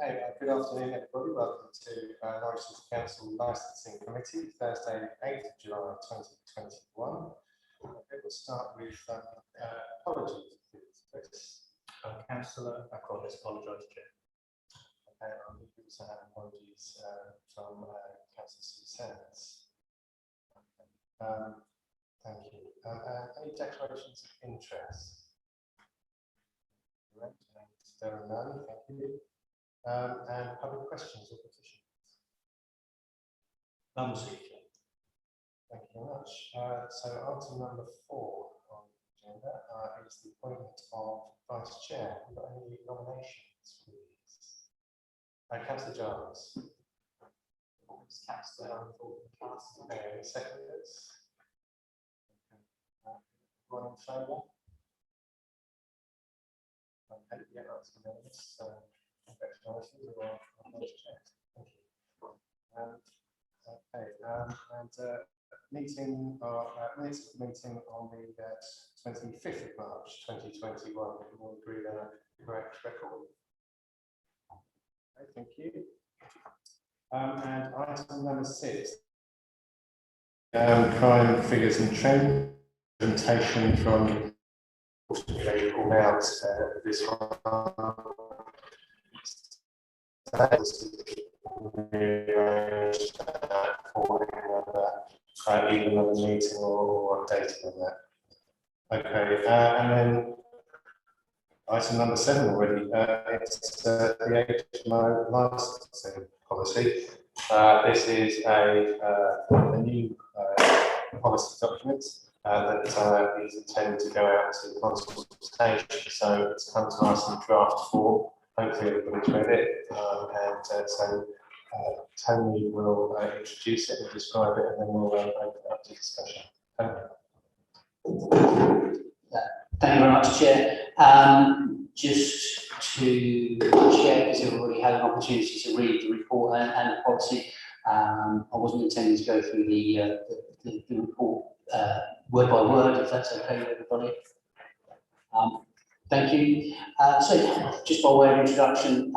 Good afternoon, everybody. Welcome to Norwich City Council Licensing Committee, Thursday, 8th of July 2021. We'll start with apologies, please. Councillor Acronis apologise, Chair. We also have apologies from Councillor Sanders. Thank you. Any declarations of interest? There are none, thank you. And public questions or petitions? None received. Thank you very much. So item number 4 on the agenda is the appointment of Vice Chair. Have you got any nominations, please? Councillor Giles. Councillor Thornton. Any seconders? Everyone in favour? Okay, yeah, that's unanimous. Congratulations, you are Vice Chair. Thank you. Meeting minutes of the meeting on the 25th of March 2021. We all agree on a correct record. Okay, thank you. And item number 6. Crime figures and trend presentation from pulled out this one. Either another meeting or updating on that. Okay, and then item number 7 already. It's the HMO licensing policy. This is a new policy document that is intended to go out to consultation. So it's come to us in draft form. Hopefully everybody's read it, so Tony will introduce it and describe it, and then we'll open it up to discussion. Thank you very much, Chair. Just to check, because everybody had an opportunity to read the report and the policy, I wasn't intending to go through the report word by word, if that's okay with everybody. Thank you. So, just by way of introduction,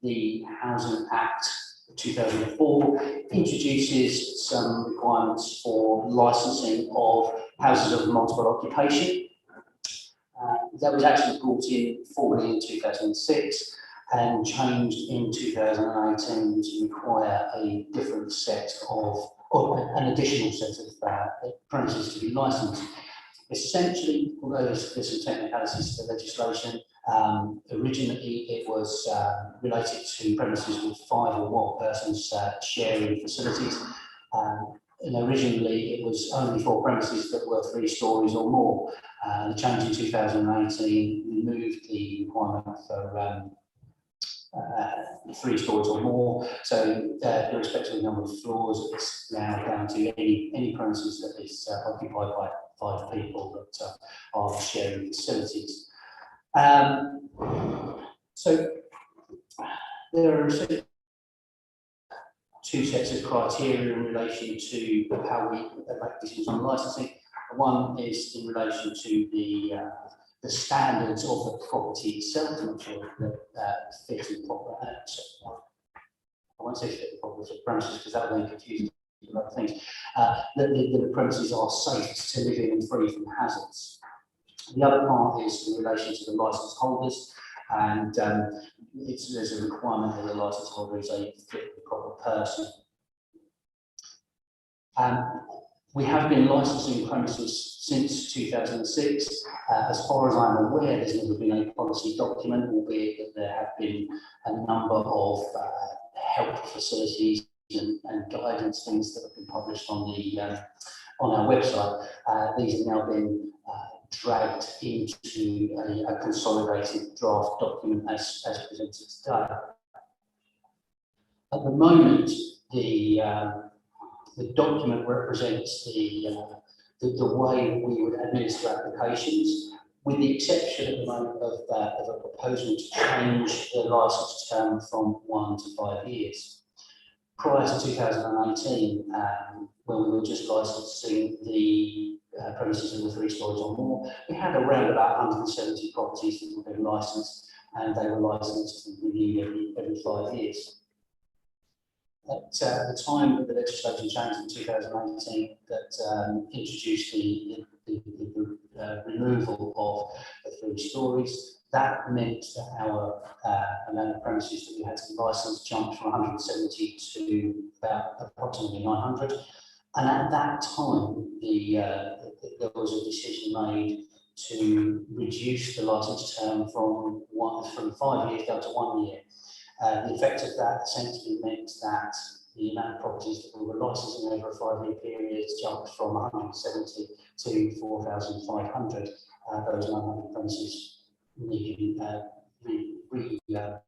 the Housing Act 2004 introduces some requirements for licensing of houses of multiple occupation. That was actually brought in formally in 2006 and changed in 2018 to require a different set of, or an additional set of premises to be licensed. Essentially, although there's some technicalities to the legislation, originally it was related to premises with 5 or more persons sharing facilities. And originally it was only for premises that were 3 stories or more. The change in 2018 removed the requirement for 3 stories or more. So, irrespective of the number of floors, it's now down to any premises that is occupied by 5 people that are sharing facilities. So there are 2 sets of criteria in relation to how we make decisions on licensing. One is in relation to the standards of the property itself, to make sure that fit in proper. I won't say fit in proper premises because that will then confuse a lot of things. The premises are safe to live in and free from hazards. The other part is in relation to the licence holders, and there's a requirement that the licence holder is a fit and proper person. We have been licensing premises since 2006. As far as I'm aware, there's never been a policy document, albeit that there have been a number of help facilities and guidance things that have been published on our website. These have now been dragged into a consolidated draft document as presented today. At the moment, the document represents the way we would administer applications, with the exception at the moment of a proposal to change the licence term from 1 to 5 years. Prior to 2018, when we were just licensing the premises of the 3 stories or more, we had around about 170 properties that were being licensed, and they were licensed and renewed every 5 years. At the time that the legislation changed in 2018 that introduced the removal of the 3 stories, that meant that our amount of premises that we had to license jumped from 170 to about approximately 900. And at that time, there was a decision made to reduce the license term from 5 years down to 1 year. The effect of that essentially meant that the amount of properties that we were licensing over a 5-year period jumped from 170 to 4,500. Those 900 premises needing every year,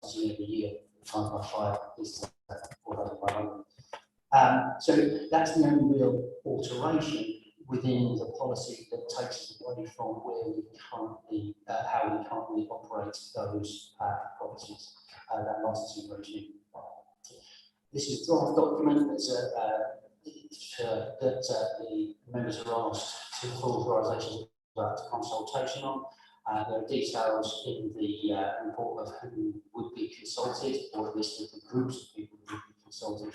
5 by 5 is 4,500. So that's the only real alteration within the policy that takes us away from where we currently, how we currently operate those properties, that licensing regime. This is a draft document that the members are asked to full authorisation about consultation on. There are details in the report of who would be consulted, or at least of the groups of people who would be consulted.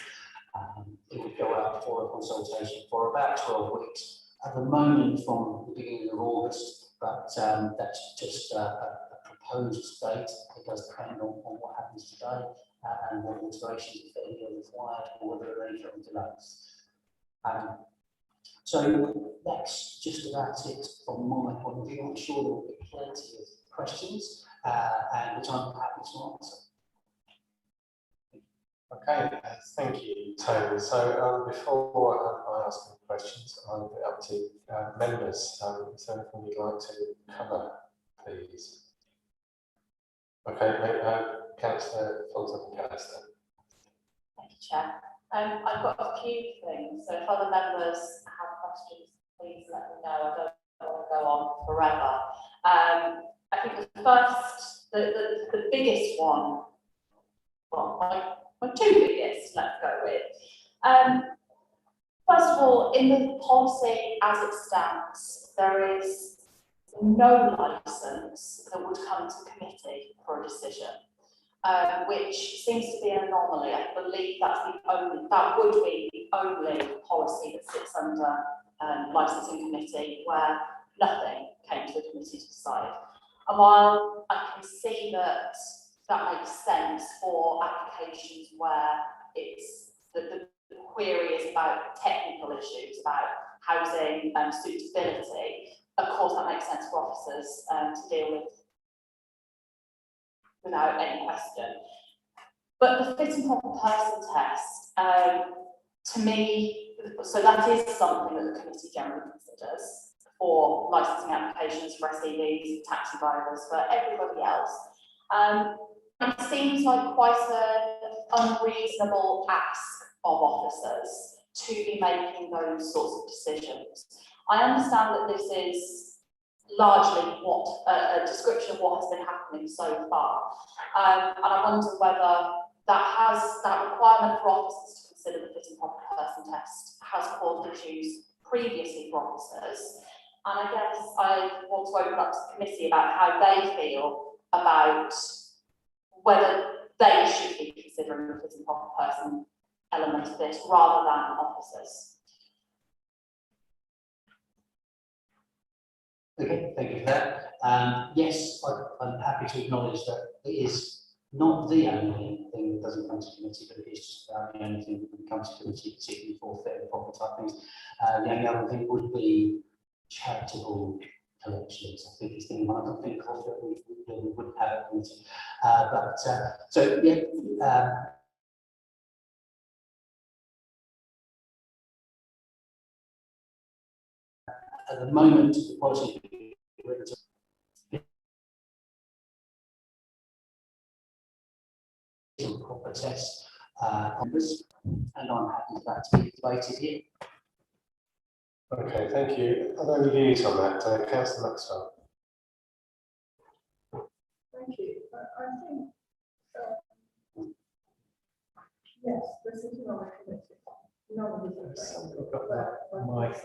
It would go out for a consultation for about 12 weeks. At the moment, from the beginning of August, but that's just a proposed date. It does depend on what happens today and what alterations, if any, are required, or whether there are any further delays. So that's just about it from my point of view. I'm sure there will be plenty of questions, and which I'm happy to answer. Okay, thank you, Tony. So before I ask any questions, I'll be up to members. Is there anything you'd like to cover, please? Okay, Councillor Fulton, Councillor. Thank you, Chair. I've got a few things, so if other members have questions, please let me know. I don't want to go on forever. I think the first, the biggest one, well, my 2 biggest, let's go with. First of all, in the policy as it stands, there is no licence that would come to committee for a decision, which seems to be an anomaly. I believe that would be the only policy that sits under licensing committee where nothing came to the committee to decide. And while I can see that makes sense for applications where it's the query is about technical issues, about housing and suitability, of course that makes sense for officers to deal with without any question. But the fit and proper person test, to me, so that is something that the committee generally considers for licensing applications for SEVs, taxi drivers, for everybody else. It seems like quite an unreasonable ask of officers to be making those sorts of decisions. I understand that this is largely a description of what has been happening so far, and I wonder whether that requirement for officers to consider the fit and proper person test has caused issues previously for officers. And I guess I want to open up to the committee about how they feel about whether they should be considering the fit and proper person element of this rather than officers. Okay, thank you for that. Yes, I'm happy to acknowledge that it is not the only thing that doesn't come to committee, but it is just about the only thing that comes to committee, particularly for fit and proper type things. The only other thing would be charitable collections. I think it's the one I can think of that we wouldn't have a committee. So yeah. At the moment, the policy proper test on this, and I'm happy for that to be debated here. Okay, thank you. Are there any views on that? Councillor Maxwell. Thank you. I think, yes, we're sitting on a committee. None of us are We've got that mic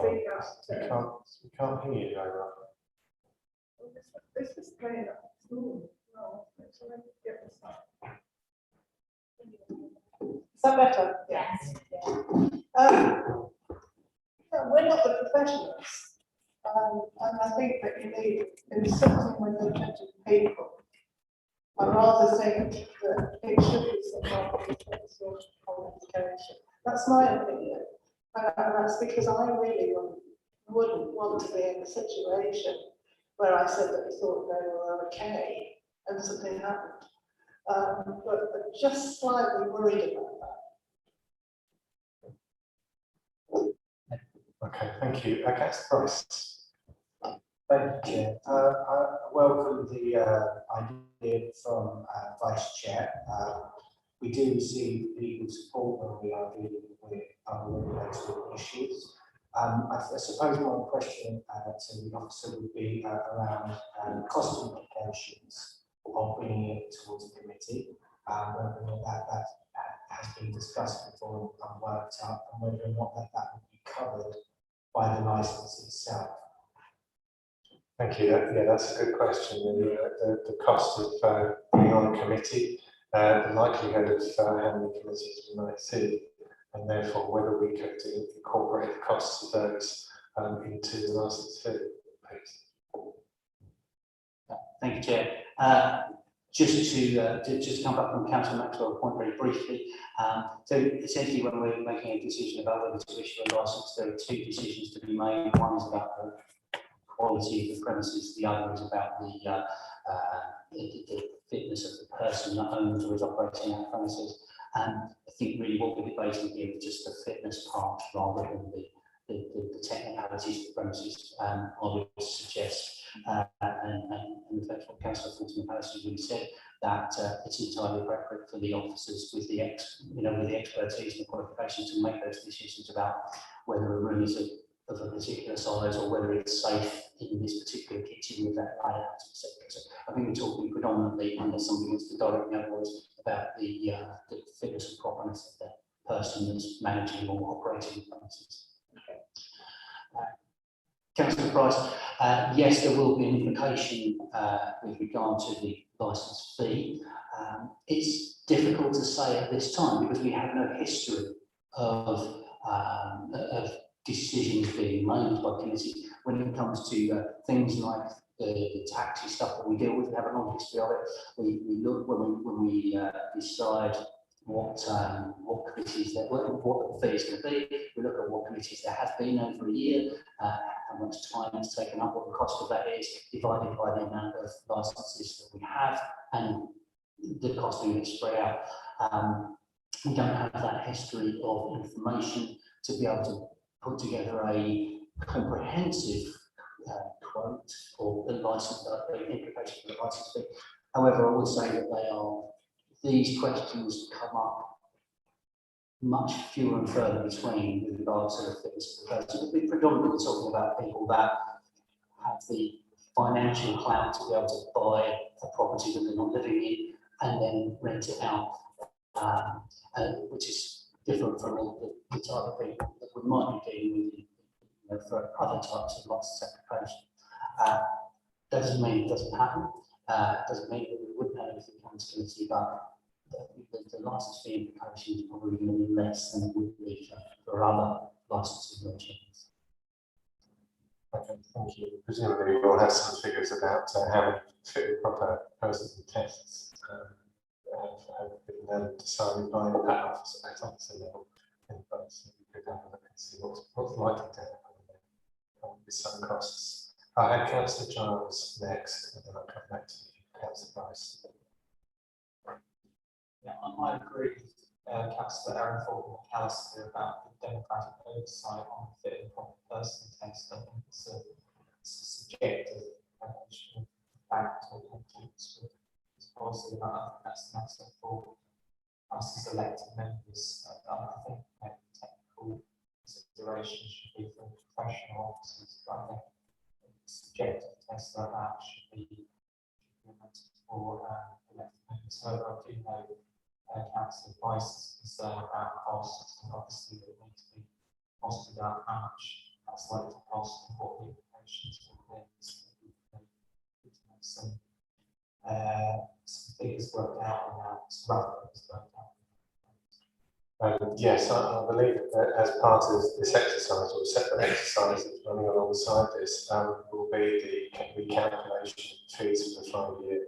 on. We can't hear you very well. This is playing up. Oh, so I get this one. Is that better? Yes. Yeah, we're not the professionals. And I think that you need, in something when you're judging people, I rather think that it should be someone with sort of qualification. That's my opinion. And that's because I really wouldn't want to be in a situation where I said that I thought they were okay and something happened. But I'm just slightly worried about that. Okay, thank you. Councillor Price. Thank you, Chair. I welcome the idea from Vice Chair. We do receive legal support when we are dealing with unregulated issues. I suppose my question to the officer would be around cost implications of bringing it towards the committee, whether or not that has been discussed before and worked out, and whether or not that would be covered by the licence itself. Thank you. Yeah, that's a good question. The cost of being on a committee, the likelihood of how many committees we might see, and therefore whether we could incorporate the costs of those into the licence fee, please. Thank you, Chair. Just to come back from Councillor Maxwell's point very briefly. So essentially, when we're making a decision about whether to issue a licence, there are two decisions to be made. One is about the quality of the premises, the other is about the fitness of the person that owns or is operating that premises. And I think really what we're debating here is just the fitness part rather than the technicalities of the premises. I would suggest, and that's what Councillor Fulton Palace has really said, that it's entirely appropriate for the officers with the with the expertise and the qualification to make those decisions about whether a room is of a particular size or whether it's safe in this particular kitchen with that layout, etc. So I think we're talking predominantly, unless somebody wants to direct me otherwise, about the fitness and properness of the person that's managing or operating the premises. Councillor Price, yes, there will be an implication with regard to the licence fee. It's difficult to say at this time because we have no history of decisions being made by committee when it comes to things like the taxi stuff that we deal with. We have a long history of it. We look when we decide what committees what the fee is going to be. We look at what committees there has been over a year, how much time it's taken up, what the cost of that is, divided by the amount of licences that we have, and the costing is spread out. We don't have that history of information to be able to put together a comprehensive quote or the license, the implication for the license fee. However, I would say that these questions come up much fewer and further between with regards to the fitness of the person. We're predominantly talking about people that have the financial clout to be able to buy a property that they're not living in and then rent it out, which is different from the type of people that we might be dealing with for other types of license application. That doesn't mean it doesn't happen. Doesn't mean that we wouldn't have anything come to committee, but the license fee implication is probably going to be less than it would be for other licensing regimes. Okay, thank you. Presumably we'll have some figures about how many fit and proper persons and tests have been decided by the officer level in place. So we could have a look and see what's likely to happen with some costs. I had Councillor Giles next, and then I'll come back to you, Councillor Price. Yeah, I agree with Councillor Aaron Fulton McAllister about the democratic oversight on the fit and proper person test. I think it's a subjective fact or evidence with this policy. I think that's the matter for us as elected members. I think technical considerations should be for professional officers, but I think subjective tests like that should be implemented for elected members. So I do know Councillor Price's concern about costs, and obviously they need to be costed out how much that's likely to cost and what the implications will be. So we can make some some figures worked out and now it's rough figures worked out. Yes, I believe that as part of this exercise or separate exercise that's running alongside this will be the recalculation of fees for the 5-year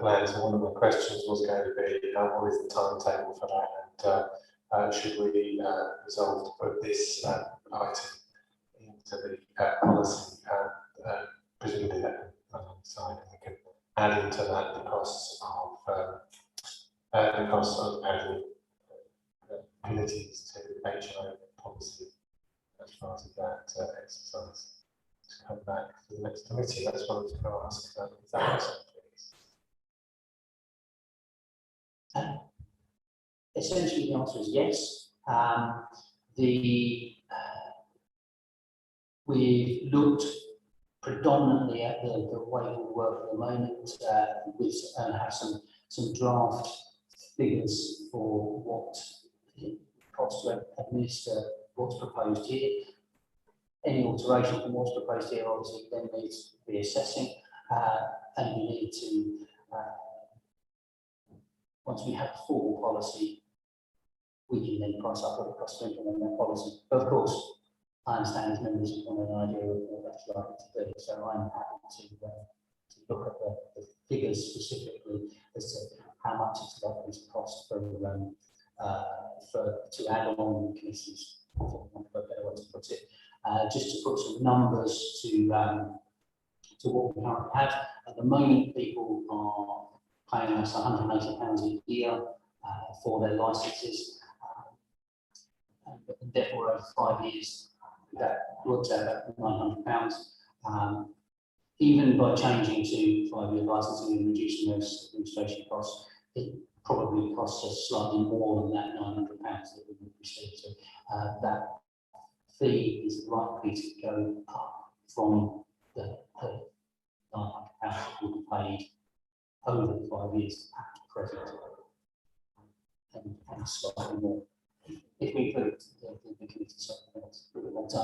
plan. So one of my questions was going to be what is the timetable for that, and should we resolve to put this item into the policy, presumably that alongside, and we can add into that the costs of adding committees to HO policy as part of that exercise. To come back to the next committee, that's what I was going to ask. If that was please. Essentially, the answer is yes. We've looked predominantly at the way we work at the moment, with have some draft figures for what it costs to administer what's proposed here. Any alteration from what's proposed here obviously then needs reassessing, and we need to, once we have a full policy, we can then price up what it costs to implement that policy. But of course, I understand as members want an idea of what that's likely to be, so I'm happy to look at the figures specifically as to how much it's likely to cost to add on committees, for want of a better way to put it. Just to put some numbers to what we currently have. At the moment, people are paying us £180 a year for their licences, and therefore over 5 years, that works out at £900. Even by changing to 5-year licensing and reducing those administration costs, it probably costs us slightly more than that £900 that we would receive. So that fee is likely to go up from the £900 that will be paid over the 5 years at present, and slightly more if we put the committee something else.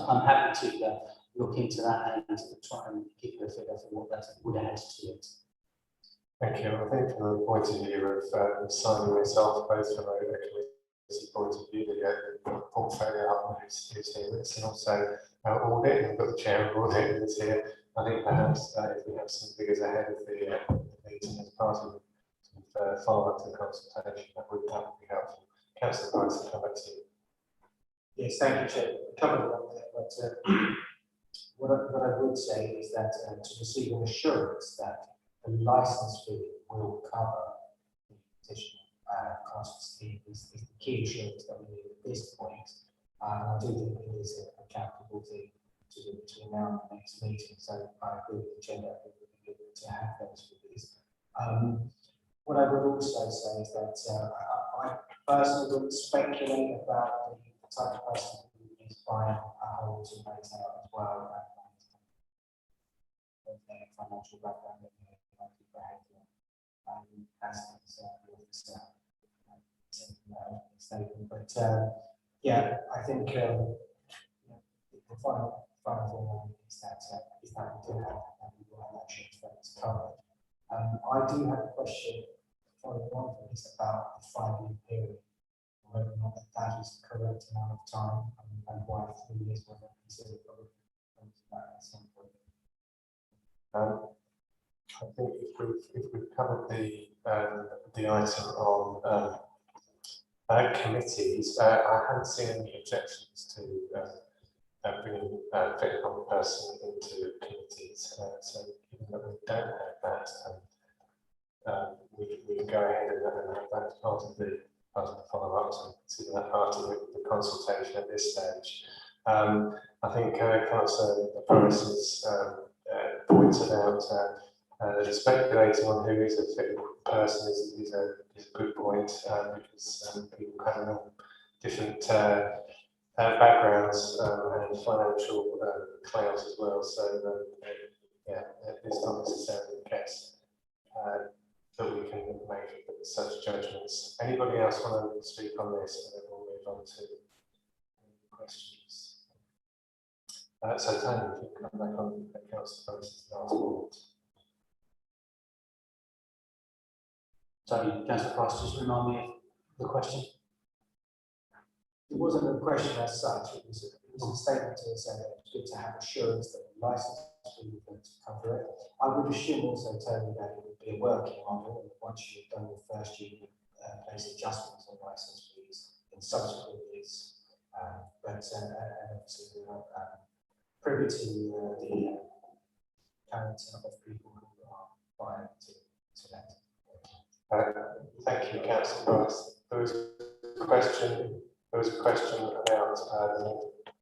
I'm happy to look into that and try and give you a figure for what that would add to it. Thank you. I think from the point of view of signing myself, both from a committee point of view, the portfolio who's here with us, and also audit, and we've got the chair of audit who's here. I think perhaps if we have some figures ahead of the meeting as part of follow-up to the consultation, that would be helpful. Councillor Price, I'll come back to you. Yes, thank you, Chair. I covered it on there, but what I would say is that to receive an assurance that the licence fee will cover the additional costs is the key assurance that we need at this point. I do think it is a capital thing to announce the next meeting, so I agree with the Chair that it would be good to have those figures. What I would also say is that I personally wouldn't speculate about the type of person who is buying a whole to rate out as well, and their financial background and their behaviour. Statement. But yeah, I think the final thing is that we do have and we will have actions that is covered. I do have a question following on from this about the 5-year period, whether or not that is the correct amount of time, and why 3 years were not considered at some point. I think if we've covered the item on committees, I haven't seen any objections to bringing a fit on person into committees. So given that we don't have that, we can go ahead and have that as part of the follow-up, so consider that part of the consultation at this stage. I think Councillor Forrest has pointed out speculating on who is a fit person is a good point, because people have different backgrounds and financial clouds as well. So yeah, it's not necessarily the case that we can make such judgments. Anybody else want to speak on this, and then we'll move on to questions. So Tony, if you can come back on Councillor Forrest's last point. Sorry, Councillor Price, just remind me of the question. It wasn't a question as such, it was a statement to say that it's good to have assurance that the licence fee is going to cover it. I would assume also, Tony, that it would be a working model, and once you've done your first year, you place adjustments on licence fees in subsequent years. And obviously we're not privy to the character of people who are buying to that. Thank you, Councillor Price. There was a question about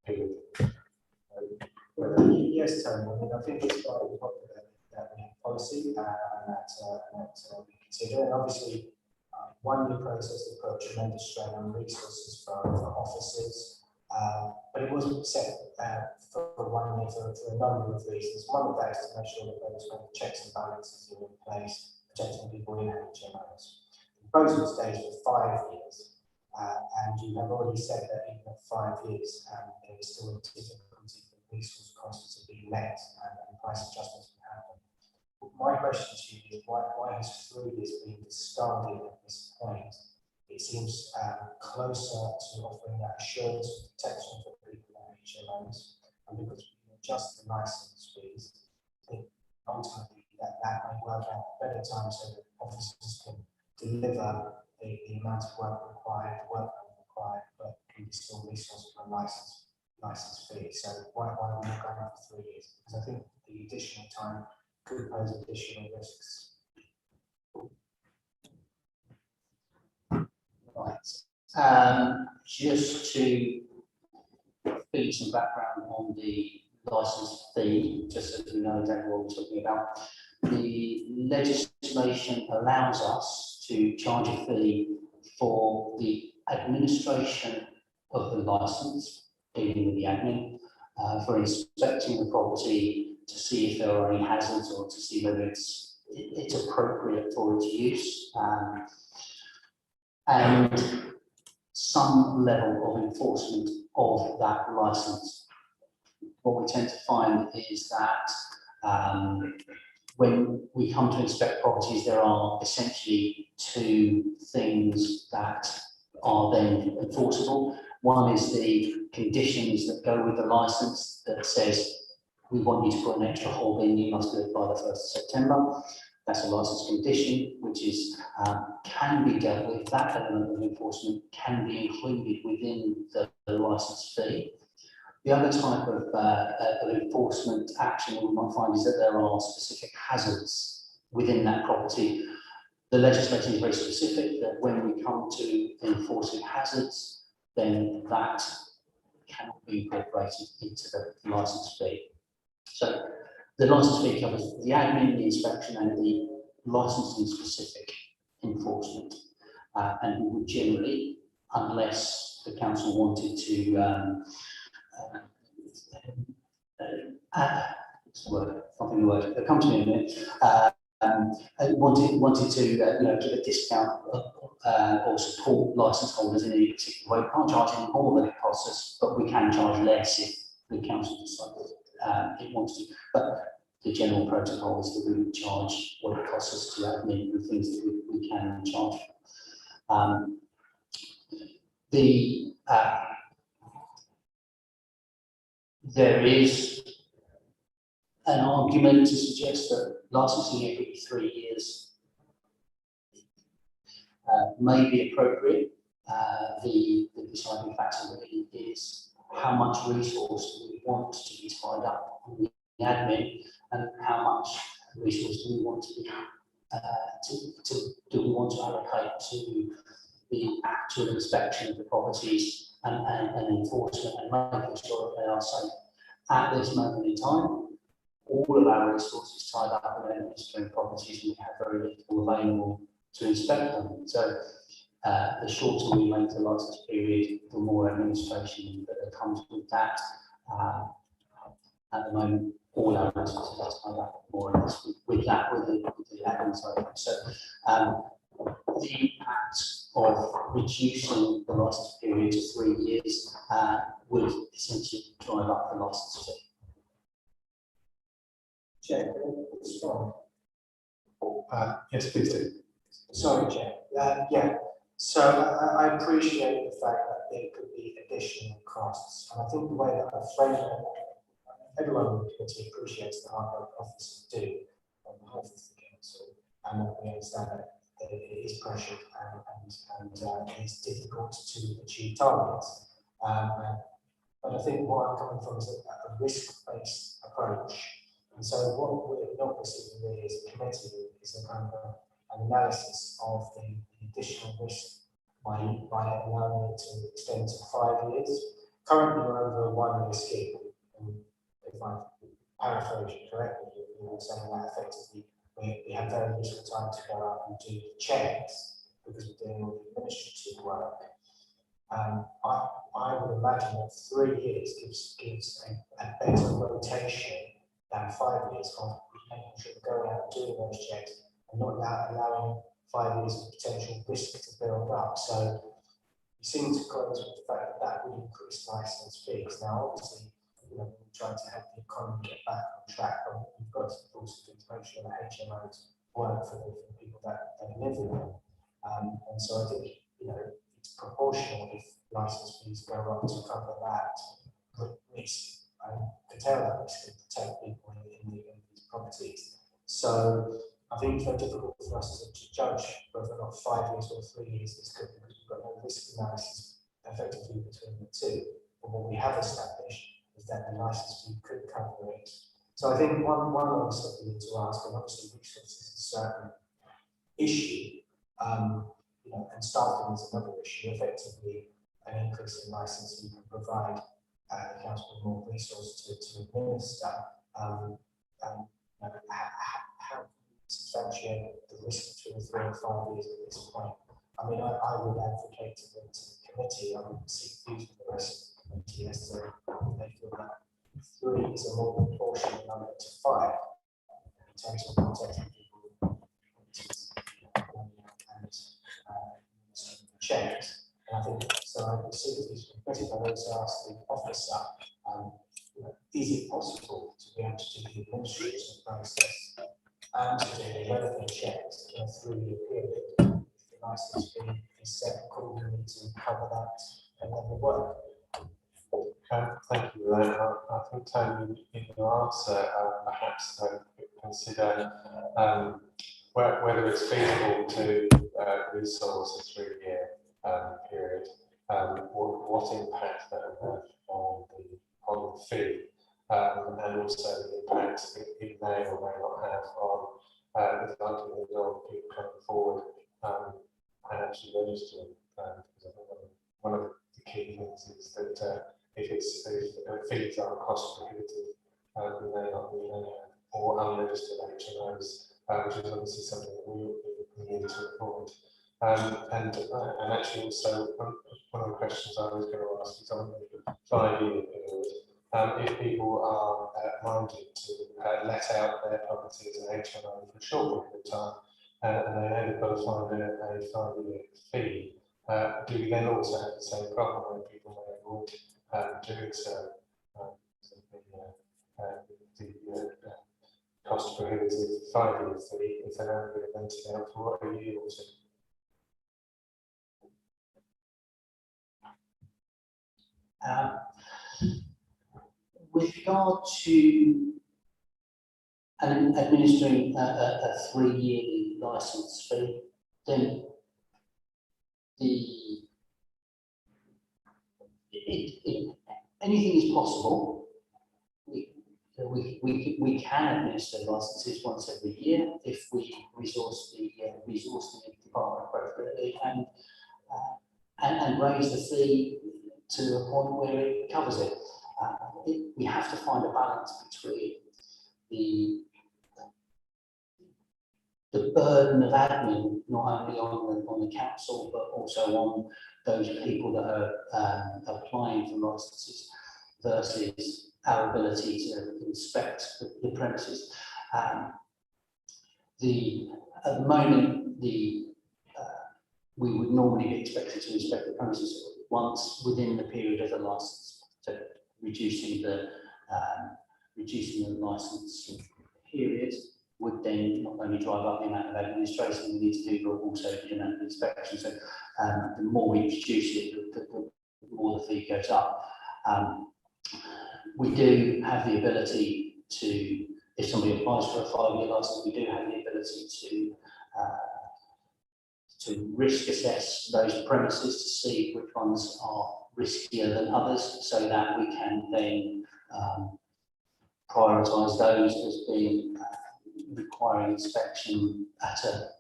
the Yes, Tony, I mean, I think it's quite important that we have policy and that we consider, and obviously one-year process will put tremendous strain on resources for officers, but it wasn't set for 1 year for a number of reasons. One of that is to make sure that those kind of checks and balances are in place, protecting people in HMOs. The proposal stays for 5 years, and you have already said that even at 5 years, there is still a difficulty for resource costs to be met and price adjustments can happen. My question to you is why has 3 years been discarded at this point? It seems closer to offering that assurance of protection for people in HMOs, and because we can adjust the licence fees, I think ultimately that may work out a better time so that officers can deliver the amount of work required, but can be still resourced for a license fee. So why are we not going up for 3 years? Because I think the additional time could pose additional risks. Right. Just to feed some background on the licence fee, just so you know exactly what we're talking about. The legislation allows us to charge a fee for the administration of the licence, dealing with the admin, for inspecting the property to see if there are any hazards or to see whether it's appropriate for its use, and some level of enforcement of that licence. What we tend to find is that when we come to inspect properties, there are essentially 2 things that are then enforceable. One is the conditions that go with the licence that says, we want you to put an extra hole in, you must do it by the 1st of September. That's a licence condition, which is can be dealt with. That element of enforcement can be included within the licence fee. The other type of enforcement action we might find is that there are specific hazards within that property. The legislation is very specific that when we come to enforcing hazards, then that cannot be incorporated into the licence fee. So the licence fee covers the admin, the inspection, and the licensing specific enforcement. And we would generally, unless the council wanted to come to me in a minute. Wanted to give a discount or support licence holders in any particular way. We can't charge any more than it costs us, but we can charge less if the council decides it wants to. But the general protocol is that we would charge what it costs us to admin the things that we can charge. There is an argument to suggest that licensing every 3 years may be appropriate. The deciding factor really is how much resource do we want to be tied up on the admin, and how much resource do we want to be allocate to the actual inspection of the properties and enforcement and making sure that they are safe. At this moment in time, all of our resources tied up in administering properties, and we have very little available to inspect them. So the shorter we make the licence period, the more administration that comes with that. At the moment, all our resources are tied up more or less with the admin side. So the impact of reducing the licence period to 3 years would essentially drive up the licence fee. Chair, strong. Yes, please do. Sorry, Chair. Yeah, so I appreciate the fact that there could be additional costs. And I think the way that I frame it, everyone in the committee appreciates the hard work officers do on behalf of the council, and that we understand that it is pressured and it is difficult to achieve targets. But I think what I'm coming from is a risk-based approach. And so what we're not receiving really as a committee is a kind of an analysis of the additional risk by allowing it to extend to 5 years. Currently, we're over a 1-year scheme. And if I paraphrase it correctly, you were saying that effectively we have very little time to go out and do checks because we're doing all the administrative work. I would imagine that 3 years gives a better rotation than 5 years of making sure we're going out and doing those checks and not allowing 5 years of potential risk to build up. So you seem to close with the fact that that would increase license fees. Now, obviously, you know, we're trying to help the economy get back on track, but we've got to also to make sure that HMOs work for the people that live in them. And so I think, you know, it's proportional if license fees go up to cover that risk and curtail that risk and protect people in these properties. So I think it's very difficult for us to judge whether or not 5 years or 3 years is good because we've got no risk analysis effectively between the two. But what we have established is that the license fee could cover it. So I think one other step we need to ask, and obviously resources is a certain issue, you know, and staffing is another issue. Effectively, an increase in license fee can provide the council with more resources to administer. How substantiate the risk between 3 and 5 years at this point? I mean, I would advocate to the committee, I would seek views from the rest of the committee as to they feel that 3 is a more proportionate number to 5 in terms of protecting people and checks. And I think so. I would seek views from the committee, but I also ask the officer, you know, is it possible to be able to do the administrative process and to do the relevant checks in a 3-year period? If the license fee is set accordingly to cover that and then the work. Thank you for that. I think, Tony, in your answer, perhaps consider whether it's feasible to resource a 3-year period, what impact that will have on the fee, and also the impact it may or may not have on the likelihood of people coming forward and actually registering. Because I think one of the key things is that if fees are cost prohibitive, we may not be or unregistered HMOs, which is obviously something that we need to avoid. And actually also one of the questions I was going to ask is on the 5-year period. If people are minded to let out their property as an HMO for a short period of time, and they only got to find a 5-year fee, do we then also have the same problem where people may avoid doing so? The cost prohibitive 5-year fee if they're only going to rent it out for a year or two. With regard to administering a 3-year license fee, then anything is possible. We can administer licenses once every year if we resource the department appropriately and raise the fee to a point where it covers it. We have to find a balance between the burden of admin, not only on the council, but also on those people that are applying for licenses versus our ability to inspect the premises. At the moment, we would normally be expected to inspect the premises once within the period of the license, so reducing the license period. would then not only drive up the amount of administration we need to do, but also the amount of inspection. So the more we introduce it, the more the fee goes up. We do have the ability to, if somebody applies for a 5-year licence, we do have the ability to risk assess those premises to see which ones are riskier than others, so that we can then prioritise those as being requiring inspection at a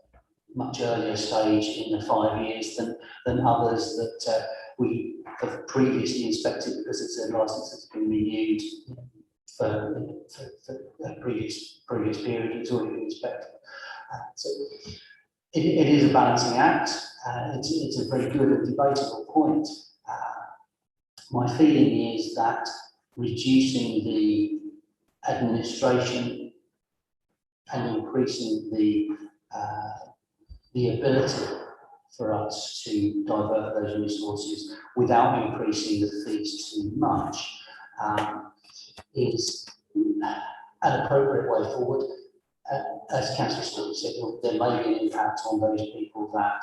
much earlier stage in the 5 years than others that we have previously inspected because it's a licence that's been renewed for a previous period. It's already been inspected. So it is a balancing act. It's a very good and debatable point. My feeling is that reducing the administration and increasing the ability for us to divert those resources without increasing the fees too much is an appropriate way forward. As Councillor Stewart said, there may be an impact on those people that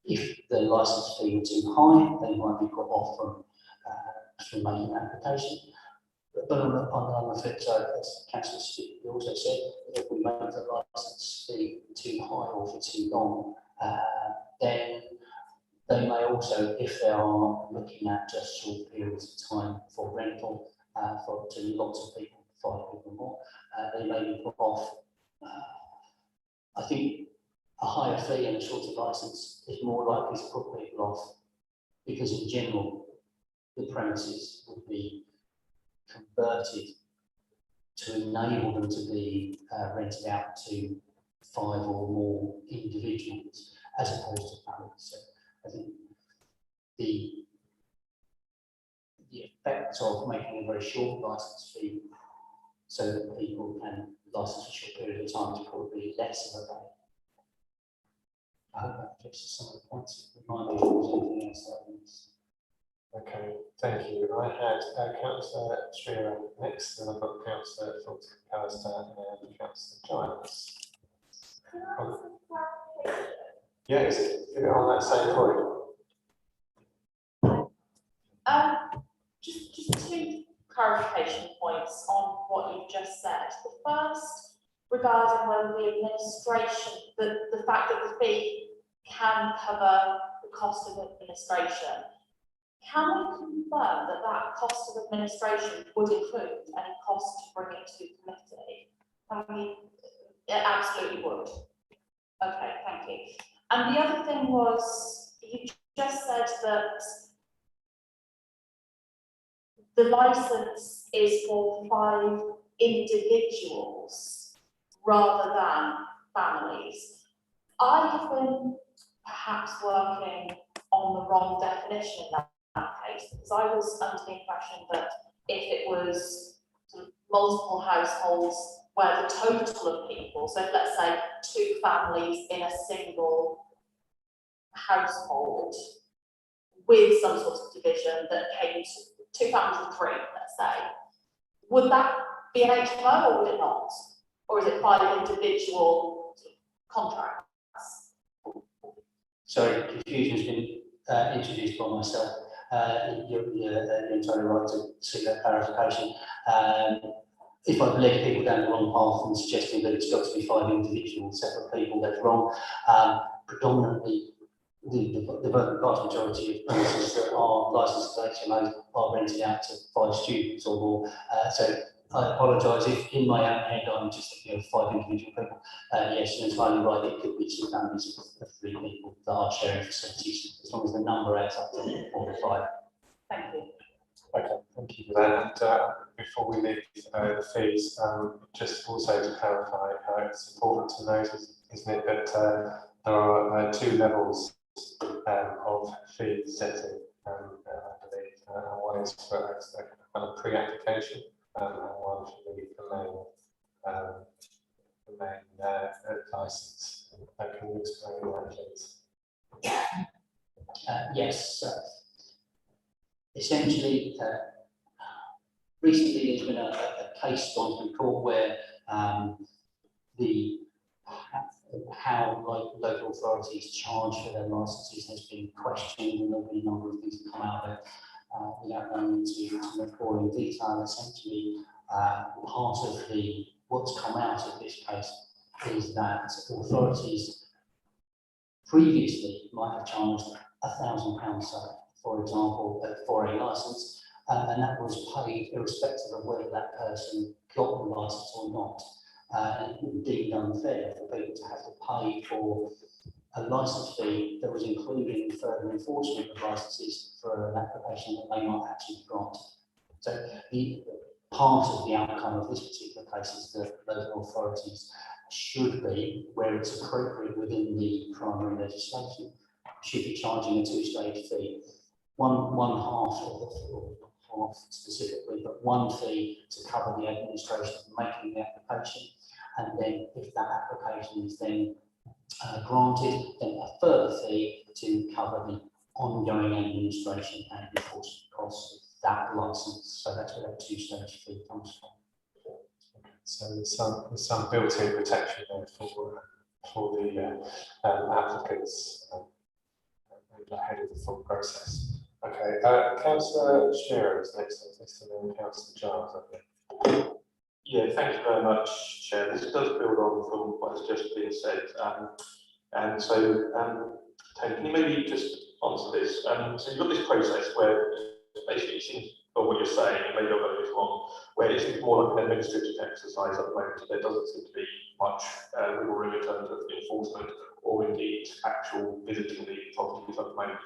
if the licence fee were too high, they might be put off from making an application. But on the flip side, as Councillor Stewart also said, if we make the licence fee too high or for too long, then they may also, if they are looking at just short periods of time for rental, to lots of people, 5 people more, they may be put off. I think a higher fee and a shorter licence is more likely to put people off, because in general, the premises would be converted to enable them to be rented out to 5 or more individuals, as opposed to families. So I think the effect of making a very short licence fee so that people can license for a short period of time is probably less of a benefit. I hope that addresses some of the points. Remind me if there was anything else that I missed. Okay, thank you. I had Councillor Shearer next, then I've got Councillor Fulton Pallister and Councillor Giles. Yes, on that same point. Just 2 clarification points on what you've just said. The first, regarding whether the administration, the fact that the fee can cover the cost of administration. Can we confirm that that cost of administration would include any cost to bring it to committee? It absolutely would. Okay, thank you. And the other thing was, you just said that the licence is for 5 individuals rather than families. I have been perhaps working on the wrong definition in that case, because I was under the impression that if it was sort of multiple households where the total of people, so let's say 2 families in a single household with some sort of division that came to 2 families of 3, let's say, would that be an HMO or would it not? Or is it 5 individual contracts? Sorry, confusion has been introduced by myself. You're entirely right to see that clarification. If I've led people down the wrong path and suggesting that it's got to be 5 individual separate people, that's wrong. Predominantly, the vast majority of premises that are licensed as HMOs are rented out to 5 students or more. So I apologise if in my own head I'm just thinking of 5 individual people. Yes, you're entirely right, it could be 2 families of 3 people that are sharing facilities, as long as the number adds up to 4 or 5. Thank you. Okay, thank you for that. And before we leave the fees, just also to clarify, it's important to note, isn't it, that there are 2 levels of fee setting, I believe. One is for a kind of pre-application, and one for the main license. Can you explain that, please? Yes. Essentially, recently there's been a case gone through court where how local authorities charge for their licences has been questioned, and there'll be a number of things that come out of it. Without going into more in detail, essentially, part of what's come out of this case is that authorities previously might have charged £1,000, say, for example, for a licence, and that was paid irrespective of whether that person got the licence or not. And it would be deemed unfair for people to have to pay for a licence fee that was included in further enforcement of licences for an application that they might actually grant. So part of the outcome of this particular case is that local authorities should be, where it's appropriate within the primary legislation, should be charging a two-stage fee. One half of the half specifically, but one fee to cover the administration of making the application, and then if that application is then granted, then a further fee to cover the ongoing administration and enforcement costs of that licence. So that's where that two-stage fee comes from. So there's some built-in protection there for the applicants ahead of the full process. Okay, Councillor Shearer is next on this, and then Councillor Giles, I think. Yeah, thank you very much, Chair. This does build on from what has just been said. And so, Tony, can you maybe just answer this? So you've got this process where basically it seems, or what you're saying, and maybe I've got this wrong, where it seems more like an administrative exercise at the moment. There doesn't seem to be much wiggle room in terms of enforcement or indeed actual visiting the properties at the moment.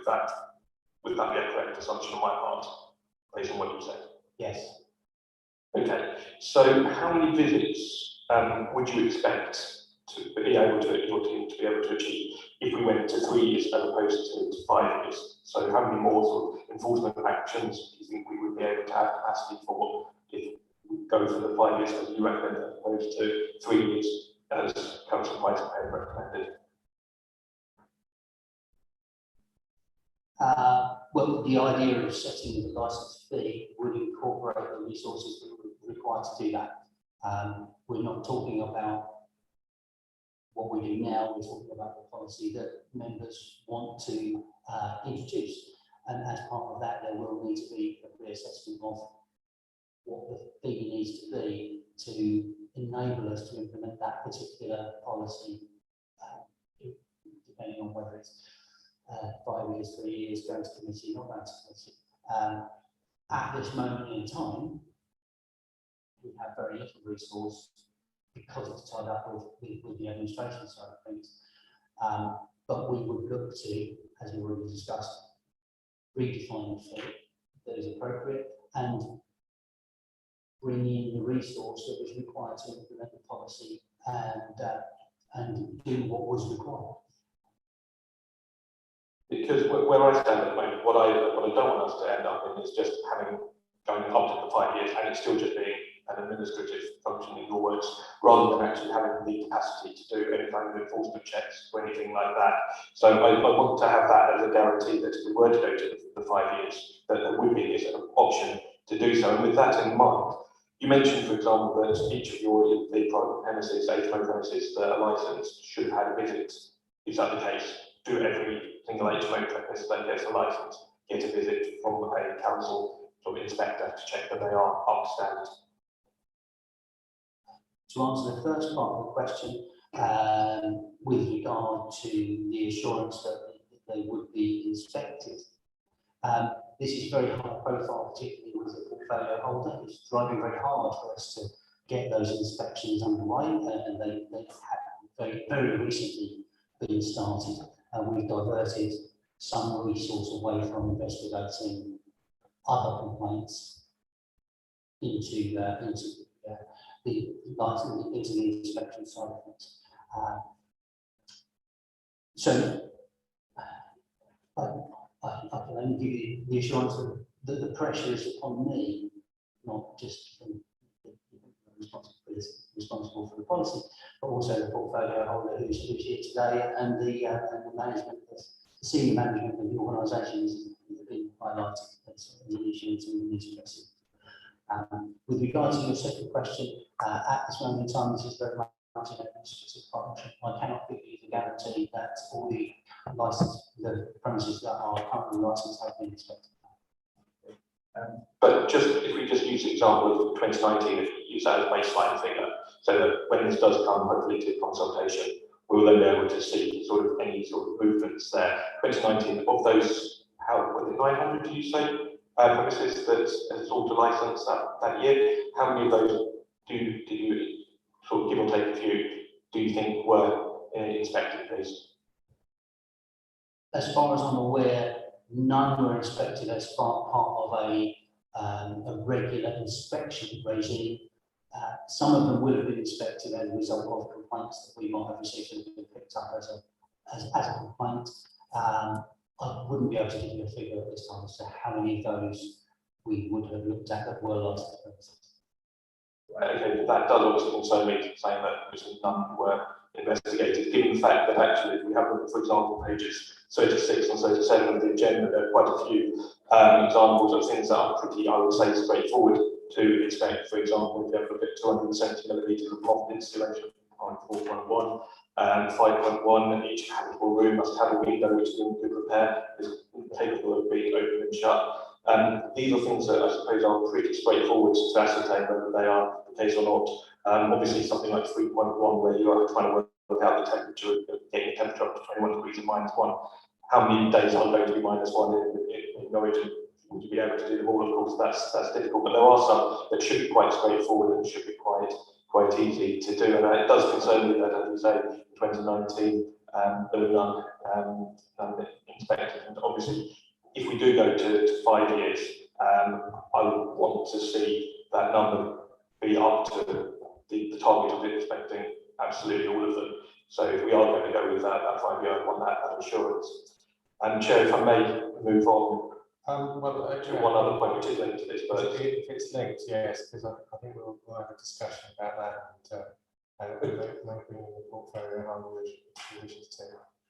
Would that be a correct assumption on my part, based on what you said? Yes. Okay, so how many visits would you expect to be able to, your team to be able to achieve if we went to 3 years as opposed to 5 years? So how many more sort of enforcement actions do you think we would be able to have capacity for if we go for the 5 years as you recommend as opposed to 3 years as Councillor Vice Mayor recommended? Well, the idea of setting the licence fee would incorporate the resources that would require to do that. We're not talking about what we do now, we're talking about the policy that members want to introduce. And as part of that, there will need to be a reassessment of what the fee needs to be to enable us to implement that particular policy, depending on whether it's 5 years, 3 years, going to committee, not going to committee. At this moment in time, we have very little resource because it's tied up with the administration side of things. But we would look to, as we already discussed, redefine the fee that is appropriate and bring in the resource that was required to implement the policy and do what was required. Because where I stand at the moment, what I don't want us to end up in is just going up to the 5 years and it's still just being an administrative function in your words, rather than actually having the capacity to do any kind of enforcement checks or anything like that. So I want to have that as a guarantee that if we were to go to the 5 years, that there would be an option to do so. And with that in mind, you mentioned, for example, that each of the private premises, HMO premises that are licensed should have had a visit. Is that the case? Do every single HMO premise that gets a license get a visit from a council sort of inspector to check that they are up to standard? To answer the first part of the question, with regard to the assurance that they would be inspected, this is very high profile, particularly with the portfolio holder. It's driving very hard for us to get those inspections underway, and they have very recently been started. We've diverted some resource away from investigating other complaints into the inspection side of things. So I can only give you the assurance that the pressure is upon me, not just from the responsible for the policy, but also the portfolio holder who's here today, and the management, the senior management of the organisation has been highlighted as an issue to be addressed. With regard to your second question, at this moment in time, this is very much an administrative function. I cannot give you the guarantee that all the premises that are currently licensed have been inspected. But just if we just use the example of 2019, if we use that as a baseline figure, so that when this does come hopefully to consultation, we'll then be able to see sort of any sort of movements there. 2019, of those, how was it 900? Do you say premises that sought a license that year? How many of those do you sort of give or take a few? Do you think were inspected, please? As far as I'm aware, none were inspected as part of a regular inspection regime. Some of them will have been inspected as a result of complaints that we might have received and been picked up as a complaint. I wouldn't be able to give you a figure at this time as to how many of those we would have looked at that were licensed premises. Okay, that does obviously concern me, saying that none were investigated, given the fact that actually if we have, for example, pages 36 and 37 of the agenda, there are quite a few examples of things that are pretty, I would say, straightforward to inspect. For example, if you have a look at 270 millimetres of loft installation on 4.1, 5.1, each habitable room must have a window which is in good repair, is capable of being opened and shut. These are things that I suppose are pretty straightforward to ascertain whether they are the case or not. Obviously, something like 3.1, where you are trying to work out the temperature, getting the temperature up to 21 degrees and -1. How many days are going to be -1 in Norwich? Would you be able to do them all? Of course, that's difficult, but there are some that should be quite straightforward and should be quite easy to do. And it does concern me that, as you say, in 2019, there were none inspected. And obviously, if we do go to 5 years, I would want to see that number be up to the target of inspecting absolutely all of them. So if we are going to go with that 5 year, I want that assurance. And Chair, if I may move on to one other point which is linked to this, but if it's linked, yes, because I think we'll have a discussion about that and maybe in the portfolio how we wishes to.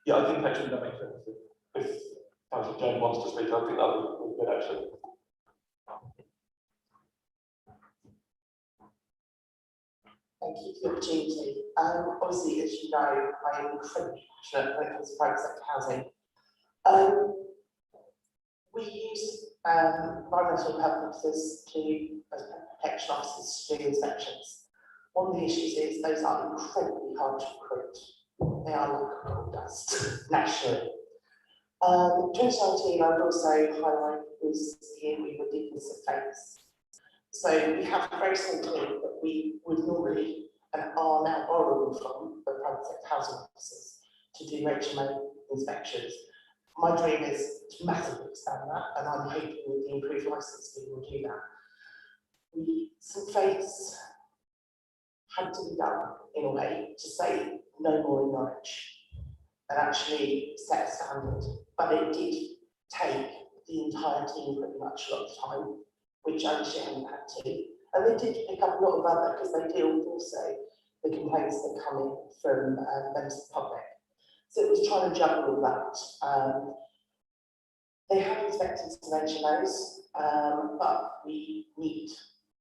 yeah, I think actually that makes sense. If Councillor Jones wants to speak, I think that would be good actually. Thank you for the opportunity. Obviously, as you know, I am incredibly passionate when it comes to private sector housing. We use environmental health officers as protection officers to do inspections. One of the issues is those are incredibly hard to recruit. They are like gold dust nationally. 2019, I would also highlight, was the year we were dealing with St. Faith's. So we have a very small team that we would normally and are now borrowing from the private sector housing officers to do HMO inspections. My dream is to massively expand that, and I'm hoping with the improved licence we will do that. St. Faith's had to be done in a way to say no more in Norwich and actually set a standard, but it did take the entire team pretty much a lot of time, which actually hadn't had to. And they did pick up a lot of other, because they deal with also the complaints that come in from members of the public. So it was trying to juggle all that. They have inspected some HMOs, but we need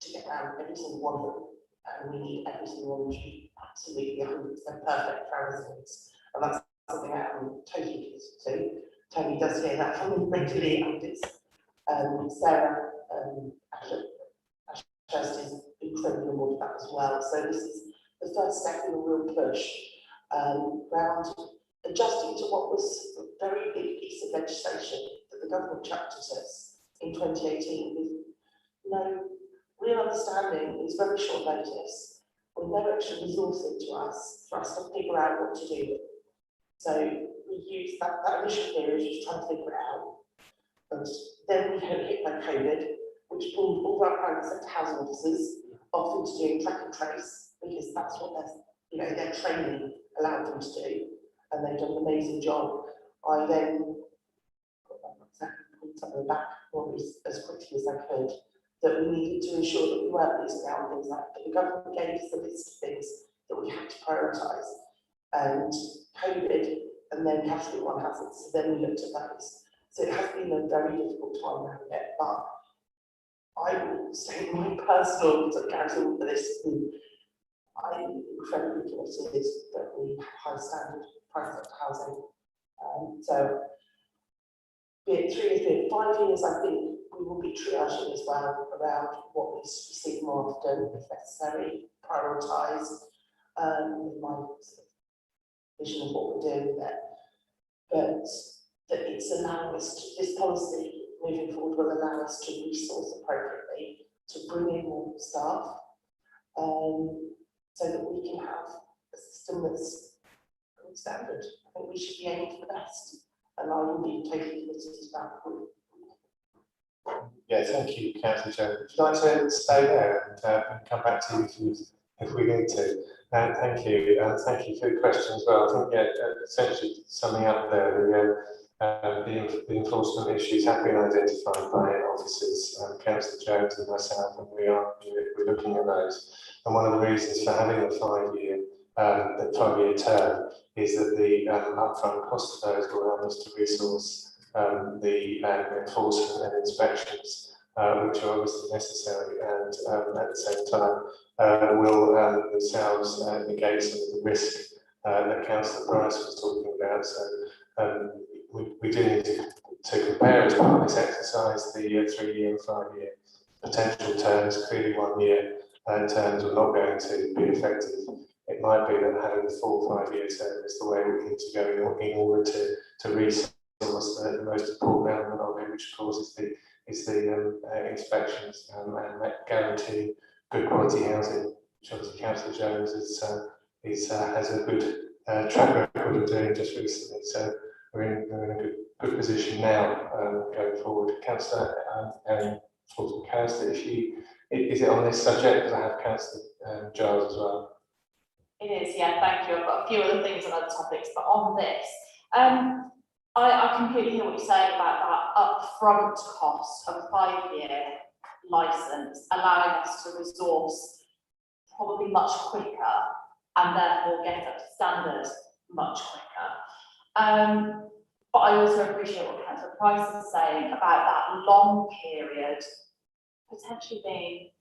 to get around every single one of them, and we need every single one to be absolutely 100% perfect for our residents. And that's something I am totally committed to. Tony does hear that from me regularly, and it's Sarah Ashurst is incredibly on board with that as well. So this is the first step in a real push around adjusting to what was a very big piece of legislation that the government chucked at us in 2018 with no real understanding. It was very short notice, with no extra resourcing to us for us to figure out what to do. So we used that initial period just trying to figure it out. And then we had hit by COVID, which pulled all our private sector housing officers off into doing track and trace, because that's what their training allowed them to do, and they've done an amazing job. I then put something back as quickly as I could, that we needed to ensure that we weren't losing out on things like that. The government gave us the list of things that we had to prioritise, and COVID and then category 1 hazards, so then we looked at those. So it has been a very difficult time around it, but I will say my personal sort of character for this. I'm incredibly committed that we have high standard private housing. So be it 3 years, be it 5 years, I think we will be triaging as well around what needs to be seen more often, if necessary, prioritise in my sort of vision of what we're doing there. But that it's allowing us to, this policy moving forward will allow us to resource appropriately to bring in more staff, so that we can have a system that's good standard. I think we should be aiming for the best, and I will be totally committed to that. Yeah, thank you, Councillor Jones. Would you like to stay there and come back to you if we need to? Thank you, and thank you for the question as well. I think, yeah, essentially summing up there, the enforcement issues have been identified by officers, Councillor Jones and myself, and we're looking at those. And one of the reasons for having a 5-year term is that the upfront cost of those will allow us to resource the enforcement and inspections, which are obviously necessary, and at the same time will themselves negate some of the risk that Councillor Price was talking about. So we do need to compare as part of this exercise the 3-year and 5-year potential terms. Clearly 1 year terms are not going to be effective. It might be that having a full 5-year term is the way we need to go in order to resource the most important element of it, which of course is the inspections and guarantee good quality housing, which obviously Councillor Jones has a good track record of doing just recently. So we're in a good position now going forward. Councillor McAllister, is it on this subject? Because I have Councillor Giles as well. It is, yeah, thank you. I've got a few other things on other topics, but on this, I completely hear what you're saying about that upfront cost of a 5-year licence, allowing us to resource probably much quicker and therefore get up to standard much quicker. But I also appreciate what Councillor Price is saying about that long period potentially being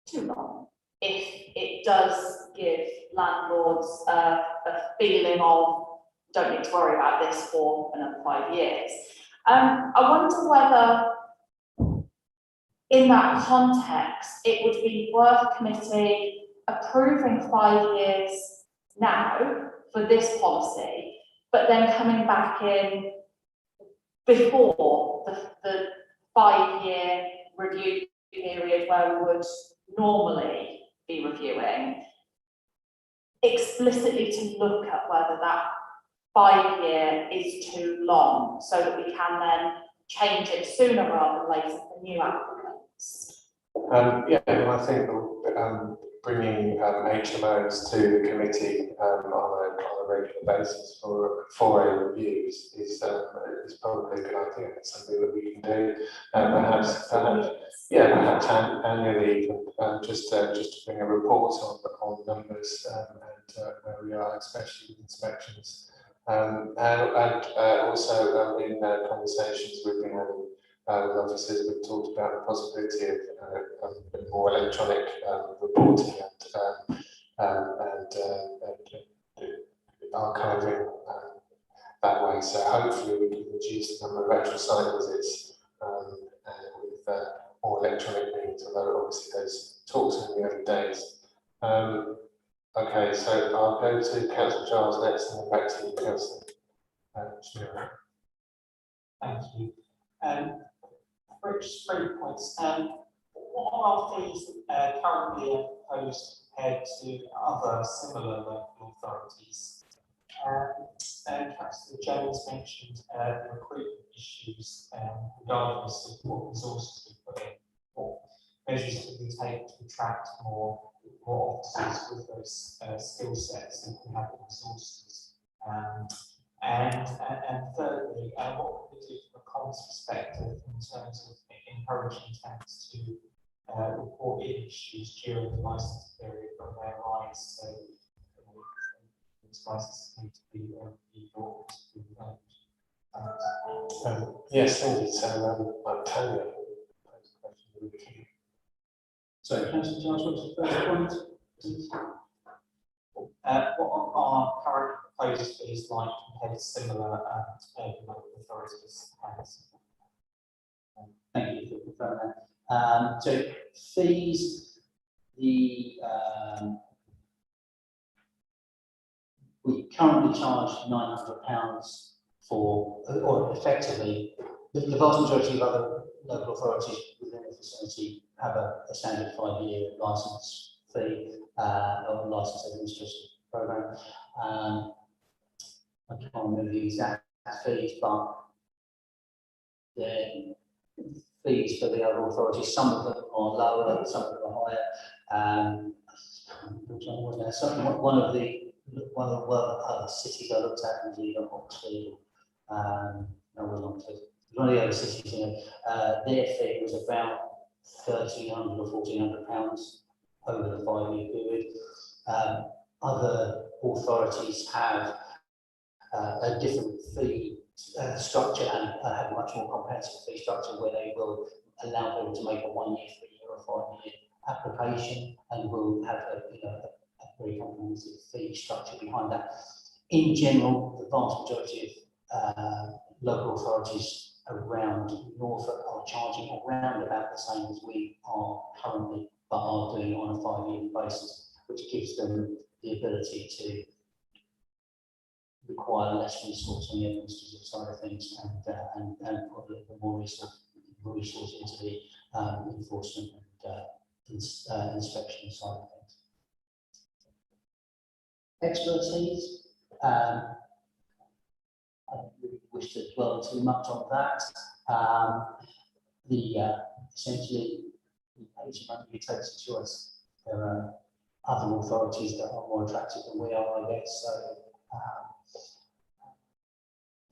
too long, if it does give landlords a feeling of don't need to worry about this for another 5 years. I wonder whether in that context it would be worth committee approving 5 years now for this policy, but then coming back in before the 5-year review period where we would normally be reviewing, explicitly to look at whether that 5-year is too long, so that we can then change it sooner rather than later for new applicants. Yeah, well, I think bringing HMOs to the committee on a regular basis for a review is probably a good idea. It's something that we can do, perhaps annually, just to bring a report on numbers and where we are, especially with inspections, and also in conversations we've been having with officers, we've talked about the possibility of more electronic reporting and archiving that way. So hopefully we can reduce the number of actual site visits with more electronic means, although obviously those talks are in the early days. Okay, so I'll go to Councillor Giles next and then back to you, Councillor Schmira. Thank you. Three points. What are fees currently imposed compared to other similar local authorities? And Councillor Jones mentioned the recruitment issues, regardless of what resources we put in, what measures can we take to attract more officers with those skill sets if we have the resources. And thirdly, what can we do from a comms perspective in terms of encouraging tenants to report in issues during the licence period when they arise, so these licences need to be brought to the Yes, thank you. So, Tanya, review. Sorry, Councillor Giles, what's the first point? What our current proposed fees like compared to similar local authorities? Thank you for confirming that. So fees, we currently charge £900 for, or effectively, the vast majority of other local authorities within the vicinity have a standard 5-year licence fee, or licence administration programme. I can't remember the exact fees, but the fees for the other authorities, some of them are lower, some of them are higher. Which one was there? One of the other cities I looked at was either Oxford, no, it wasn't Oxford. One of the other cities, their fee was about £1,300 or £1,400 over the 5-year period. Other authorities have a different fee structure and have a much more comprehensive fee structure where they will allow people to make a 1-year, 3-year or 5-year application and will have a very comprehensive fee structure behind that. In general, the vast majority of local authorities around Norfolk are charging around about the same as we are currently, but are doing it on a 5-year basis, which gives them the ability to require less resource on the administrative side of things and put a little bit more resource into the enforcement and inspection side of things. Expertise. I don't really wish to dwell too much on that. Essentially, the HMO takes a choice. There are other authorities that are more attractive than we are, I guess. So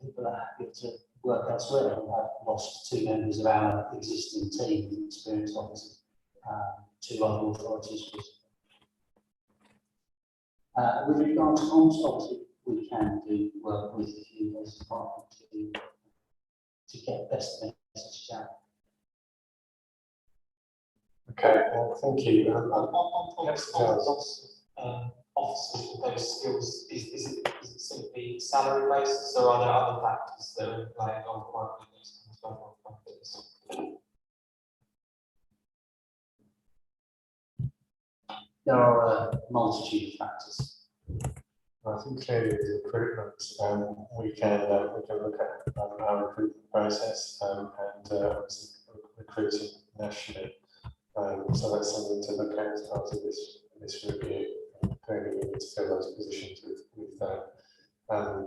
people are happy to work elsewhere. We have lost 2 members of our existing team, experienced officers, to other authorities. With regard to comms, obviously, we can do work with you as a department to get best messages out. Okay, thank you. Officers with those skills, is it simply salary basis, or are there other factors that are in play on quite these kind of factors? There are a multitude of factors. I think clearly with recruitment, we can look at our recruitment process and obviously recruiting nationally. So that's something to look at as part of this review. Clearly, we need to fill those positions with highly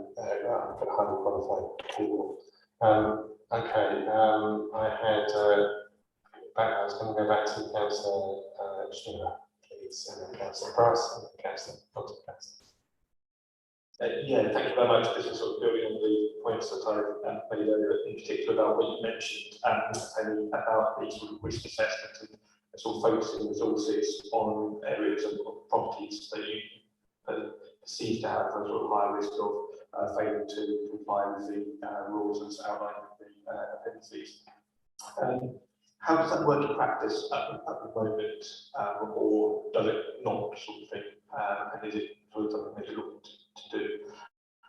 qualified people. Okay, I was going to go back to Councillor Schindler, please, and then Councillor Price, and then Councillor Dr. Price. Yeah, thank you very much. This is sort of building on the points that I made earlier, in particular about what you mentioned, and about the sort of risk assessment and sort of focusing resources on areas of properties that you perceive to have a sort of high risk of failing to comply with the rules as outlined in the appendices. How does that work in practice at the moment, or does it not, sort of thing? And is it sort of something that you're looking to do?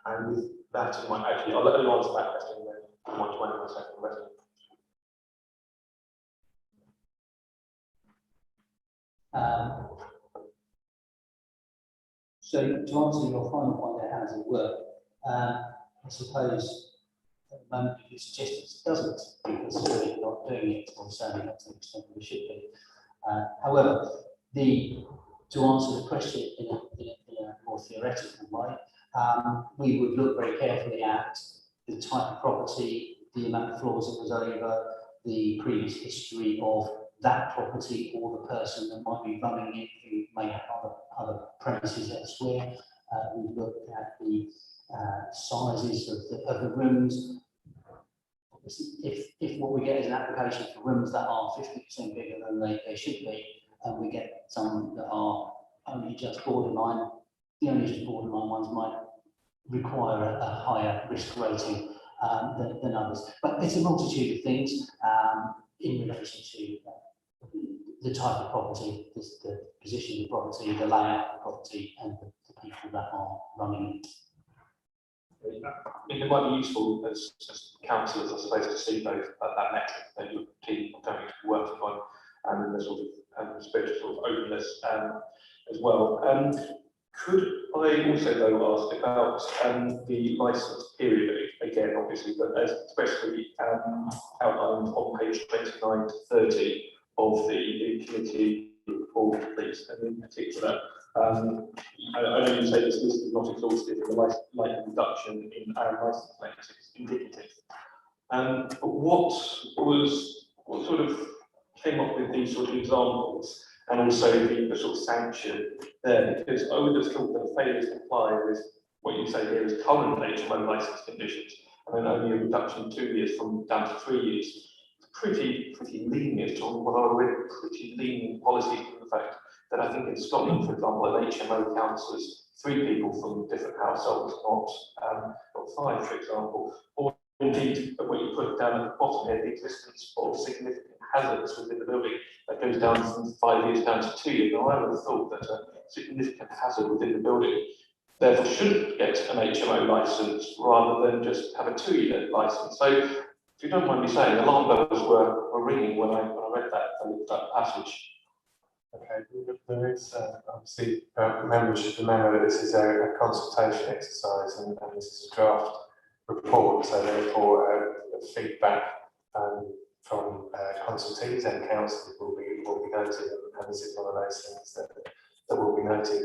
And with that in mind, actually, I'll let you answer that question and then I want to answer my second question. So to answer your final point there, how does it work? I suppose at the moment you suggest it doesn't, because we're not doing it, or certainly not to the extent we should be. However, to answer the question in a more theoretical way, we would look very carefully at the type of property, the amount of floors it was over, the previous history of that property or the person that might be running it who may have other premises elsewhere. We look at the sizes of the rooms. If what we get is an application for rooms that are 50% bigger than they should be, and we get some that are only just borderline, the only just borderline ones might require a higher risk rating than others. But it's a multitude of things in relation to the type of property, the position of the property, the layout of the property, and the people that are running it. I mean, it might be useful as councillors, I suppose, to see both that metric that your team are going to be working on, and the sort of spiritual sort of openness as well. Could I also though ask about the licence period again, obviously, but especially outlined on page 29 to 30 of the committee report, please, and in particular. I know you say this list is not exhaustive, and the likely reduction in our licence length is indicative. But what sort of came up with these sort of examples, and also the sort of sanction there? Because I would have thought that failure to comply with what you say here is current HMO licence conditions, and then only a reduction in 2 years down to 3 years. Pretty lenient on what are already pretty lenient policies, given the fact that I think in Scotland, for example, an HMO counts as 3 people from different households, not 5, for example. Or indeed, what you put down at the bottom here, the existence of significant hazards within the building, that goes down from 5 years down to 2 years. Now, I would have thought that a significant hazard within the building therefore shouldn't get an HMO licence rather than just have a 2-year licence. So, if you don't mind me saying, alarm bells were ringing when I read that passage. Okay, there is obviously members should remember that this is a consultation exercise, and this is a draft report, so therefore feedback from consultees and councillors will be noted, and this is one of those things that will be noted.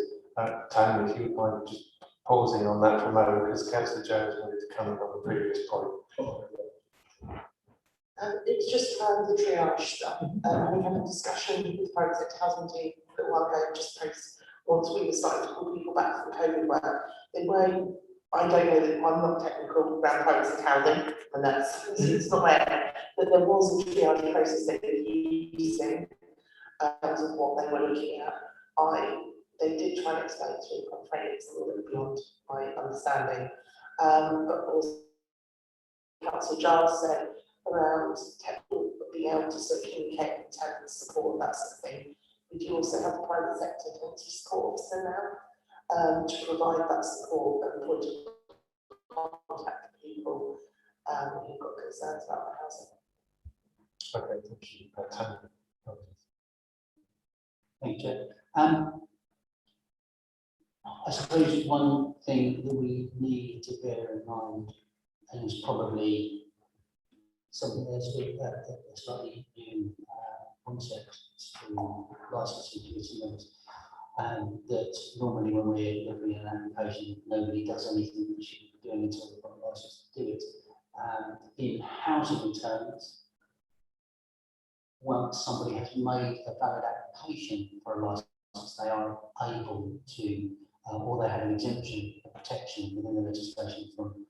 Tony, if you would mind just pausing on that for a moment, because Councillor Jones wanted to comment on the previous point. It's just around the triage stuff. We had a discussion with the private sector housing team a little while ago, just once we were starting to call people back from COVID work. They were, I don't know, that I'm not technical around private sector housing, and that's it's not my area, but there was a triage process that they were using in terms of what they were looking at. They did try and explain to me, I'm afraid it's a little bit beyond my understanding. But also, Councillor Giles said around technical being able to sort of communicate intent and support, that sort of thing. We do also have the private sector community support officer now to provide that support and point of contact people who've got concerns about the housing. Okay, thank you. Tony. Thank you. I suppose one thing that we need to bear in mind, and is probably something that's a slightly new concept to licensing committee members, that normally when we're looking at an application, nobody does anything that should be doing until they've got a license to do it. In housing terms, once somebody has made a valid application for a license, they are able to, or they have an exemption, a protection within the legislation from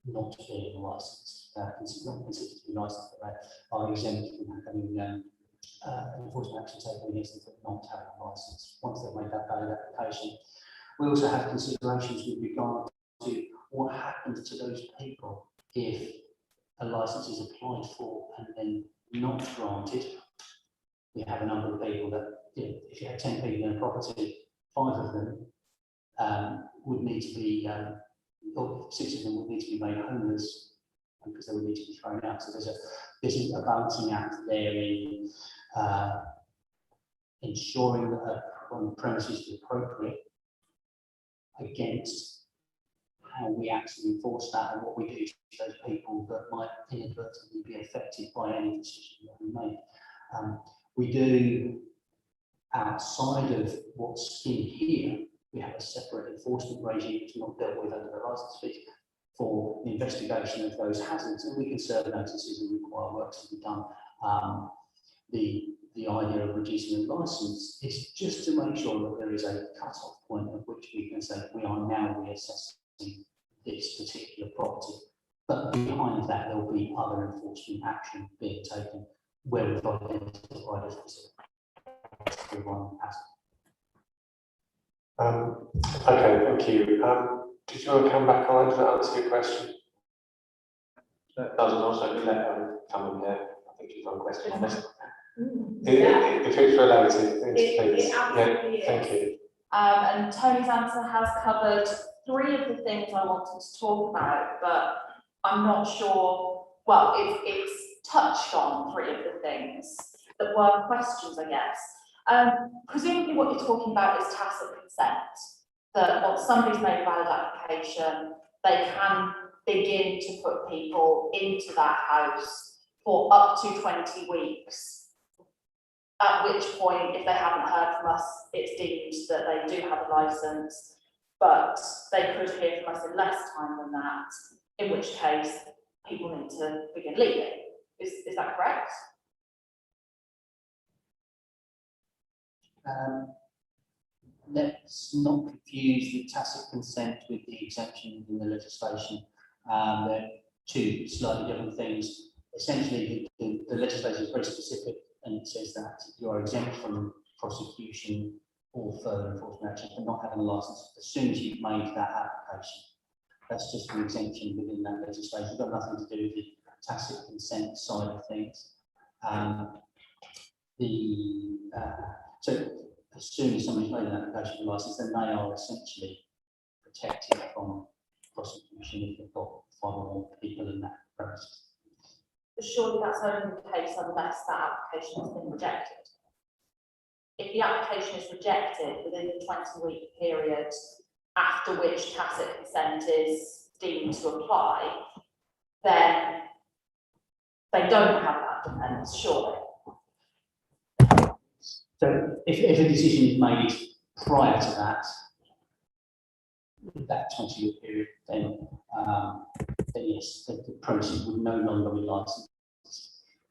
not being licensed, not considered to be licensed, but they are exempt from having enforcement action taken against them for not having a licence once they've made that valid application. We also have considerations with regard to what happens to those people if a licence is applied for and then not granted. We have a number of people that, if you have 10 people in a property, 5 of them would need to be, or 6 of them would need to be made homeless because they would need to be thrown out. So there's a balancing act there in ensuring that the premises is appropriate against how we actually enforce that and what we do to those people that might inadvertently be affected by any decision that we make. We do, outside of what's in here, we have a separate enforcement regime that's not dealt with under the licence fee for the investigation of those hazards, and we can serve notices and require works to be done. The idea of reducing the licence is just to make sure that there is a cut-off point at which we can say we are now reassessing this particular property. But behind that, there will be other enforcement action being taken where we've identified a specific one hazard. Okay, thank you. Did you want to come back on to answer your question? That doesn't also let come in there. I think you've got a question on this. If it's related, please. It absolutely Yeah, thank is. you. And Tony's answer has covered 3 of the things I wanted to talk about, but I'm not sure, well, it's touched on 3 of the things that were questions, I guess. Presumably what you're talking about is tacit consent, that once somebody's made a valid application, they can begin to put people into that house for up to 20 weeks. At which point, if they haven't heard from us, it's deemed that they do have a licence, but they could hear from us in less time than that, in which case people need to begin leaving. Is that correct? Let's not confuse the tacit consent with the exemption in the legislation. They're 2 slightly different things. Essentially, the legislation is very specific, and it says that you are exempt from prosecution or further enforcement action for not having a licence as soon as you've made that application. That's just an exemption within that legislation. It's got nothing to do with the tacit consent side of things. So as soon as somebody's made an application for a licence, then they are essentially protected from prosecution if they've got 5 or more people in that process. But surely that's only the case unless that application has been rejected. If the application is rejected within the 20-week period after which tacit consent is deemed to apply, then they don't have that defence, surely. So if a decision is made prior to that 20-week period, then yes, the process would no longer be licensed.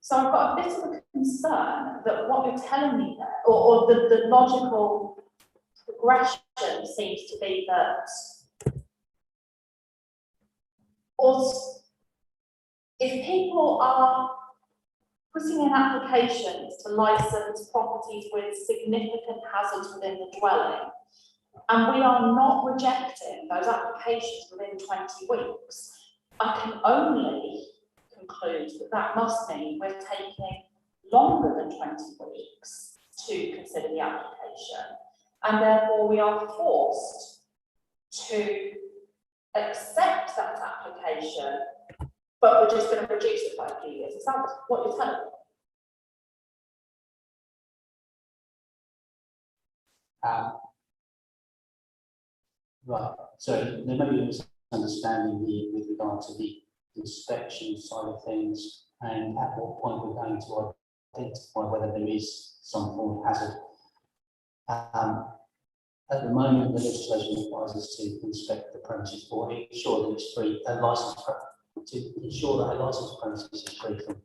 So I've got a bit of a concern that what you're telling me there, or the logical progression seems to be that if people are putting in applications to license properties with significant hazards within the dwelling, and we are not rejecting those applications within 20 weeks, I can only conclude that that must mean we're taking longer than 20 weeks to consider the application, and therefore we are forced to accept that application, but we're just going to reduce it by a few years. Is that what you're telling me? Right, so there may be a misunderstanding here with regard to the inspection side of things, and at what point we're going to identify whether there is some form of hazard. At the moment, the legislation requires us to inspect the premises for ensure that it's free, a license to ensure that a licensed premises is free from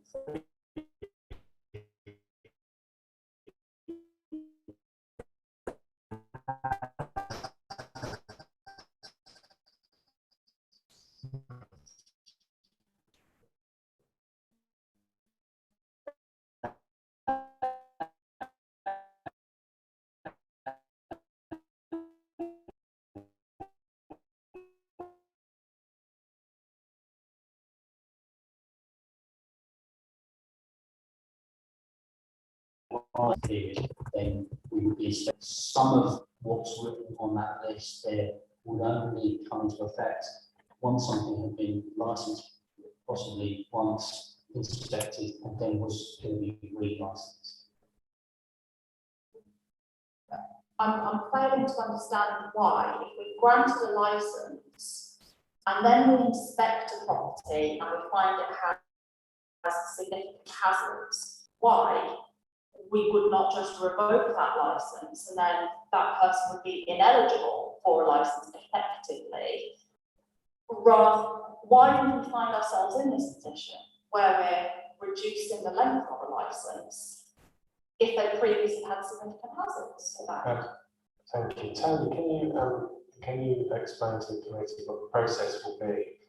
period, then we would be some of what's written on that list there would only come into effect once something had been licensed, possibly once inspected, and then was to be re-licensed. I'm failing to understand why, if we've granted a licence and then we inspect a property and we find it has significant hazards, why we would not just revoke that licence and then that person would be ineligible for a licence effectively. Rather, why would we find ourselves in this position where we're reducing the length of a licence if they previously had significant hazards? Thank you. Tony, can you explain to the committee what the process will be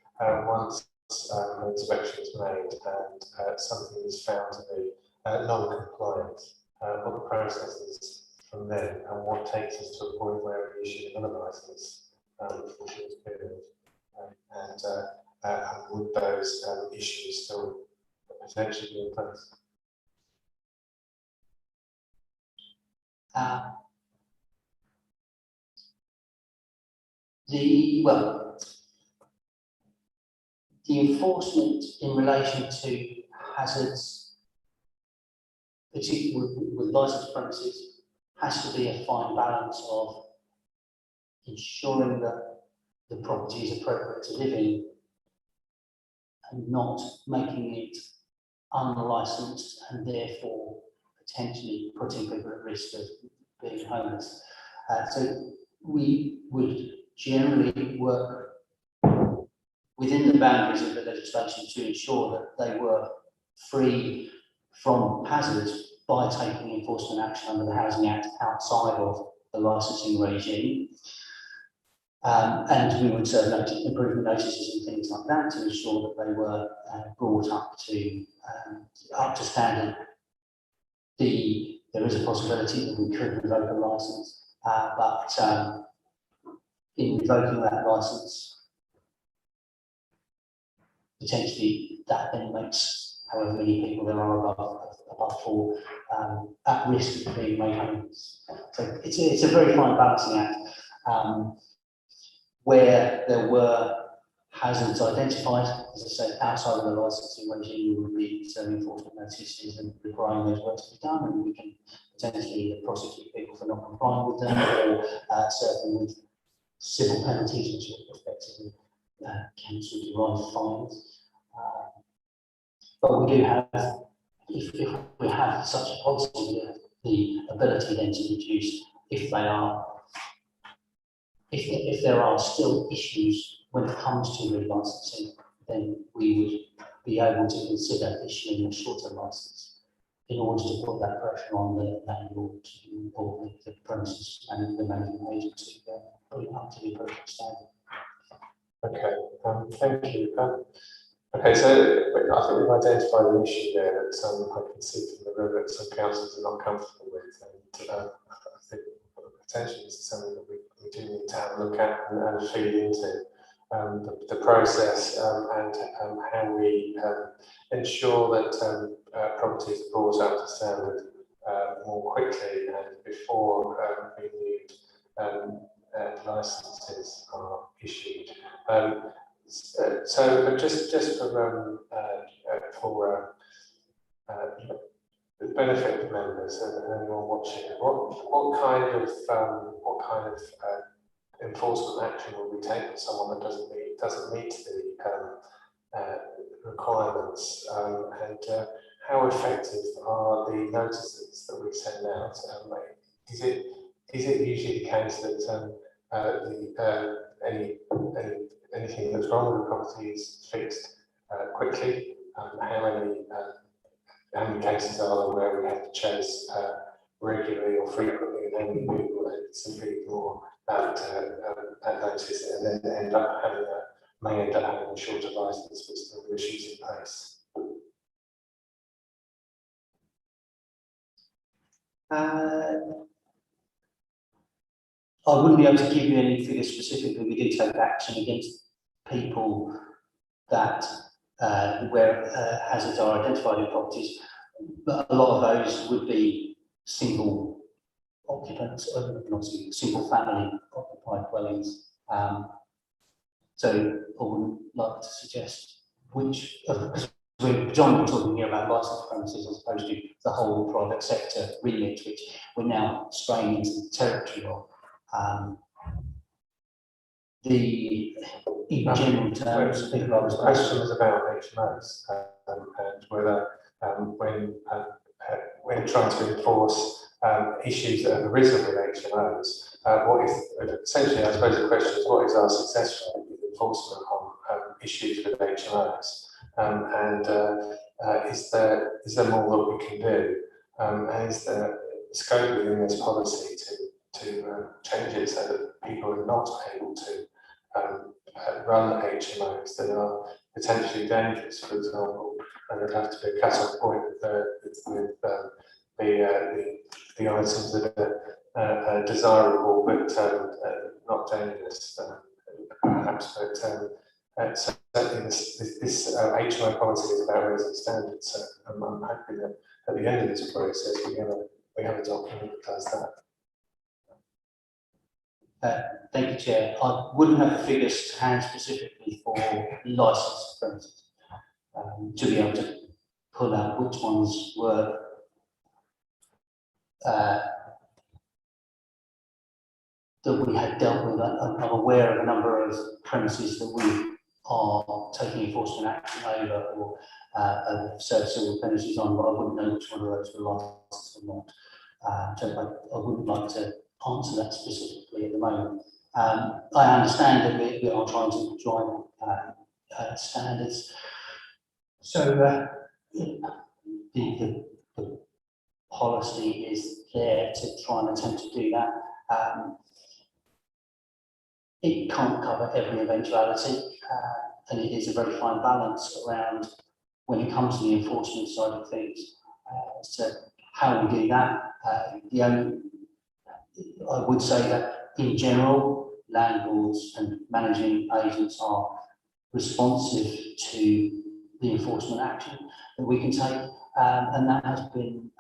once an inspection is made and something is found to be non-compliant, what the process is from then, and what takes us to a point where we issue another licence for this period, and would those issues still potentially be in place? Well, the enforcement in relation to hazards, particularly with licensed premises, has to be a fine balance of ensuring that the property is appropriate to live in and not making it unlicensed and therefore potentially putting people at risk of being homeless. So we would generally work within the boundaries of the legislation to ensure that they were free from hazards by taking enforcement action under the Housing Act outside of the licensing regime. And we would serve improvement notices and things like that to ensure that they were brought up to standard. There is a possibility that we could revoke a licence, but in revoking that licence, potentially that then makes however many people there are above 4 at risk of being made homeless. So it's a very fine balancing act. Where there were hazards identified, as I said, outside of the licensing regime, we would be serving enforcement notices and requiring those works to be done, and we can potentially prosecute people for not complying with them, or serve them with civil penalties, which are effectively council-derived fines. But we do have, if we have such a policy, the ability then to reduce if they are. If there are still issues when it comes to relicensing, then we would be able to consider issuing a shorter license in order to put that pressure on the landlord or the premises and the management agent to bring it up to the appropriate standard. Okay, thank you. Okay, so I think we've identified an issue there that I can see from the room that some councils are not comfortable with, and I think potentially this is something that we do need to have a look at and feed into the process and how we ensure that properties are brought up to standard more quickly and before renewed licenses are issued. So just for the benefit of members and anyone watching, what kind of enforcement action will we take with someone that doesn't meet the requirements, and how effective are the notices that we send out? Is it usually the case that anything that's wrong with the property is fixed quickly? How many cases are there where we have to chase regularly or frequently, and how many people simply ignore that notice and then may end up having a shorter license with the issues in place? I wouldn't be able to give you any figures specifically. We do take action against people that where hazards are identified in properties, but a lot of those would be single occupants, not single family occupied dwellings. So I wouldn't like to suggest which, because we're predominantly talking here about licensed premises as opposed to the whole private sector remit, which we're now straying into the territory of. In general terms, the question was about HMOs and whether when trying to enforce issues that have arisen with HMOs, what is essentially, I suppose, the question is what is our success rate with enforcement on issues with HMOs, and is there more that we can do, and is there scope within this policy to change it so that people are not able to run HMOs that are potentially dangerous, for example, and there'd have to be a cut-off point with the items that are desirable but not dangerous, perhaps. But certainly this HMO policy is about raising standards. So I'm happy that at the end of this process we have a document that does that. Thank you, Chair. I wouldn't have the figures to hand specifically for licensed premises to be able to pull out which ones were that we had dealt with. I'm aware of a number of premises that we are taking enforcement action over or serve civil penalties on, but I wouldn't know which one of those were licensed or not. So I wouldn't like to answer that specifically at the moment. I understand that we are trying to drive standards. So the policy is there to try and attempt to do that. It can't cover every eventuality, and it is a very fine balance around when it comes to the enforcement side of things. So how we do that, I would say that in general, landlords and managing agents are responsive to the enforcement action that we can take, and that has been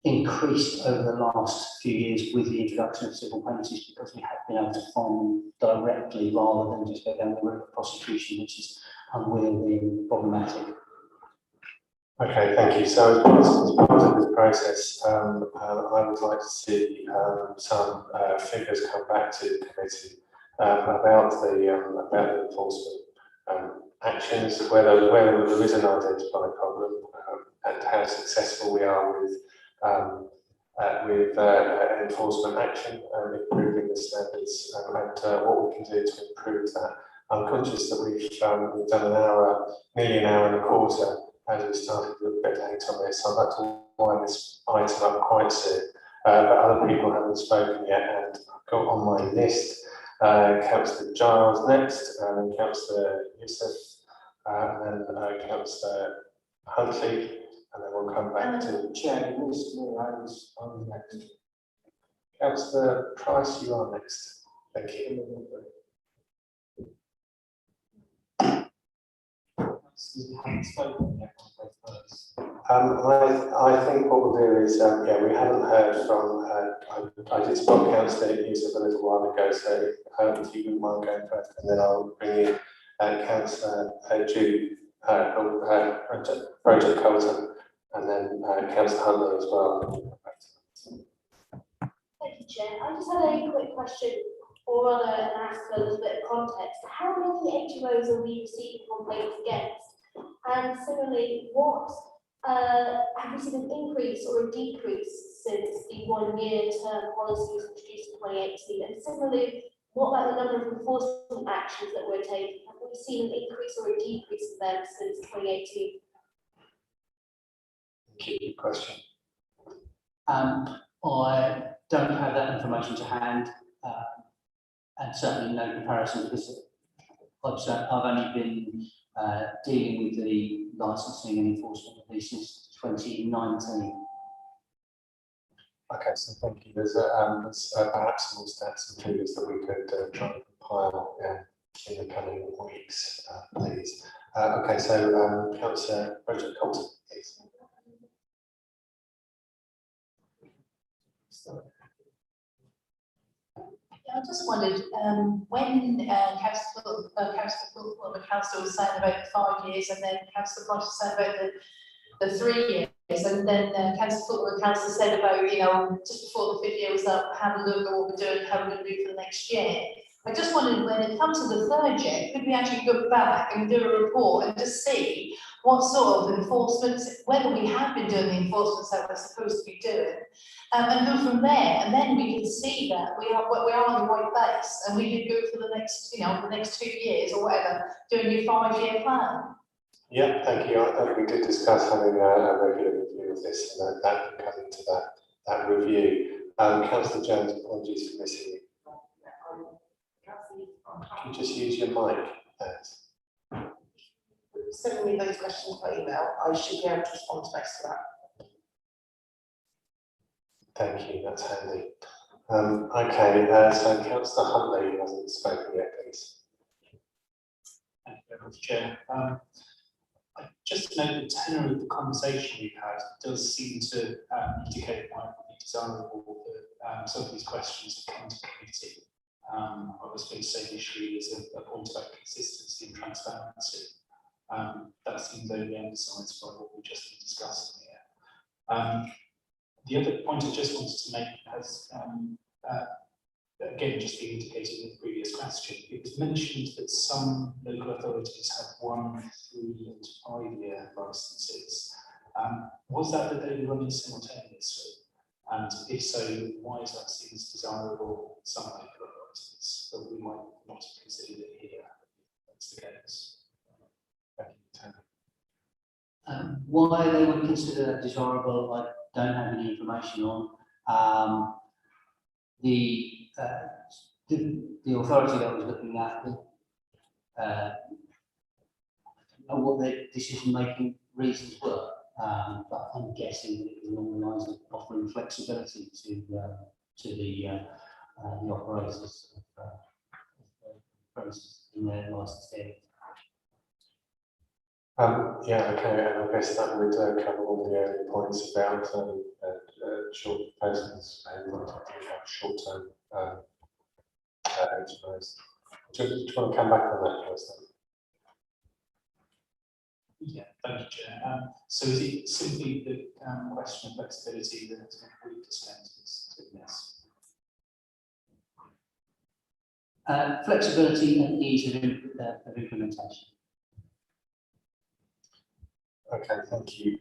increased over the last few years with the introduction of civil penalties, because we have been able to find them directly rather than just go down the route of prosecution, which is unwieldy and problematic. Okay, thank you. So as part of this process, I would like to see some figures come back to the committee about the enforcement actions, whether there is an identified problem, and how successful we are with enforcement action and improving the standards, and what we can do to improve that. I'm conscious that we've done nearly an hour and a quarter as we started a little bit late on this. I'd like to wind this item up quite soon, but other people haven't spoken yet, and I've got on my list Councillor Giles next, and then Councillor Youssef, and then Councillor Huntley, and then we'll come back to Chair, you missed me, I was next. Councillor Price. You are next. Thank you. Haven't spoken yet on both first. I think what we'll do is, yeah, we haven't heard from, I did spot Councillor Youssef a little while ago, so if you wouldn't mind going first, and then I'll bring in Councillor Jude, Project Colton, and then Councillor Huntley as well. Thank you, Chair. I just had a quick question, or rather ask a little bit of context. How many HMOs are we receiving complaints against? And similarly, what have we seen an increase or a decrease since the 1-year term policy was introduced in 2018? And similarly, what about the number of enforcement actions that we're taking? Have we seen an increase or a decrease in them since 2018? Thank you. Good question. I don't have that information to hand, and certainly no comparison, because I've only been dealing with the licensing and enforcement of these since 2019. Okay, so thank you. There's perhaps some more stats and figures that we could try and compile in the coming weeks, please. Okay, so Councillor Project Colton, please. I just wondered, when Councillor Council was saying about the 5 years, and then Councillor Price was saying about the 3 years, and then Councillor Council said about, you know, just before the 5th year was up, have a look at what we're doing, how we're going to do for the next year. I just wondered, when it comes to the 3rd year, could we actually go back and do a report and just see what sort of enforcement, whether we have been doing the enforcement that we're supposed to be doing, and go from there, and then we can see that we are on the right base, and we could go for the next, you know, the next 2 years or whatever, doing your 5-year plan. Yeah, thank you. I think we did discuss having a regular review of this, and that can come into that review. Councillor Jones, apologies for missing you. Can you just use your mic? Thanks. Send me those questions by email. I should be able to respond to most of that. Thank you, that's handy. Okay, so Councillor Huntley hasn't spoken yet, please. Thank you very much, Chair. just to note the tenor of the conversation we've had does seem to indicate why it would be desirable that some of these questions have come to committee. I was going to say initially as a point about consistency and transparency. That seems only emphasised by what we just been discussing here. The other point I just wanted to make has, again, just being indicated in the previous question, it was mentioned that some local authorities have 1, 3 and 5 year licences. Was that they were running simultaneously? And if so, why is that seen as desirable in some local authorities, but we might not have considered it here? That's the case. Why they would consider that desirable, I don't have any information on. The authority that I was looking at, I don't know what their decision-making reasons were, but I'm guessing that it was along the lines of offering flexibility to the operators in their licensed area. Yeah, okay, and I guess that would cover all the early points about short proposals and short-term HMOs. Do you want to come back on that first? Yeah, thank you, Chair. So is it simply the question of flexibility that we've discussed in this? Flexibility and ease of implementation. Okay, thank you.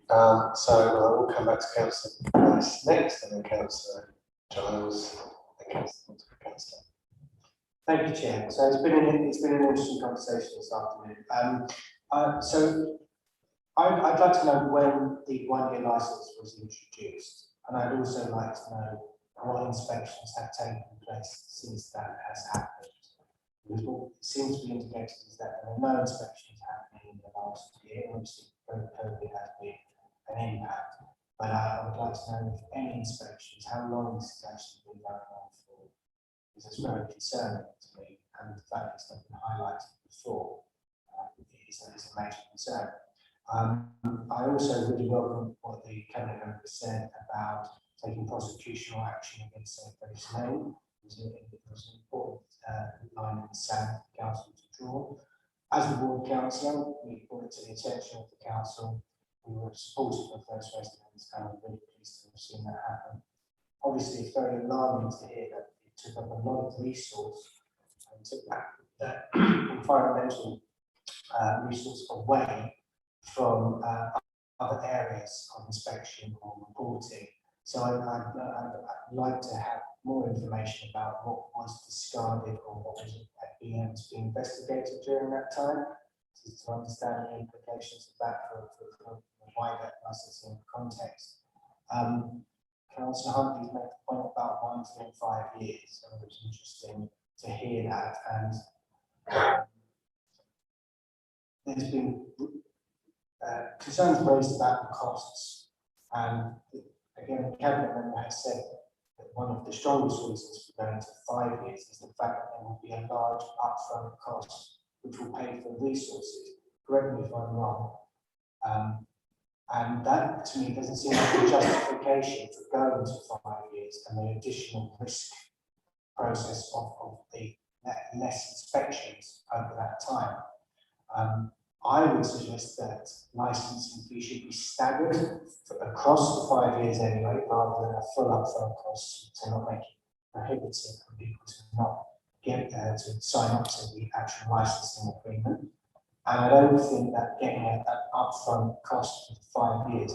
So we'll come back to Councillor Price next, and then Councillor Giles, and Councillor. Thank you, Chair. So it's been an interesting conversation this afternoon. So I'd like to know when the 1 year licence was introduced, and I'd also like to know what inspections have taken place since that has happened. Because what seems to be indicated is that there are no inspections happening in the last year, obviously COVID has been an impact. But I would like to know if any inspections, how long this has actually been going on for, because it's very concerning to me, and the fact it's not been highlighted before is a major concern. I also really welcome what the Cabinet member said about taking prosecutional action against Safe Lane. It was an important line in the sand for the council to draw. As the ward councillor, we brought it to the attention of the council. We were supportive of those residents, and I'm really pleased to have seen that happen. Obviously, it's very alarming to hear that it took up a lot of resource and took that environmental resource away from other areas of inspection or reporting. So I'd like to have more information about what was discarded or what was being investigated during that time, to understand the implications of that for the wider licensing context. Councillor Huntley's made the point about 1 to 5 years, so it was interesting to hear that. And there's been concerns raised about the costs, and again, the Cabinet member has said that one of the strongest reasons for going to 5 years is the fact that there will be a large upfront cost which will pay for resources. Correct me if I'm wrong. And that to me doesn't seem like a justification for going to 5 years and the additional risk process of the less inspections over that time. I would suggest that licensing fee should be staggered across the 5 years anyway, rather than a full upfront cost to not make it prohibitive for people to not get to sign up to the actual licensing agreement. And I don't think that getting an upfront cost for 5 years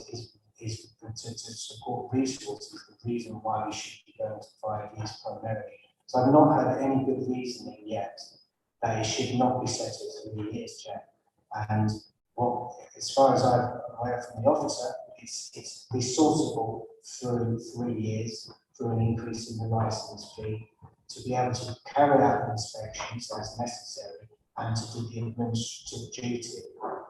is to support resources the reason why we should be going to 5 years primarily. So I've not had any good reasoning yet that it should not be set at 3 years, Chair. And what, as far as I'm aware from the officer, it's resourceable through 3 years through an increase in the licence fee to be able to carry out the inspections as necessary and to do the administrative duty,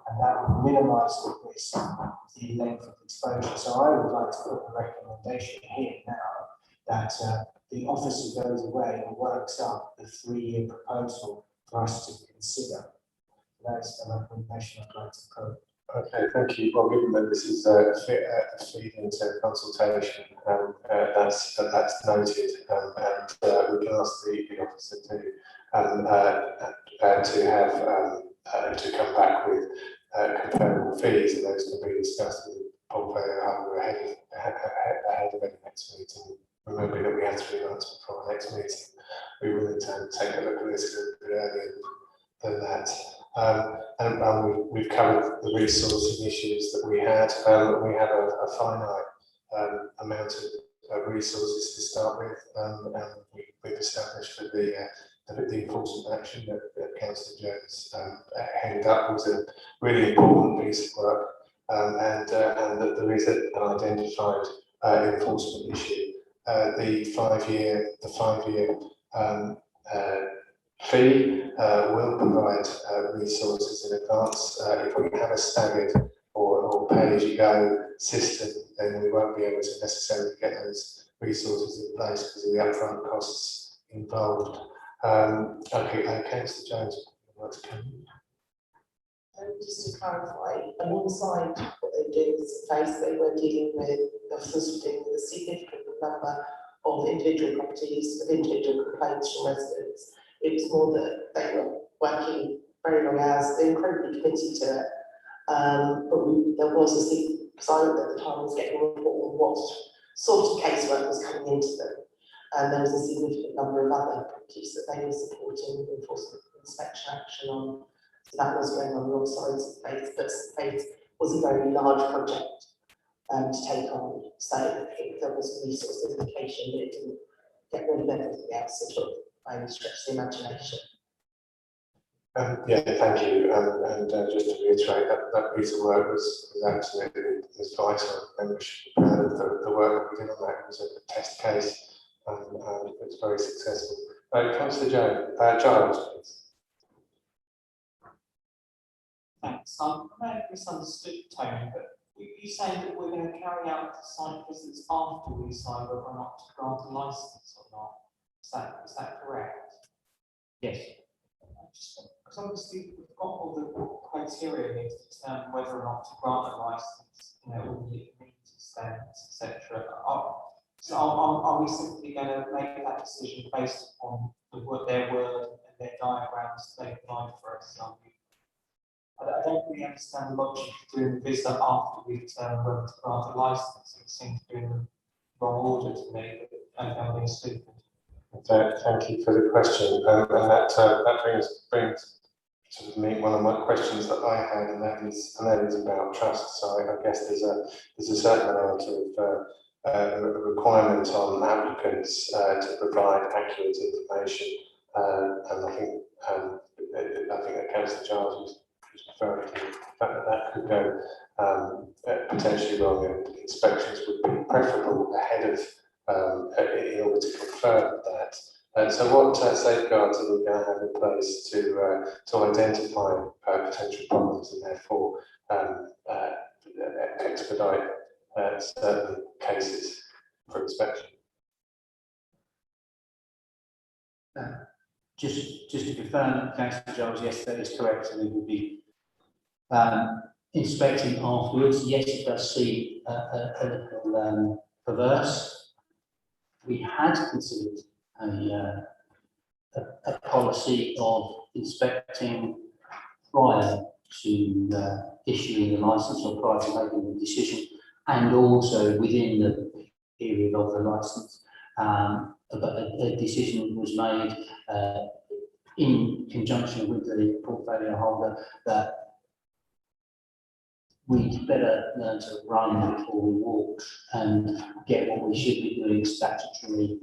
and that would minimise the risk of the length of exposure. So I would like to put a recommendation here now that the officer goes away and works up the 3 year proposal for us to consider. That's the recommendation I'd like to put. Okay, thank you. Well, given that this is a feed into consultation, that's noted, and we can ask the officer to come back with comparable fees, and those can be discussed with the portfolio holder ahead of any next meeting. Remember that we have 3 months before our next meeting. We will intend to take a look at this a little bit earlier than that. And we've covered the resourcing issues that we had. We have a finite amount of resources to start with, and we've established that the enforcement action that Councillor Jones headed up was a really important piece of work, and that there is an identified enforcement issue. The five-year fee will provide resources in advance. If we have a staggered or pay-as-you-go system, then we won't be able to necessarily get those resources in place because of the upfront costs involved. Okay, Councillor Jones, what's coming? Just to clarify, alongside what they do is face, they were dealing with, officers were dealing with a significant number of individual properties, of individual complaints from residents. It was more that they were working very long hours, they were incredibly committed to it. There was a thing, because I at the time was getting a report on what sort of casework was coming into them. And there was a significant number of other properties that they were supporting with enforcement inspection action on. So that was going on alongside Faith, but Faith was a very large project to take on. So I think there was a resource implication, but it didn't get rid of everything else at all. By any stretch of the imagination. Yeah, thank you. And just to reiterate, that piece of work was absolutely vital, and we should be proud of the work that we did on that. It was a test case, and it was very successful. Councillor Giles, please. Thanks. I may have misunderstood, Tony, but you saying that we're going to carry out the site visits after we decide whether or not to grant a licence or not? Is that correct? Yes. Because obviously we've got all the criteria here to determine whether or not to grant a licence, all the means, standards, etc. So are we simply going to make that decision based on their word and their diagrams they provide for us? I don't really understand the logic of doing the visit after we determine whether to grant a licence. It seems to be in the wrong order to me, but I'm being stupid. Thank you for the question, and that brings to me one of my questions that I had, and that is about trust. So I guess there's a certain amount of requirement on applicants to provide accurate information, and I think that Councillor Giles was referring to the fact that could go potentially wrong, and inspections would be preferable ahead of. In order to confirm that. And so what safeguards are we going to have in place to identify potential problems and therefore expedite certain cases for inspection? Just to confirm, Councillor Giles, yes, that is correct, and we will be inspecting afterwards. Yes, it does seem a little perverse. We had considered a policy of inspecting prior to issuing the licence or prior to making the decision, and also within the period of the licence. A decision was made in conjunction with the portfolio holder that we'd better learn to run before we walk and get what we should be doing statutorily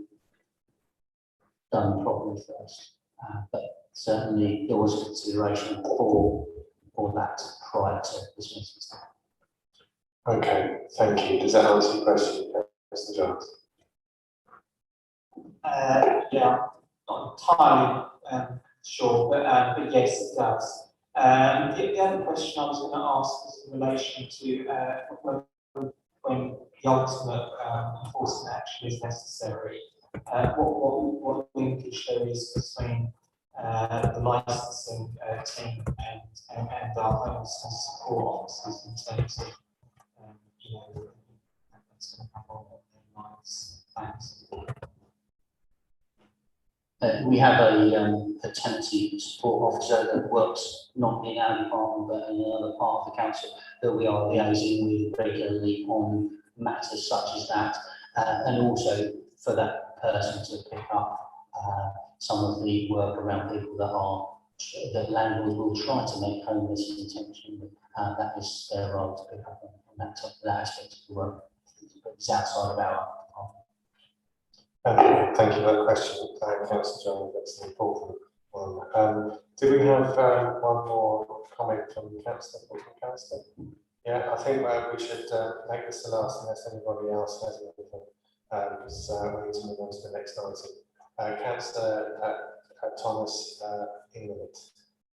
done properly first. But certainly there was consideration for that prior to dismissal. Okay, thank you. Does that answer your question, Mr. Jones? Yeah, not entirely sure, but yes, it does. The other question I was going to ask was in relation to when the ultimate enforcement action is necessary, what linkage there is between the licensing team and our homelessness support officers in terms of, you know, that's going to have on their minds. Thanks. We have a tenancy support officer that works not in our department but in another part of the council that we are liaising with regularly on matters such as that, and also for that person to pick up some of the work around people that landlords will try to make homeless intentionally. That is their role to pick up on that aspect of the work. It's outside of our department. Thank you for that question, Councillor John. That's an important one. Do we have one more comment from Councillor? Yeah, I think we should make this the last unless anybody else has anything, because we need to move on to the next item. Councillor Thomas England,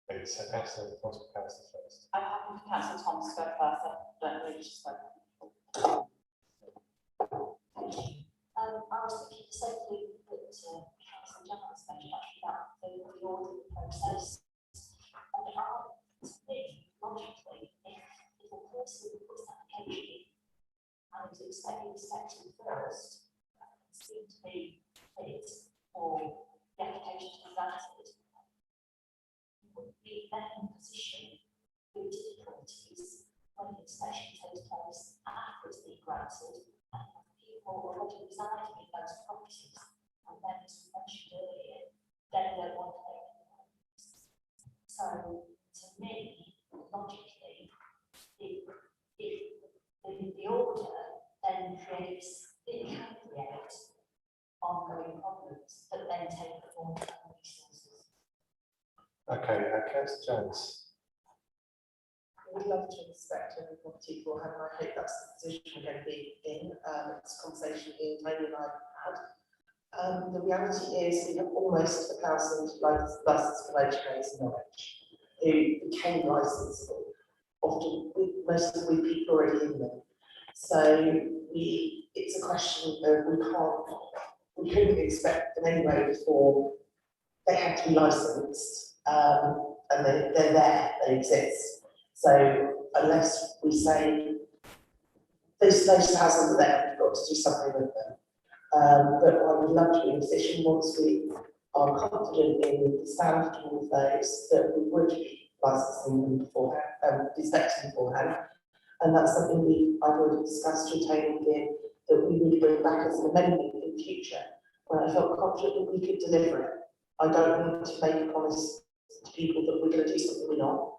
please. So Councillor Thomas first. I'm happy for Councillor Thomas to go first. I don't really just spoke. I was thinking the same thing that Councillor John has mentioned actually about the order process. And to me, logically, if a person puts an application and is expecting inspection first, that seems to be fit for the application to be granted, you would be then in a position with difficulties when the inspection takes place after it's been granted. Or already residing in those properties, and then as we mentioned earlier, they don't want to take any. So to me, logically, if the order then creates, it can create ongoing problems that then take the long-term resources. Okay, Councillor Jones. We'd love to inspect every property beforehand, and I hope that's the position we're going to be in. It's a conversation Ian, Tony and I have had. The reality is we have almost 1,000 licensed HMOs in Norwich who became licensable, often with most of the people already in them. So it's a question of we couldn't expect them anyway before they had to be licensed, and they're there, they exist. So unless we say those 1,000 are there, we've got to do something with them. But I would love to be in a position once we are confident in the standard of all of those that we would be licensing them beforehand, inspecting beforehand. And that's something I've already discussed with Tony here, that we would bring back as an amendment in future when I felt confident that we could deliver it. I don't want to make a promise to people that we're going to do something we're not.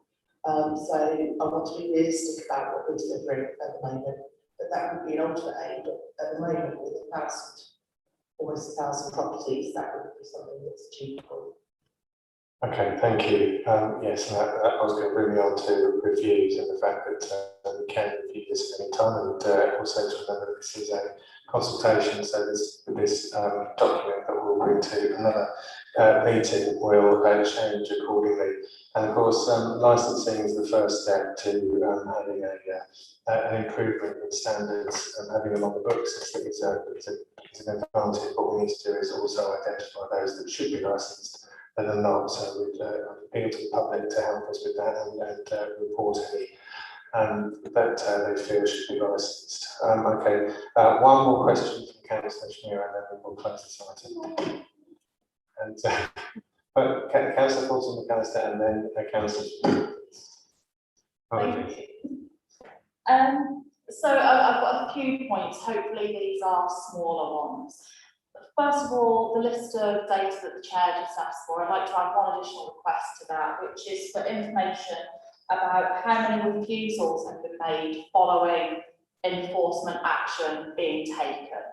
So I want to be realistic about what we're delivering at the moment, but that would be an ultimate aim. But at the moment, with almost 1,000 properties, that would be something that's achievable. Okay, thank you. Yes, and that was going to bring me on to reviews and the fact that we can review this at any time, and also to remember that this is a consultation, so this document that we'll bring to another meeting will change accordingly. And of course, licensing is the first step to having an improvement in standards, and having them on the books is an advantage. What we need to do is also identify those that should be licensed and are not. So we'd appeal to the public to help us with that and report any that they feel should be licensed. Okay, one more question from Councillor Schmier, and then we'll close this item. And but Councillor Fulton McAllister, and then Councillor Schmier. Thank you. So I've got a few points. Hopefully these are smaller ones. First of all, the list of data that the chair just asked for, I'd like to add one additional request to that, which is for information about how many refusals have been made following enforcement action being taken.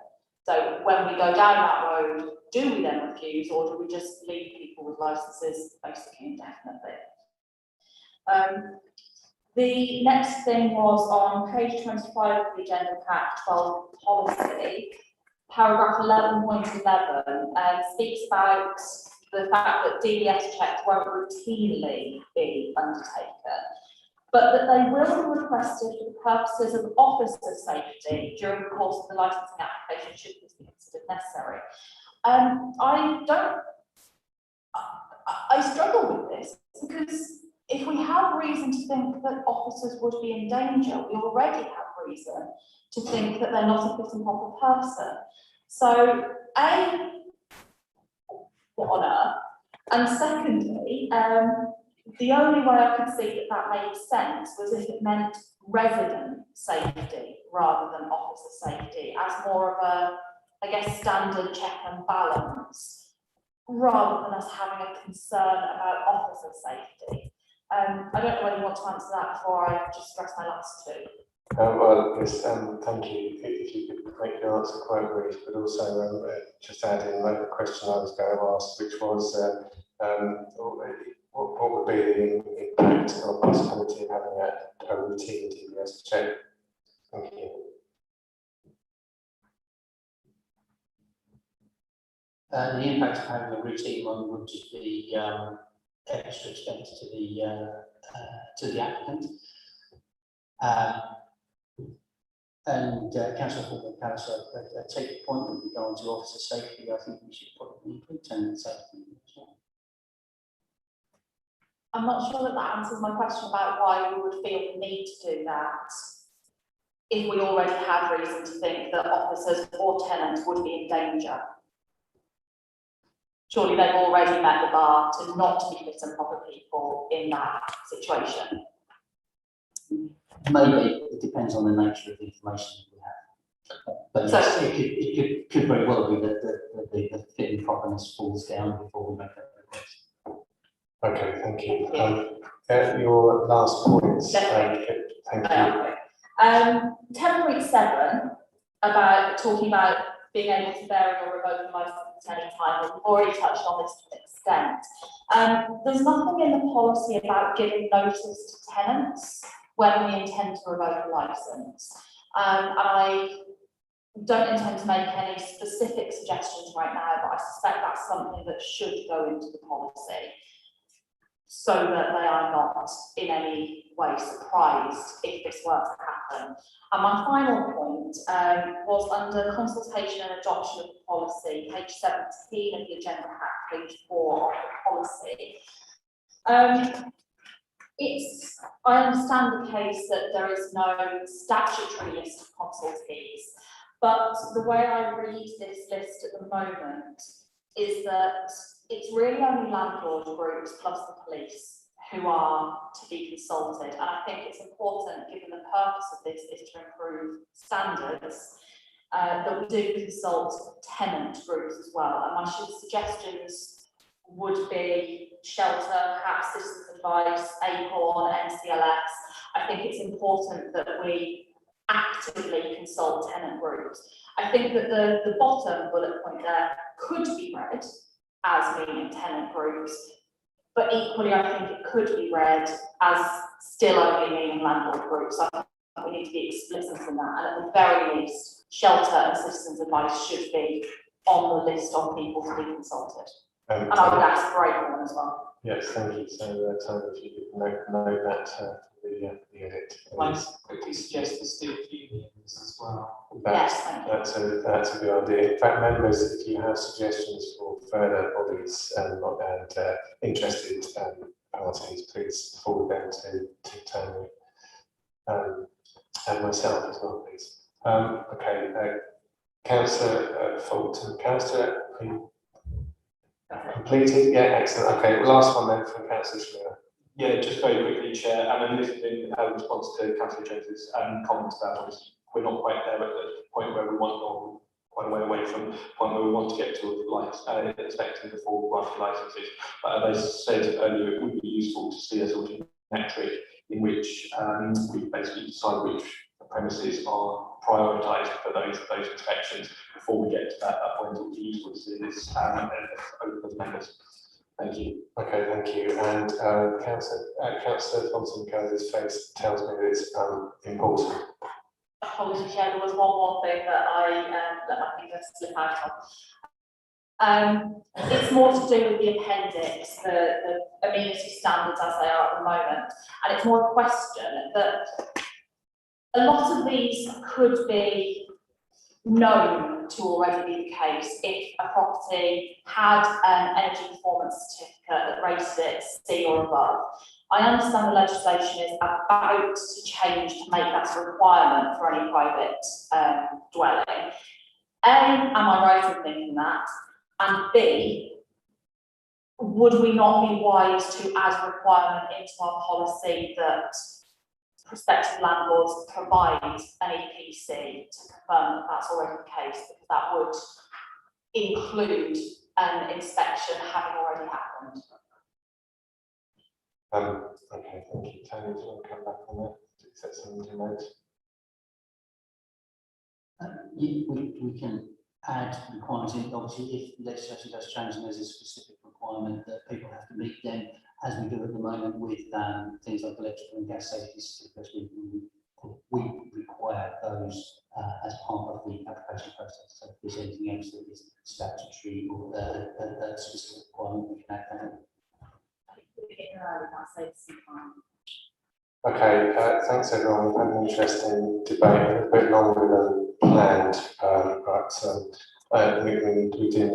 So when we go down that road, do we then refuse, or do we just leave people with licenses basically indefinitely? The next thing was on page 25 of the agenda pack 12 policy. Paragraph 11.11 speaks about the fact that DBS checks won't routinely be undertaken, but that they will be requested for the purposes of officer safety during the course of the licensing application should this be considered necessary. I struggle with this because if we have reason to think that officers would be in danger, we already have reason to think that they're not a fit and proper person. So, A, what on earth? And secondly, the only way I could see that that made sense was if it meant resident safety rather than officer safety, as more of a, I guess, standard check and balance, rather than us having a concern about officer safety. I don't know whether you want to answer that before I just stress my last two. Well, yes, thank you. If you could make your answer quite brief, but also just add in the question I was going to ask, which was what would be the impact or possibility of having a routine DBS check? Thank you. The impact of having a routine one would just be extra expense to the applicant. Councillor Fulton, Councillor, I take the point when we go on to officer safety. I think we should probably include tenant safety as well. I'm not sure that that answers my question about why we would feel the need to do that if we already have reason to think that officers or tenants would be in danger. Surely they've already met the bar to not be fit and proper people in that situation. Maybe it depends on the nature of the information we have. But So, yes, it could very well be that the fit and properness falls down before we make that request. Okay, thank you. Your last points. Thank you. 10.7 about talking about being able to vary or revoke a license at any time. We've already touched on this to an extent. There's nothing in the policy about giving notice to tenants when we intend to revoke a license. And I don't intend to make any specific suggestions right now, but I suspect that's something that should go into the policy so that they are not in any way surprised if this were to happen. And my final point was under consultation and adoption of the policy, page 17 of the agenda pack, page 4 of the policy. I understand the case that there is no statutory list of consultees, but the way I read this list at the moment is that it's really only landlord groups plus the police who are to be consulted. And I think it's important, given the purpose of this is to improve standards, that we do consult tenant groups as well. And my suggestions would be Shelter, perhaps Citizens Advice, Acorn, NCLS. I think it's important that we actively consult tenant groups. I think that the bottom bullet point there could be read as meaning tenant groups, but equally I think it could be read as still only meaning landlord groups. I think we need to be explicit in that, and at the very least, Shelter and Citizens Advice should be on the list of people to be consulted. And I would ask for Acorn as well. Yes, thank you. So, Tony, if you could note that for the edit. Might quickly suggest the steel unions as well. Yes, thank you. That's a good idea. In fact, members, if you have suggestions for further bodies and interested parties, please forward them to Tony and myself as well, please. Okay, Councillor Fulton. Councillor, are you completed? Yeah, excellent. Okay, last one then from Councillor Schmier. Yeah, just very quickly, Chair, and this is in response to Councillor Jones's comments about obviously we're not quite there at the point where we want, or quite a way away from the point where we want to get to expecting the full granting licenses. But as I said earlier, it would be useful to see a sort of metric in which we basically decide which premises are prioritised for those inspections before we get to that point. It would be useful to see this open as members. Thank you. Okay, thank you. And Councillor Thompson-Co's face tells me that it's important. Apologies, yeah, there was one more thing that I let my fingers slip out of. It's more to do with the appendix, the amenity standards as they are at the moment, and it's more a question that a lot of these could be known to already be the case if a property had an energy performance certificate that rated it C or above. I understand the legislation is about to change to make that a requirement for any private dwelling. A, am I right in thinking that? And B, would we not be wise to add a requirement into our policy that prospective landlords provide an EPC to confirm that that's already the case, because that would include an inspection having already happened? Okay, thank you. Tony, do you want to come back on that? Is that something to note? We can add requirements in, obviously, if legislation does change and there's a specific requirement that people have to meet, then as we do at the moment with things like electrical and gas safety certificates, we require those as part of the application process. So if there's anything else that is statutory or a specific requirement, we can add that in. Okay, thanks everyone. We've had an interesting debate, a bit longer than planned, but we do need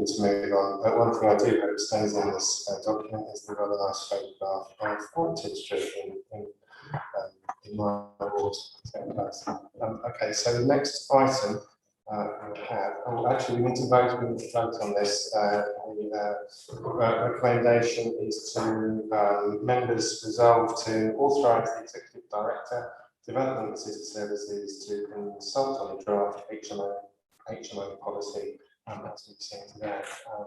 to move on. One thing I do hope stays in this document is the rather nice photograph of Haunted Street in my ward. Okay, so the next item we'll have, actually we need to vote on this. The recommendation is to members resolve to authorise the Executive Director, Development and City Services to consult on the draft HMO policy as we've seen today, and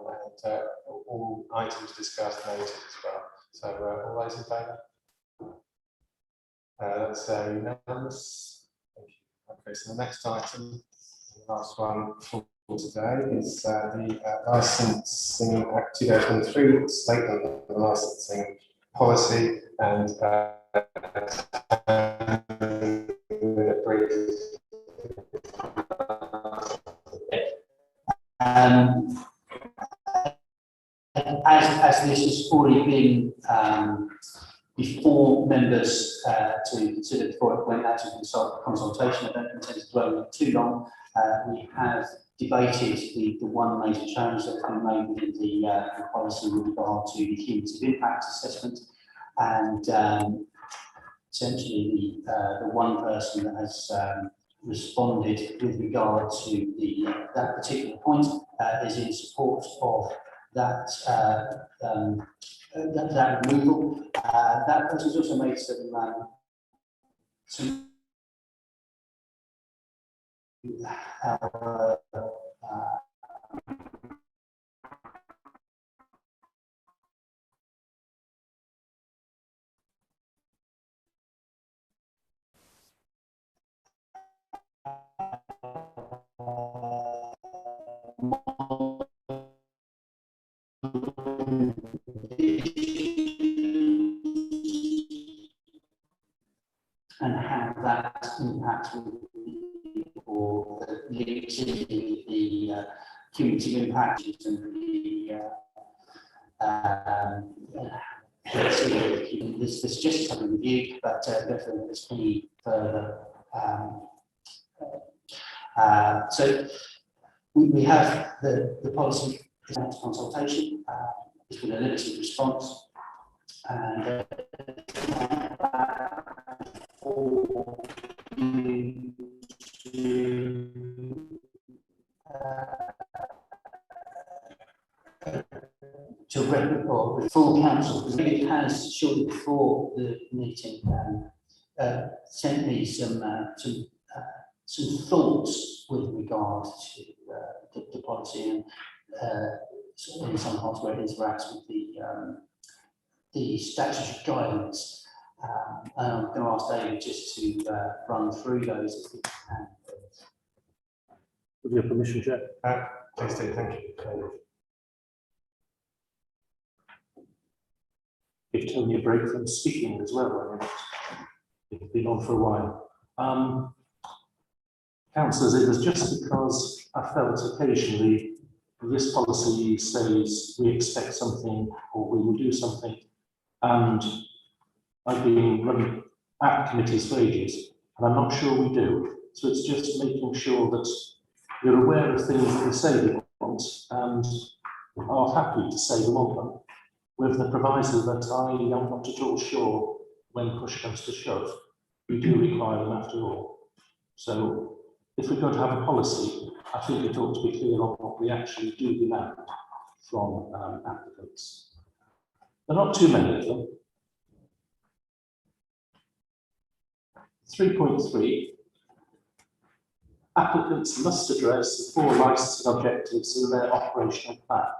all items discussed noted as well. So all those in favour? That's unanimous. Thank you. Okay, so the next item, the last one for today, is the licensing 2003 statement of the licensing policy, and as this has already been before members to consider before it went out to consultation, I don't intend to dwell on it too long. We have debated the one major change that's been made within the policy with regard to the cumulative impact assessment, and essentially the one person that has responded with regard to that particular point is in support of that that removal. That person's also made some and how that impacts or links in the cumulative impact and this just a review, but definitely there's any further. So we have the policy consultation. It's been a limited response, and for you to report the full council, because it has shortly before the meeting sent me some thoughts with regard to the policy, and in some parts where it interacts with the statutory guidance. And I'm going to ask David just to run through those if we can. With your permission, Chair. Please do, thank you. Give Tony a break from speaking as well. I mean, it's been on for a while. Councillors, it was just because I felt occasionally this policy says we expect something or we will do something, and I've been running at committees for ages and I'm not sure we do. So it's just making sure that You're aware of things that they say they want and are happy to say they want them, with the proviso that I am not at all sure when push comes to shove, we do require them after all. So if we're going to have a policy, I think it ought to be clear on what we actually do demand from applicants. There are not too many of them. 3.3, applicants must address the 4 licensing objectives in their operational plan.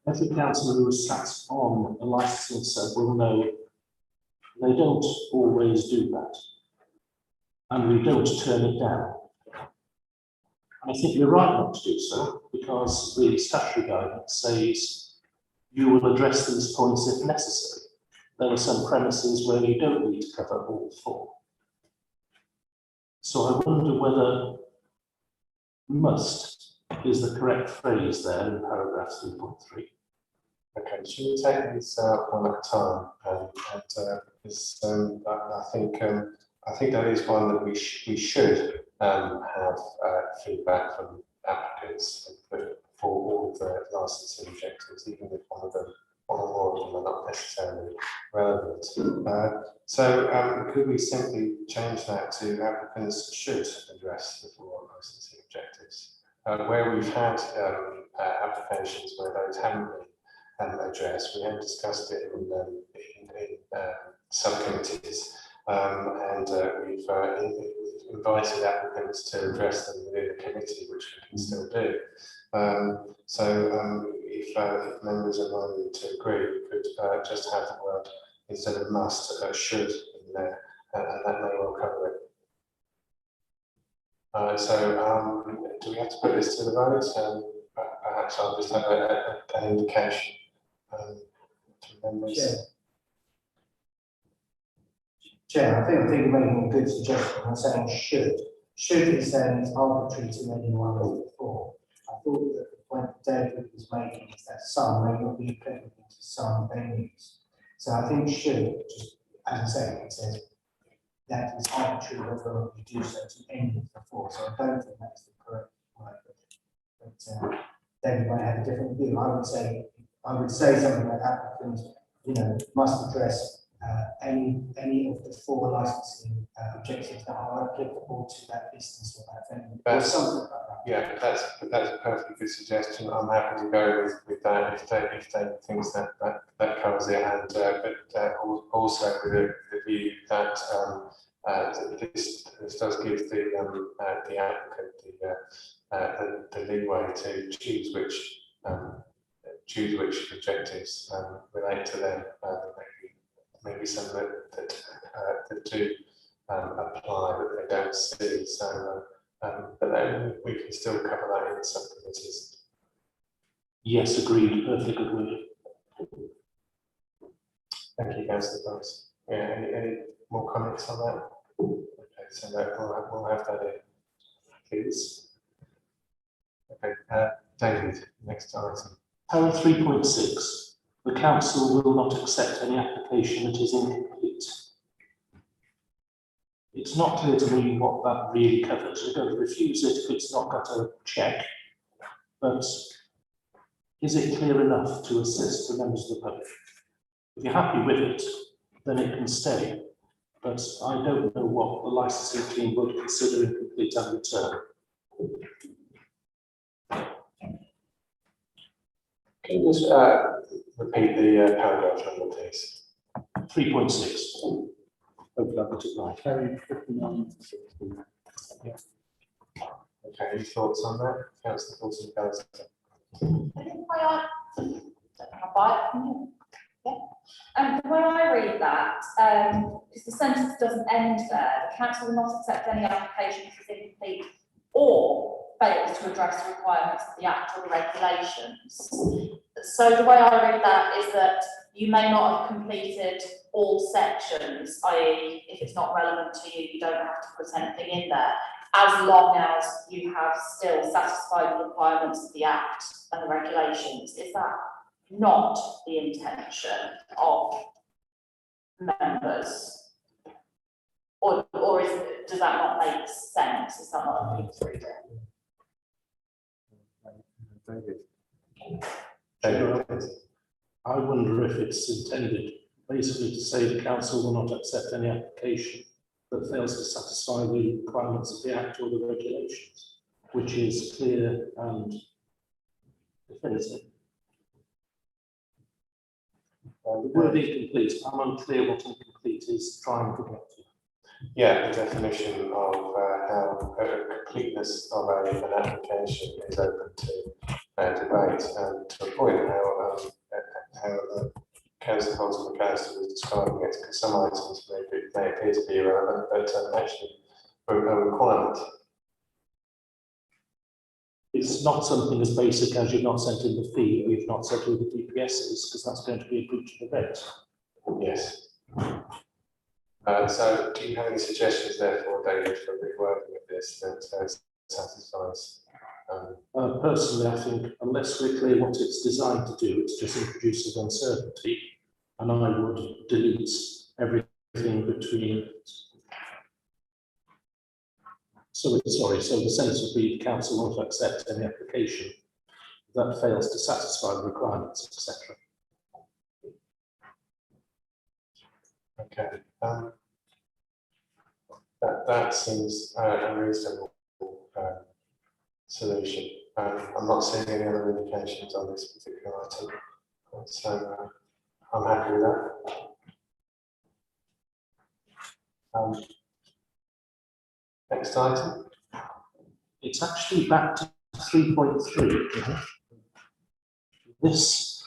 Every councillor who has sat on a licensing set will know they don't always do that, and we don't turn it down. And I think you're right not to do so, because the statutory guidance says you will address these points if necessary. There are some premises where you don't need to cover all 4. So I wonder whether must is the correct phrase there in paragraph 3.3. Okay, should we take these one at a time? Because I think that is one that we should have feedback from applicants for all of the licensing objectives, even if one or more of them are not necessarily relevant. So could we simply change that to applicants should address the 4 licensing objectives? Where we've had applications where those haven't been addressed, we have discussed it in subcommittees, and we've invited applicants to address them within the committee, which we can still do. If members are willing to agree, we could just have the word instead of must, should in there, and that may well cover it. Do we have to put this to the vote? Perhaps I'll just have an indication to members. Chair, I think you're making a good suggestion. I'm saying should. Should is saying it's arbitrary to anyone of the 4. I thought that the point David was making is that some may not be applicable to some venues. So I think should, just as I say, it says that it's arbitrary whether you do so to any of the 4. So I don't think that's the correct word. But David might have a different view. I would say something like applicants, must address any of the 4 licensing objectives that are applicable to that business or that venue, or something like that. Yeah, that's a perfectly good suggestion. I'm happy to go with that if they think that covers it, and but also with the view that this does give the applicant the leeway to choose which objectives relate to them. Maybe some that do apply that they don't see. So, but then we can still cover that in some committees. Yes, agreed. Perfectly good word. Thank you, Councillor Price. Yeah, any more comments on that? Okay, so we'll have that in, please. Okay, David, next item. Para 3.6. The council will not accept any application that is incomplete. It's not clear to me what that really covers. We're going to refuse it if it's not got a check, but is it clear enough to assist the members of the public? If you're happy with it, then it can stay, but I don't know what the licensing team would consider incomplete and return. Can you just repeat the paragraph number, please? 3.6. Hopefully I've got it right. Carried 59 to 60. Yeah. Okay, any thoughts on that? Councillor Fulton Pallister. I think the way I read that, because the sentence doesn't end there, the council will not accept any application that is incomplete or fails to address the requirements of the Act or the regulations. So the way I read that is that you may not have completed all sections, i.e. if it's not relevant to you, you don't have to put anything in there, as long as you have still satisfied the requirements of the Act and the regulations. Is that not the intention of members? Or does does that not make sense? Is that what I'm being through there? David. I wonder if it's intended basically to say the council will not accept any application that fails to satisfy the requirements of the Act or the regulations, which is clear and definitive. The word incomplete, I'm unclear what incomplete is trying to get to. Yeah, the definition of how completeness of an application is open to debate, and to a point how Councillor Holton McAllister was describing it, because some items may appear to be irrelevant, but actually are a requirement. It's not something as basic as you've not sent in the fee, or you've not said who the DPS is, because that's going to be a breach of the reg. Yes. So do you have any suggestions therefore, David, for reworking of this that satisfies? Personally, I think unless we're clear what it's designed to do, it's just introduces uncertainty, and I would delete everything between. So the sentence would be the council won't accept any application that fails to satisfy the requirements, etc. Okay. That seems a reasonable solution. I'm not seeing any other indications on this particular item, so I'm happy with that. Next item. It's actually back to 3.3. This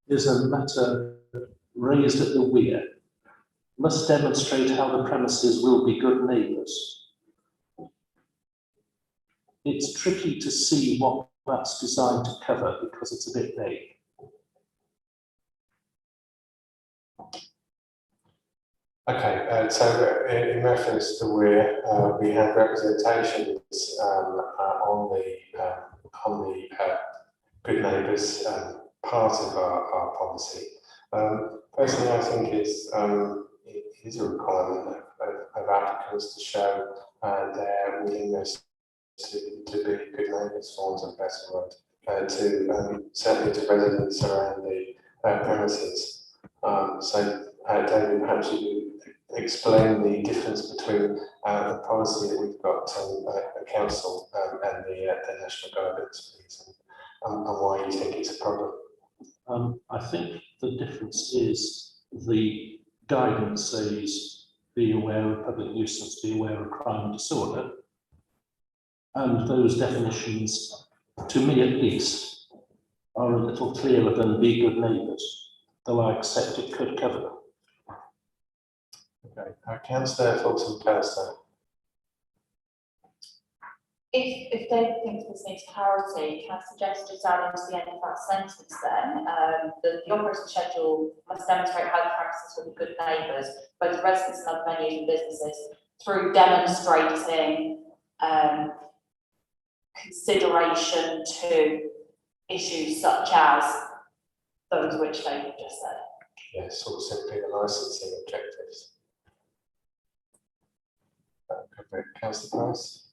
is a matter raised at the weir. Must demonstrate how the premises will be good neighbours. It's tricky to see what that's designed to cover because it's a bit vague. Okay, so in reference to where we have representations on the good neighbours part of our policy. Personally, I think it is a requirement of applicants to show their willingness to be good neighbours, for want of a better word, certainly to residents around the premises. David, perhaps you could explain the difference between the policy that we've got at council and the National Guidance, please, and why you think it's a problem. I think the difference is the guidance says be aware of public nuisance, be aware of crime and disorder. And those definitions, to me at least, are a little clearer than be good neighbours, though I accept it could cover them. Okay, Councillor Fulton McAllister. If David thinks this needs clarity, can I suggest just adding to the end of that sentence then, that the operating schedule must demonstrate how the practices will be good neighbours, both residents and other venues and businesses, through demonstrating consideration to issues such as those which David just said. Yes, or simply the licensing objectives. Councillor Price.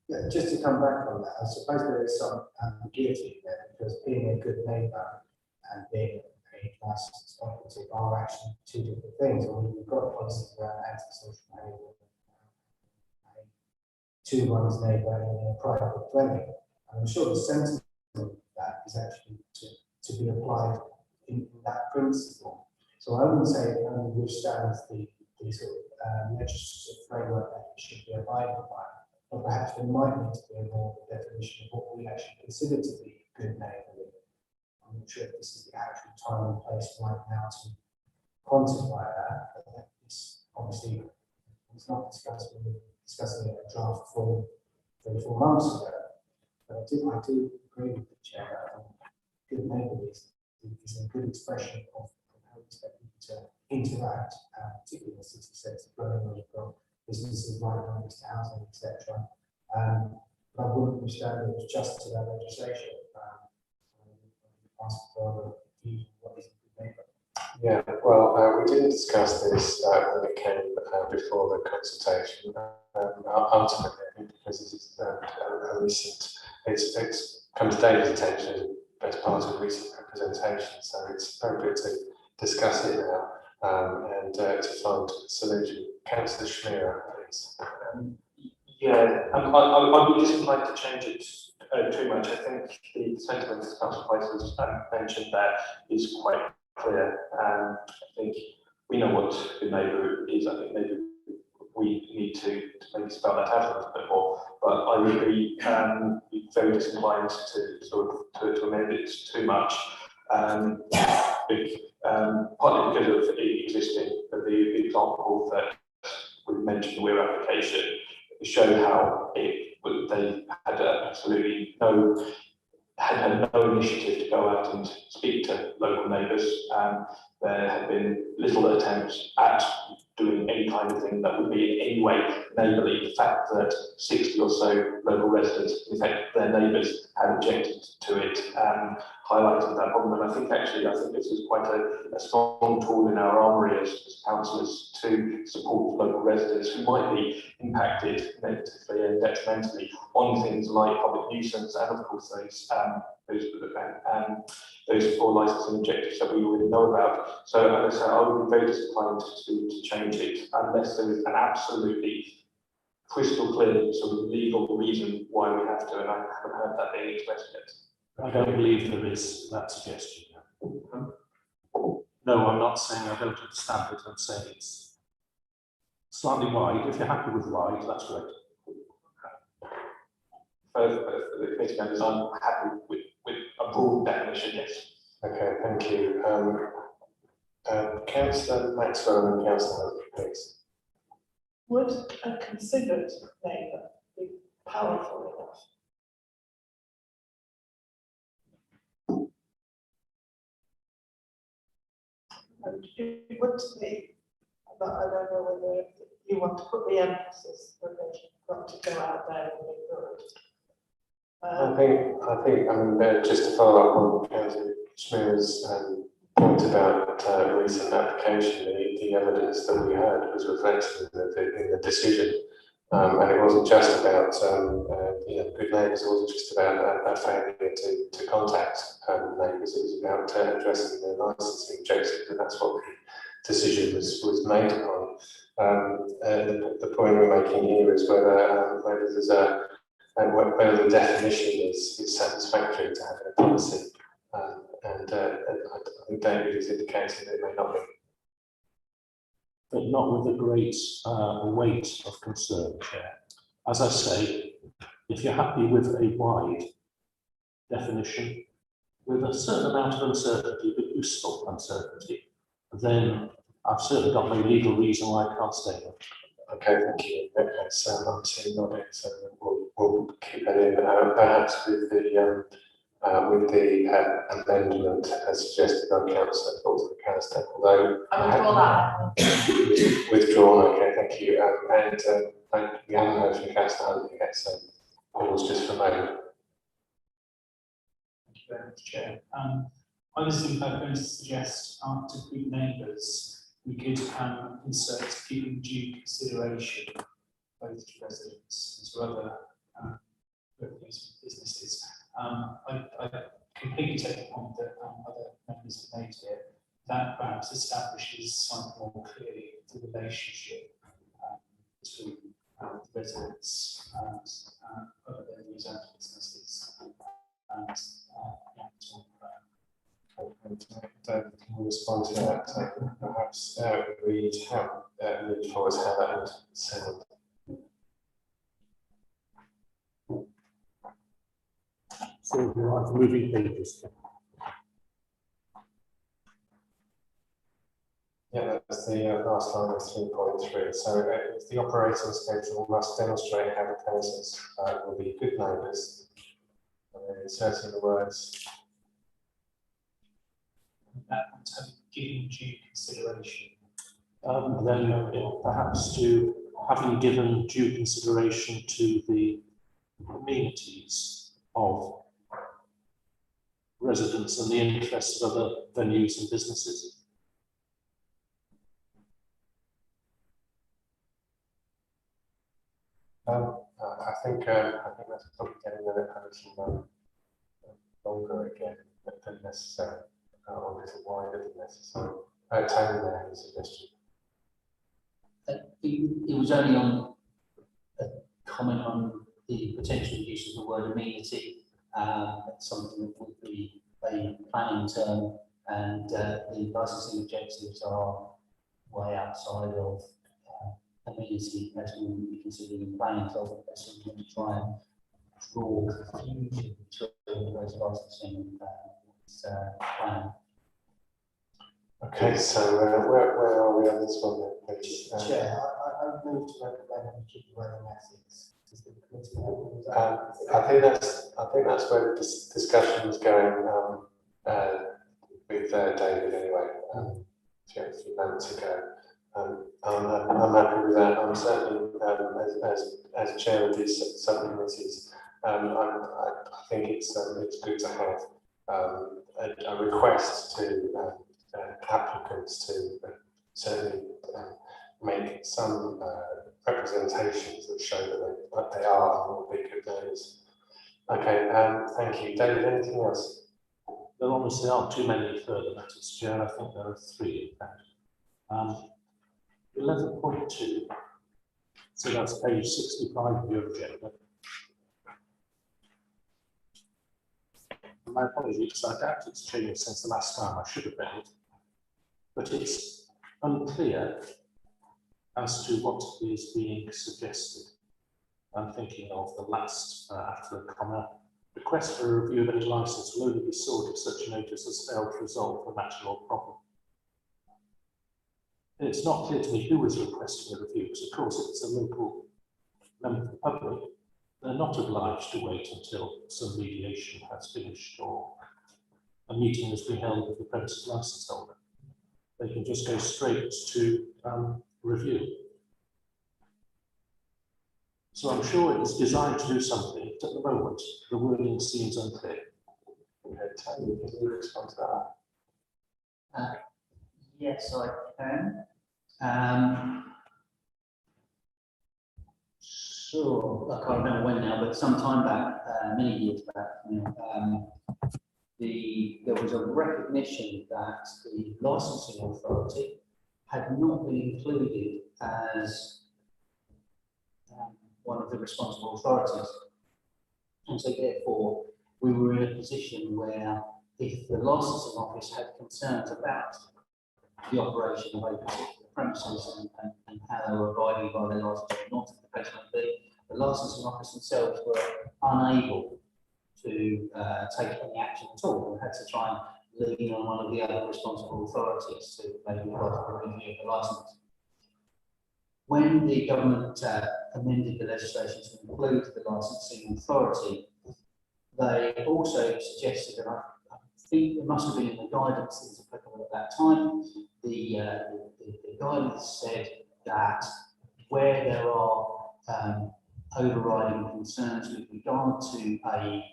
Yeah, just to come back on that, I suppose there is some ambiguity there, because being a good neighbour and being a licensed operative are actually two different things. I mean, we've got policies around antisocial behaviour, to one's neighbour in a private dwelling. And I'm sure the sentiment of that is actually to be applied in that principle. So I wouldn't say it only withstands the sort of legislative framework that it should be abided by. But perhaps there might need to be a more definition of what we actually consider to be good neighbourly. I'm not sure if this is the actual time and place right now to quantify that, but it's obviously it's not discussed when we're discussing it in draft form 3 or 4 months ago. But I do agree with the chair that good neighbourly is a good expression of how we expect people to interact, particularly in the city centre, where we've got businesses right next to housing, etc. But I wouldn't understand it just to that legislation. Ask for a view on what is a good neighbour. Yeah, Well, we didn't discuss this when it came before the consultation. Ultimately, because it is a recent, it's come to David's attention as part of recent representation, so it's appropriate to discuss it now and to find a solution. Councillor Schmier, please. I would just like to change it too much. I think the sentiment that Councillor Price has mentioned there is quite clear. I think we know what the neighbour is. I think maybe we need to maybe spell that out a little bit more. But I would be very disinclined to to amend it too much. Partly because of the existing, the example that we mentioned, the Weir application, show how they had absolutely had no initiative to go out and speak to local neighbours. There had been little attempts at doing any kind of thing that would be in any way neighbourly. The fact that 60 or so local residents, in fact their neighbours, had objected to it, highlighted that problem. And I think this is quite a strong tool in our armoury as councillors to support local residents who might be impacted negatively and detrimentally on things like public nuisance and of course those 4 licensing objectives that we already know about. So as I say, I would be very disinclined to change it unless there is an absolutely crystal clear sort of legal reason why we have to, and I haven't heard that being expressed yet. I don't believe there is that suggestion. No, I'm not saying I don't understand it. I'm saying it's slightly wide. If you're happy with wide, that's great. For the committee members, I'm happy with a broad definition, yes. Okay, thank you. Councillor Maxwell and Councillor Hunt, please. Would a considered neighbour be powerful enough? And it would to me, but I don't know whether you want to put the emphasis that they've got to go out there and be good. I think, just to follow up on Councillor Schmier's point about recent application, the evidence that we had was reflected in the decision, and it wasn't just about good neighbours. It wasn't just about a failure to contact neighbours. It was about addressing their licensing objectives, and that's what the decision was made upon. The point we're making here is whether there's whether the definition is satisfactory to having a policy, and I think David is indicating that it may not be. But not with a great weight of concern, Chair. As I say, if you're happy with a wide definition, with a certain amount of uncertainty, but useful uncertainty, then I've certainly got no legal reason why I can't stay there. Okay, thank you. Okay, so I'm seeing nodding, so we'll keep that in. Perhaps with the amendment as suggested by Councillor Caster, although withdrawn. Okay, thank you. And we haven't heard from Councillor Hunt yet, so pause just for a moment. Thank you very much, Chair. I was going to suggest after good neighbours, we could insert giving due consideration both to residents and to other businesses. I completely take the point that other members have made here. That perhaps establishes slightly more clearly the relationship between residents and other venues and businesses. David, can you respond to that? Perhaps read for us how that would sound. So we're on moving pages. Yeah, that's the last line of 3.3. So the operating schedule must demonstrate how the premises will be good neighbours. And then inserting the words. That giving due consideration. Then perhaps to having given due consideration to the amenities of residents and the interests of other venues and businesses. I think that's probably getting a little longer again than necessary, or a little wider than necessary. Tony, there, any suggestion? It was only on a comment on the potential use of the word amenity. That's something that would be a planning term, and the licensing objectives are way outside of amenity as we would be considering planning. So that's something to try and draw confusion between those licensing plan. Okay, so where are we on this one then, please? Chair, I move to recommend we keep wording ethics. Is the committee happy with that? I think that's where the discussion was going with David anyway, a few moments ago. I'm happy with that. I'm certainly, as chair of these subcommittees, I think it's good to have a request to applicants to certainly make some representations that show that they are more big learners. Okay, thank you. David, anything else? There obviously aren't too many further matters, Chair. I think there are 3 in fact. 11.2. So that's page 65 of your agenda. My apologies, I doubt it's changed since the last time I should have read it. But it's unclear as to what is being suggested. I'm thinking of the last, after the comma, request for a review of any licence will only be sought if such a notice has failed to resolve the matter or problem. It's not clear to me who is requesting a review, because of course if it's a local member of the public, they're not obliged to wait until some mediation has finished or a meeting has been held with the premises licence holder. They can just go straight to review. So I'm sure it's designed to do something, but at the moment, the wording seems unclear. Okay, Tony, can you respond to that? Yes, I can. Sure, I can't remember when now, but some time back, many years back, there was a recognition that the licensing authority had not been included as one of the responsible authorities. And so therefore, we were in a position where if the licensing office had concerns about the operation of a particular premises and how they were abiding by their license or not, the case may be, the licensing office themselves were unable to take any action at all, and had to try and lean on one of the other responsible authorities to maybe apply for a review of the licence. When the government amended the legislation to include the licensing authority, they also suggested, and I think it must have been in the guidance that was applicable at that time, the guidance said that where there are overriding concerns with regard to a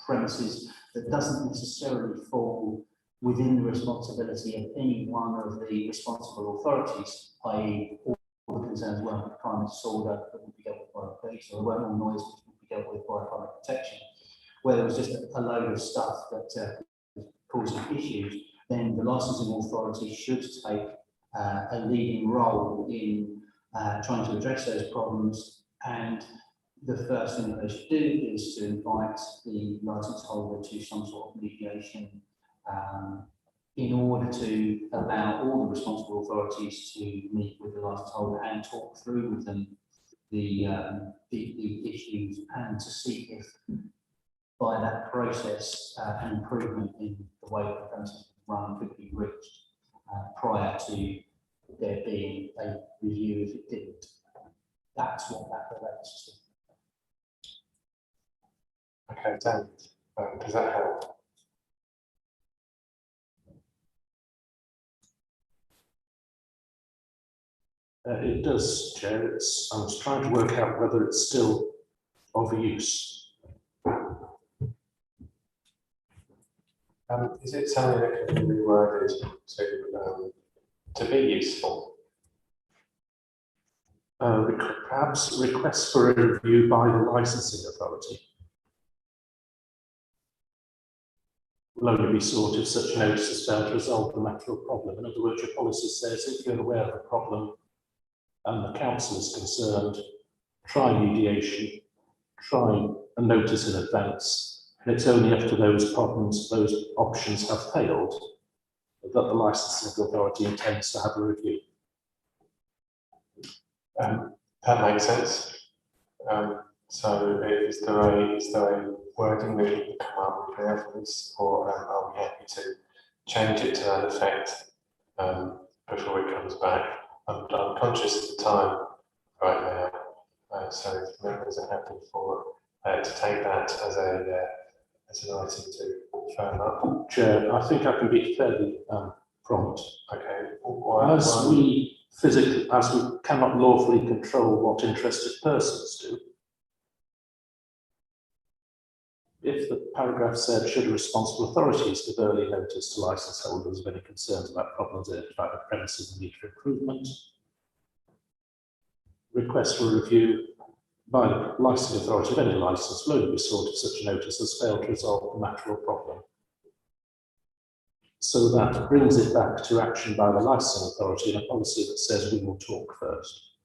premises that doesn't necessarily fall within the responsibility of any one of the responsible authorities, i.e. all the concerns weren't crime and disorder that would be dealt with by the police, or weren't all noise which would be dealt with by public protection, where there was just a load of stuff that was causing issues, then the licensing authority should take a leading role in trying to address those problems. And the first thing that they should do is to invite the license holder to some sort of mediation in order to allow all the responsible authorities to meet with the license holder and talk through with them the issues, and to see if by that process an improvement in the way the premises run could be reached prior to there being a review if it didn't. That's what that relates to. Okay, David, does that help? It does, Chair. I was trying to work out whether it's still of use. Is it something that can be reworded to be useful? perhaps requests for a review by the licensing authority will only be sought if such notice has failed to resolve the matter or problem. In other words, your policy says if you're aware of a problem and the council is concerned, try mediation, try a notice in advance, and it's only after those problems, those options have failed, that the licensing authority intends to have a review. That makes sense. So is there a wording that you can come up with there for this, or are we happy to change it to that effect before it comes back? I'm conscious of the time right now, so if members are happy for to take that as an item to firm up. Chair, I think I can be fairly prompt. Okay. As we cannot lawfully control what interested persons do, if the paragraph said, should responsible authorities give early notice to licence holders of any concerns about problems identified at premises and need for improvement, request for review by the licensing authority of any licence will only be sought if such a notice has failed to resolve the matter or problem. So that brings it back to action by the licensing authority in a policy that says we will talk first.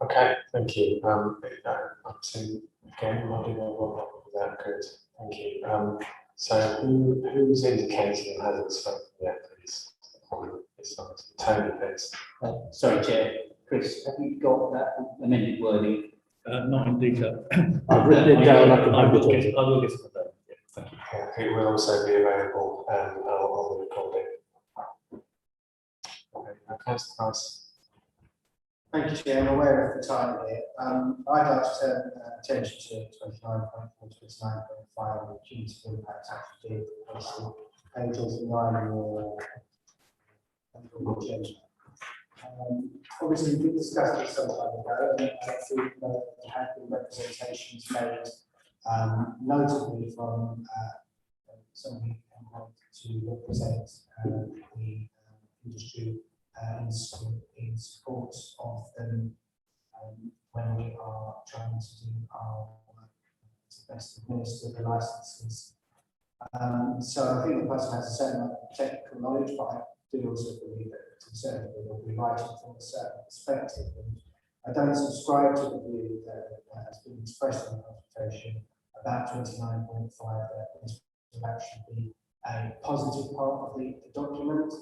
Okay, thank you. Up to again, nodding over that. Good, thank you. So who's indicating and hasn't spoken yet, please? Tony, please. Sorry, Chair. Chris, have you got that amended wording? Not in detail. I've written it down. I will get it for that. Yeah, thank you. It will also be available on the recording. Okay, Councillor Price. Thank you, Chair. I'm aware of the time here. I'd like to turn attention to 29.4 to 29.5 on the cumulative impact actually policy, pages 9 and agenda. Obviously, we discussed this some time ago, and I think there have been representations made, notably from somebody to represent the industry in support of them when we are trying to do our to best administer the licenses. So I think the person has a certain amount of technical knowledge, but I do also believe that conservatively will be writing from a certain perspective. And I don't subscribe to the view that has been expressed in the consultation about 29.5 that this will actually be a positive part of the document,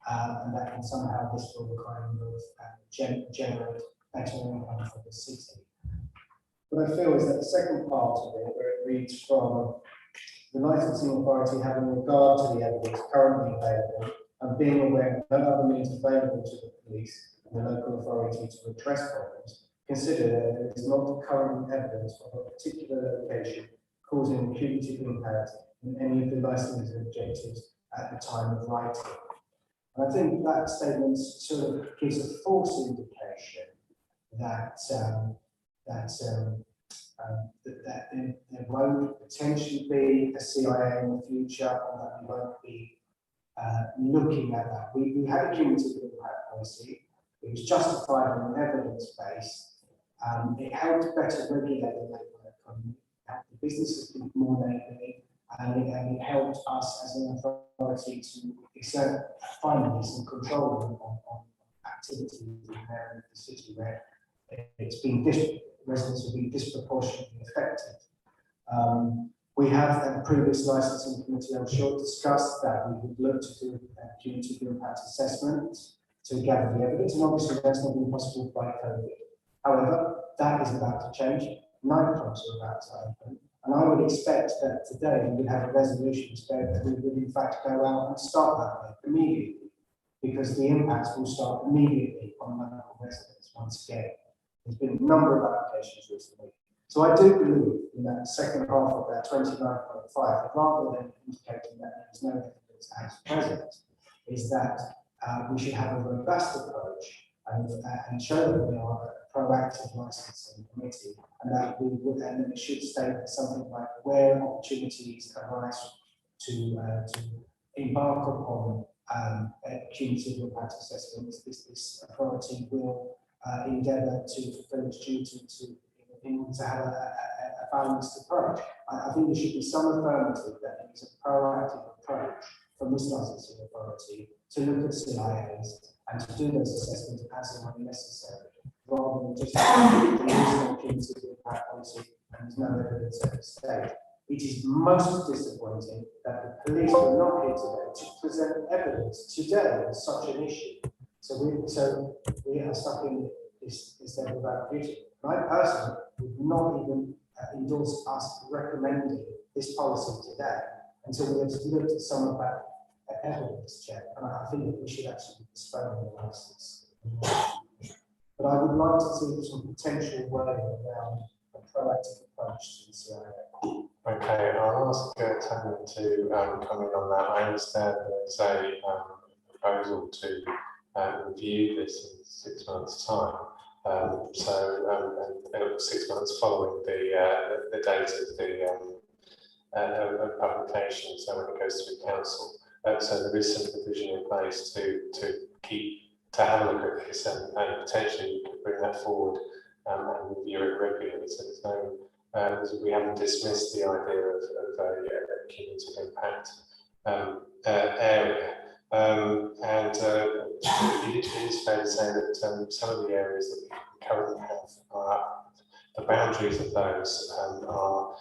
and that can somehow this will kind of generate better income for the city. What I feel is that the second part of it, where it reads from the licensing authority having regard to the evidence currently available and being aware of no other means available to the police and the local authority to address problems, consider that there is not current evidence of a particular location causing punitive impact in any of the licensing objectives at the time of writing. And I think that statement sort of gives a false indication that there won't potentially be a CIA in the future, or that we won't be looking at that. We had a cumulative impact policy. It was justified on an evidence base. It helped better regulate the local economy, helped the businesses be more neighbourly, and it helped us as an authority to exert finally some control on activities in the city where it's been residents have been disproportionately affected. We have at the previous licensing committee, I'm sure, discussed that we would look to do a cumulative impact assessment to gather the evidence, and obviously that's not been possible by COVID. However, that is about to change. Nightclubs are about to open, and I would expect that today we would have a resolution to say that we would in fact go out and start that work immediately, because the impacts will start immediately on local residents once again. There's been a number of applications recently. So I do believe in that second half of that 29.5, rather than indicating that there is no evidence as present, is that we should have a robust approach and show that we are a proactive licensing committee, and that we would, and then it should state something like where opportunities arise to embark upon a cumulative impact assessment, this authority will endeavour to fulfil its duty to have a balanced approach. I think there should be some affirmative that it is a proactive approach from this licensing authority to look at CIAs and to do those assessments as and when necessary, rather than just into the impact policy and there's no evidence at this stage. It is most disappointing that the police were not here today to present evidence today on such an issue. So we are stuck in this level without duty. I personally would not even endorse us recommending this policy today until we have looked at some of that evidence check. And I think that we should actually postpone the analysis. But I would like to see some potential way around a proactive approach to the CIA. Okay, I'll ask Tanya to come in on that. I understand there's a proposal to review this in 6 months' time. And 6 months following the date of publication, so when it goes through council. So there is some provision in place to have a look at this and potentially bring that forward and review it regularly. So there's no, we haven't dismissed the idea of a cumulative impact area. It is fair to say that some of the areas that we currently have are, the boundaries of those are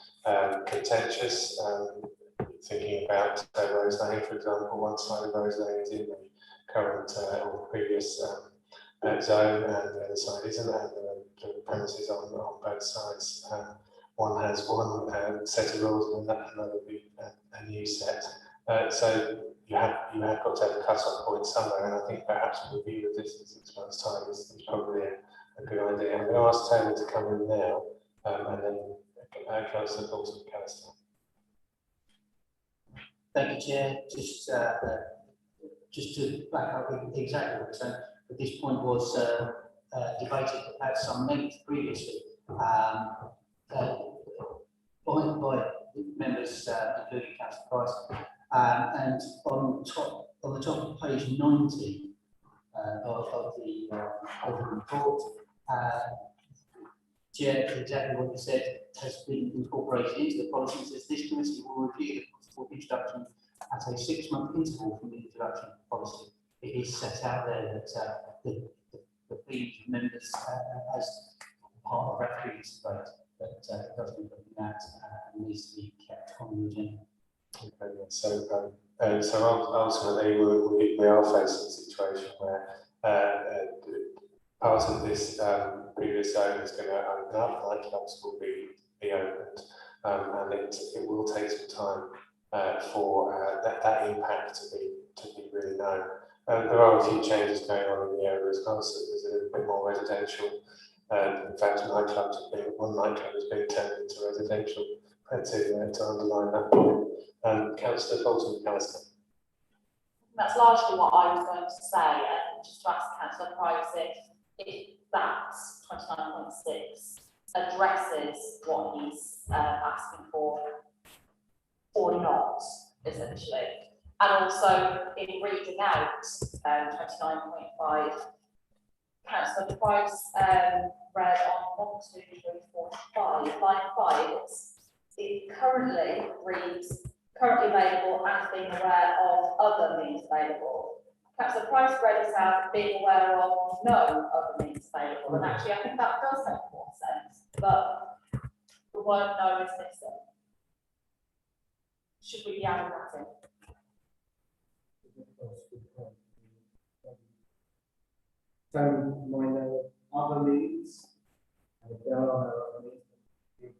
contentious. Thinking about Rose Lane, for example, one side of Rose Lane is in the current or previous zone, and the other side isn't, and the premises on both sides. One has one set of rules, and another will be a new set. So you have got to have a cut-off point somewhere, and I think perhaps a review of this in 6 months' time is probably a good idea. I'm going to ask Tony to come in now, and then Councillor Thornton McAllister. Thank you, Chair. Just to back up exactly what you're saying, but this point was debated at some length previously by members, including Councillor Price, and on the top of page 90 of the report, Chair, exactly what you said has been incorporated into the policy. It says this committee will review the possible introduction at a 6-month interval from the introduction of the policy. It is set out there that the plea members as part of referees debate that does need looking at and needs to be kept on the agenda. Okay, so ultimately we are facing a situation where part of this previous zone is going to open up, nightclubs will be opened, and it will take some time for that impact to be really known. There are a few changes going on in the area as well, so there's a bit more residential. In fact, one nightclub has been turned into residential, to underline that point. Councillor Thornton McAllister. That's largely what I was going to say, and just to ask Councillor Price if that 29.6 addresses what he's asking for or not, essentially. And also, in reading out 29.5, Councillor Price read on 1, 2, 3, 4, 5, line 5, it currently reads, currently available and being aware of other means available. Councillor Price read it out being aware of no other means available, and actually I think that does make more sense, but the word no is missing. Should we be adding that in? Don't mind other means, and if there are no other means,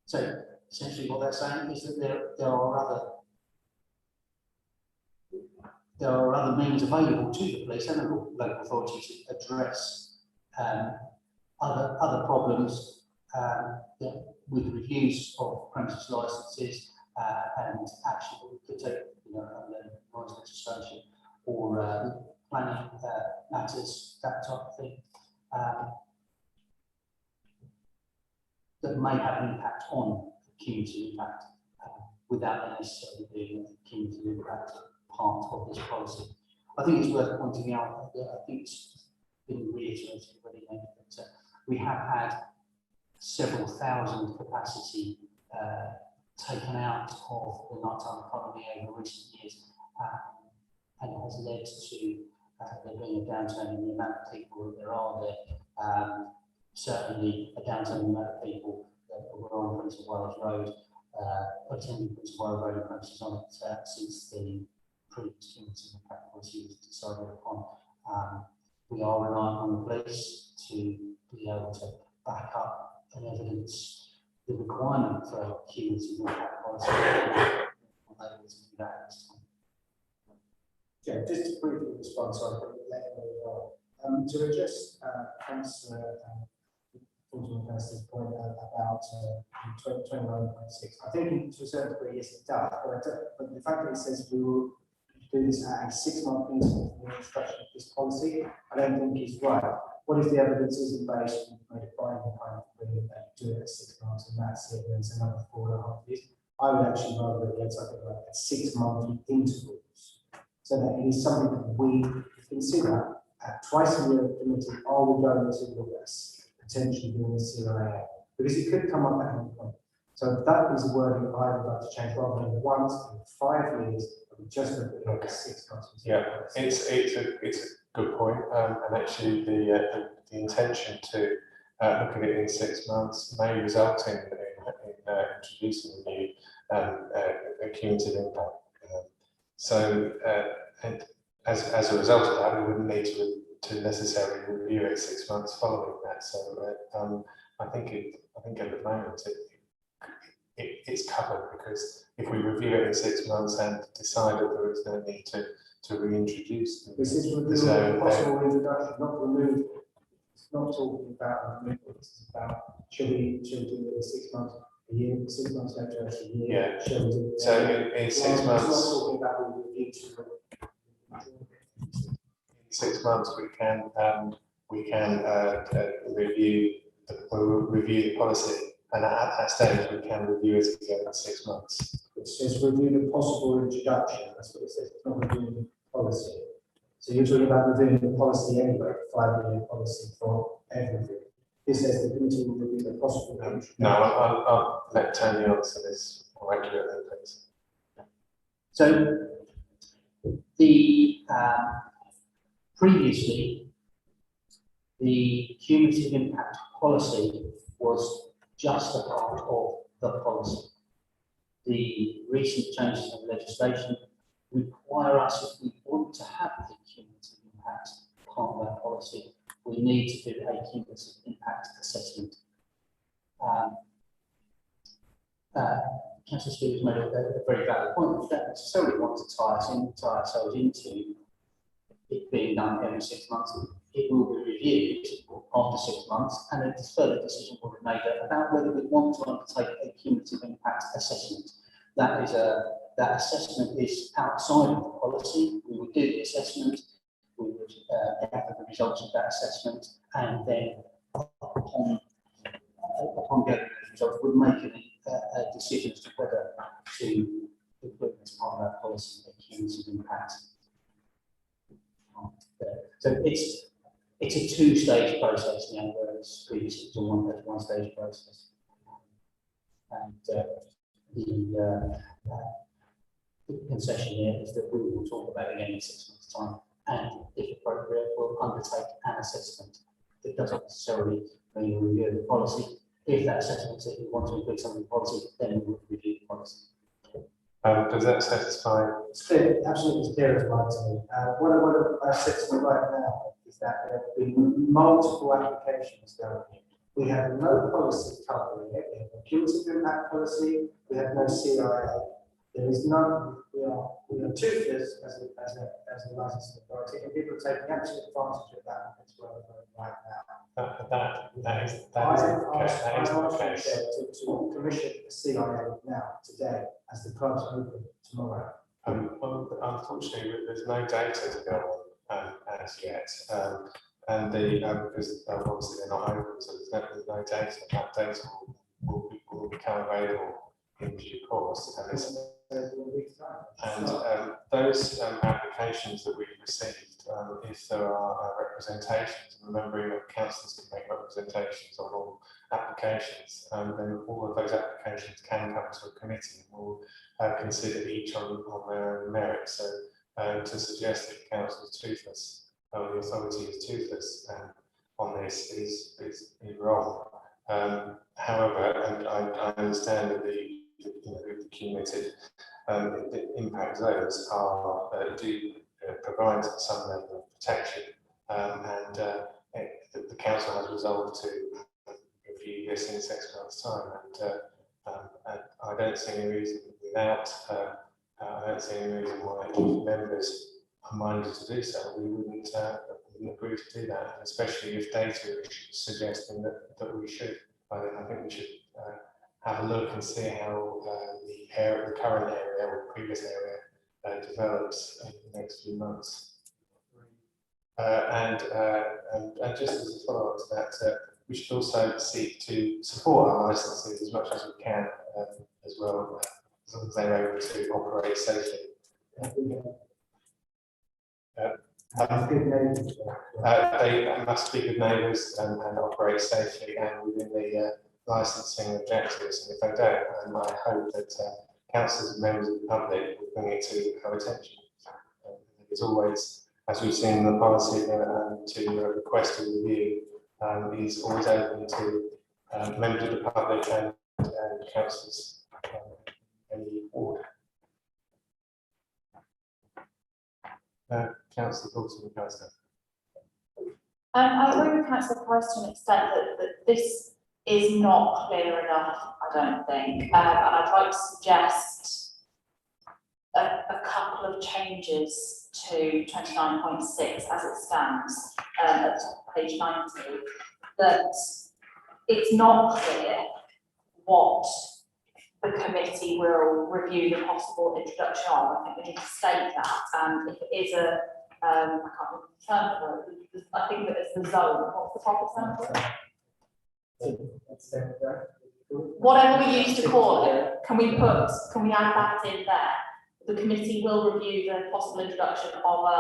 So essentially what they're saying is that there are other means available to the police and the local authority to address other problems with reviews of premises licences and action that we could take, under noise legislation or planning matters, that type of thing. that may have an impact on the cumulative impact without necessarily being a cumulative impact part of this policy. I think it's worth pointing out that I think it's been reiterated already, that we have had several thousand capacity taken out of the nighttime economy over recent years, and it has led to there being a downturn in the amount of people that there are there. Certainly a downturn in the amount of people that were on Prince of Wales Road, attending Prince of Wales Road and premises on it since the previous cumulative impact policy was decided upon. We are relying on the police to be able to back up and evidence the requirement for cumulative impact policy. Yeah, just to briefly respond, so I can let you know. To address Councillor Fortune-Fester's point about 21.6, I think to a certain degree, yes, it does, but the fact that it says we will do this at a 6-month interval for the introduction of this policy, I don't think is right. What if the evidence isn't based on made a binding kind of agreement that you do it at 6 months and that's it, and it's another 4.5 years? I would actually rather get something like at 6-monthly intervals, so that it is something that we consider at twice a year committee. Are we going to look at potentially doing a CIA? Because it could come up at any point. So that is a wording I would like to change, rather than once in 5 years, but we just look at it at 6 months. Yeah, it's a good point, and actually the intention to look at it in 6 months may result in introducing a new cumulative impact. And as a result of that, we wouldn't need to necessarily review it 6 months following that. So I think at the moment it's covered, because if we review it in 6 months and decide that there is no need to reintroduce them. This is reviewing possible introduction, not removed. It's not talking about removal. It's about should we do it in 6 months, a year, 6 months later, a year. Yeah. Shall we do it? So in 6 months. It's not talking about review. In 6 months, we can review the policy, and at that stage we can review it again in 6 months. It says review the possible introduction. That's what it says. It's not reviewing the policy. So you're talking about reviewing the policy anyway, 5-year policy for everything. This says the committee will review the possible introduction. No, I'll let Tony answer this more accurately, please. So the previously, the cumulative impact policy was just a part of the policy. The recent changes in legislation require us, if we want to have the cumulative impact part of that policy, we need to do a cumulative impact assessment. Councillor Stevens made a very valid point. We don't necessarily want to tie ourselves into it being done every 6 months. It will be reviewed after 6 months, and a further decision will be made about whether we want to undertake a cumulative impact assessment. That assessment is outside of the policy. We would do the assessment, we would gather the results of that assessment, and then upon gathering those results, would make a decision as to whether to include as part of that policy a cumulative impact. So it's a 2-stage process now, whereas previously it was a one-stage process. And the concession here is that we will talk about it again in 6 months' time, and if appropriate, we'll undertake an assessment. It doesn't necessarily mean a review of the policy. If that assessment says we want to include something in the policy, then we will review the policy. Does that satisfy? It's clear, absolutely clear as well to me. What I've said to me right now is that there have been multiple applications going in. We have no policy covering it. We have a cumulative impact policy. We have no CIA. There is no. We are toothless as a licensing authority, and people are taking absolute advantage of that as well right now. That is the case. To commission the CIA now, today, as the clubs open tomorrow. Well, unfortunately, there's no data to go on as yet, and because obviously they're not open, so there's no data. That data become available in due course. And those applications that we've received, if there are representations, remembering that councillors can make representations on all applications, then all of those applications can come to a committee and we'll consider each on their own merit. So to suggest that council is toothless, or the authority is toothless on this is wrong. However, and I understand that the cumulative impact zones do provide some level of protection, and the council has resolved to review this in 6 months' time, and I don't see any reason without. I don't see any reason why members are minded to do so. We wouldn't agree to do that, especially if data is suggesting that we should. I think we should have a look and see how the current area or previous area develops in the next few months. And just as a follow-up to that, we should also seek to support our licenses as much as we can as well, as long as they're able to operate safely. They must be good neighbours and operate safely and within the licensing objectives. And if they don't, I hope that councillors and members of the public will bring it to our attention. It's always, as we've seen in the policy, to request a review is always open to members of the public and councillors in the ward. Councillor Coulson, Councillor. I agree with Councillor Price to an extent that this is not clear enough, I don't think. And I'd like to suggest a couple of changes to 29.6 as it stands at page 90, that it's not clear what the committee will review the possible introduction of. I think we need to state that, and if it is I can't remember the term for it, I think that it's the zone. What's the proper term for it? Whatever we used to call it, can we add that in there? The committee will review the possible introduction of a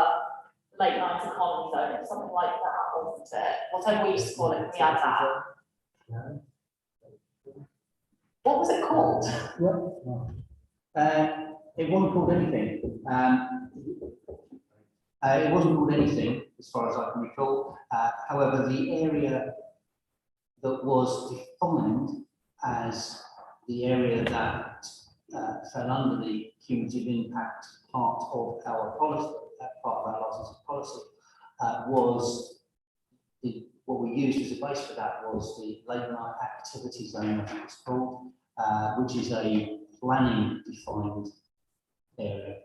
late night economy zone, something like that, wasn't it? Whatever we used to call it, can we add that? What was it called? It wasn't called anything. It wasn't called anything, as far as I can recall. However, the area that was defined as the area that fell under the cumulative impact part of our policy, part of our licensing policy, was what we used as a base for that was the late night activity zone, I think it's called, which is a planning defined area.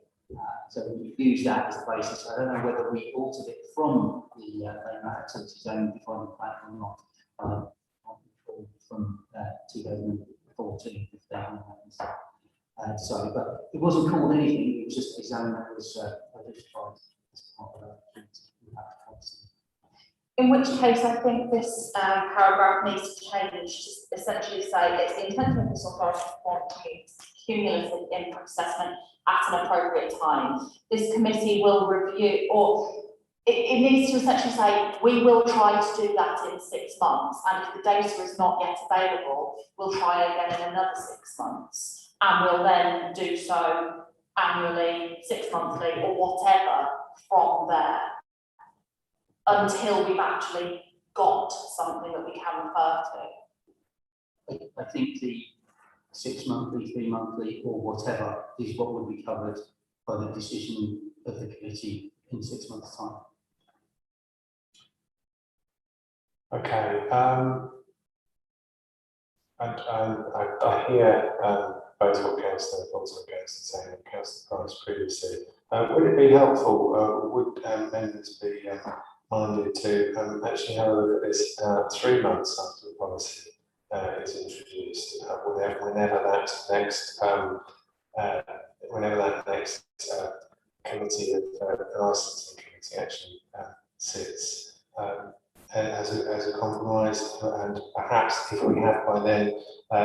So we use that as a basis. I don't know whether we altered it from the late night activity zone defined plan or not. From 2014, sorry, but it wasn't called anything. It was just a zone that was identified as part of the policy. In which case, I think this paragraph needs to change to essentially say it's the intent of this authority to perform cumulative impact assessment at an appropriate time. This committee will review, or it needs to essentially say, we will try to do that in 6 months, and if the data is not yet available, we'll try again in another 6 months, and we'll then do so annually, 6 monthly, or whatever from there, until we've actually got something that we can refer to. I think the 6 monthly, 3 monthly, or whatever is what will be covered by the decision of the committee in 6 months' time. Okay, I hear both what Councillor Bolton and saying and Councillor Price previously. Would it be helpful, would members be minded to actually have a look at this 3 months after the policy is introduced, whenever that next committee of the licensing committee actually sits, as a compromise, and perhaps if we have by then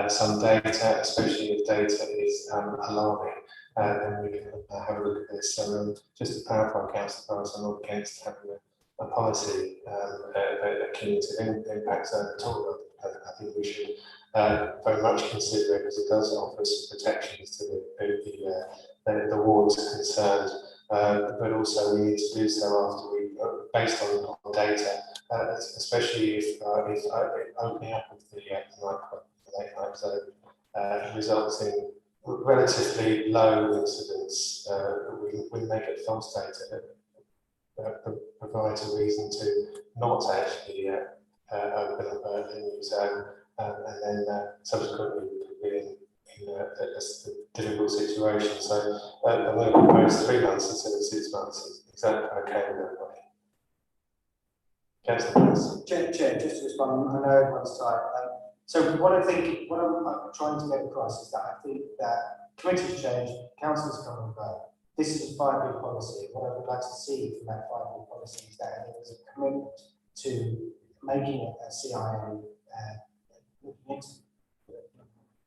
some data, especially if data is alarming, then we can have a look at this. So just to clarify, Councillor Forrest, I'm not against having a policy, a cumulative impact zone at all. I think we should very much consider it, because it does offer some protections to the wards concerned, but also we need to do so after we, based on data, especially if opening up of the late night zone results in relatively low incidents. We make it false data that provides a reason to not actually open up a new zone, and then subsequently be in a difficult situation. So I'm going to propose 3 months instead of 6 months. Is that okay with everybody? Councillor Price. Chair, just to respond, I know everyone's tired. So what I'm trying to get across is that I think that committees change, councils come and go. This is a 5-year policy. What I would like to see from that 5-year policy is that there is a commitment to making a CIA, looking into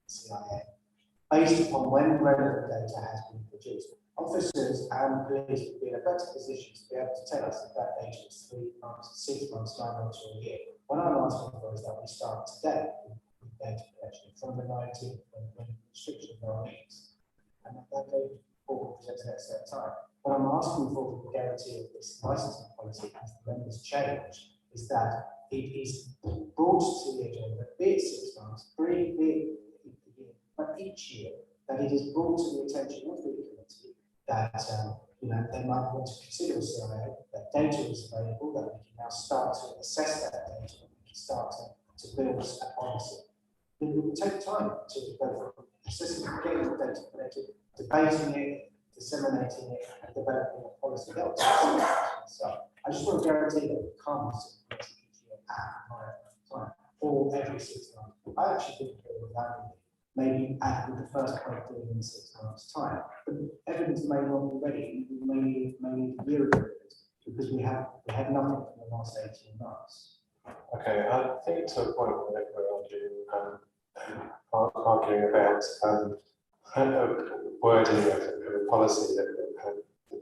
CIA, based upon when relevant data has been produced. Officers and police would be in a better position to be able to tell us if that data is 3 months, 6 months, 9 months, or a year. What I'm asking for is that we start today with data collection from the 19th when restrictions are released. And that data will present at a set time. What I'm asking for with the guarantee of this licensing policy as the members change is that it is brought to the agenda, be it 6 months, be it a year, but each year that it is brought to the attention of the committee that they might want to consider a CIA, that data is available, that we can now start to assess that data, we can start to build a policy. It will take time to go from assessing, getting the data collected, debating it, disseminating it, and developing a policy. So I just want to guarantee that it comes to the committee each year at the right time, or every 6 months. I actually think it would value maybe at the first point doing in 6 months' time. But evidence may not be ready, maybe a year ago, because we had nothing in the last 18 months. Okay, I think to a point where we're arguing about wording of a policy that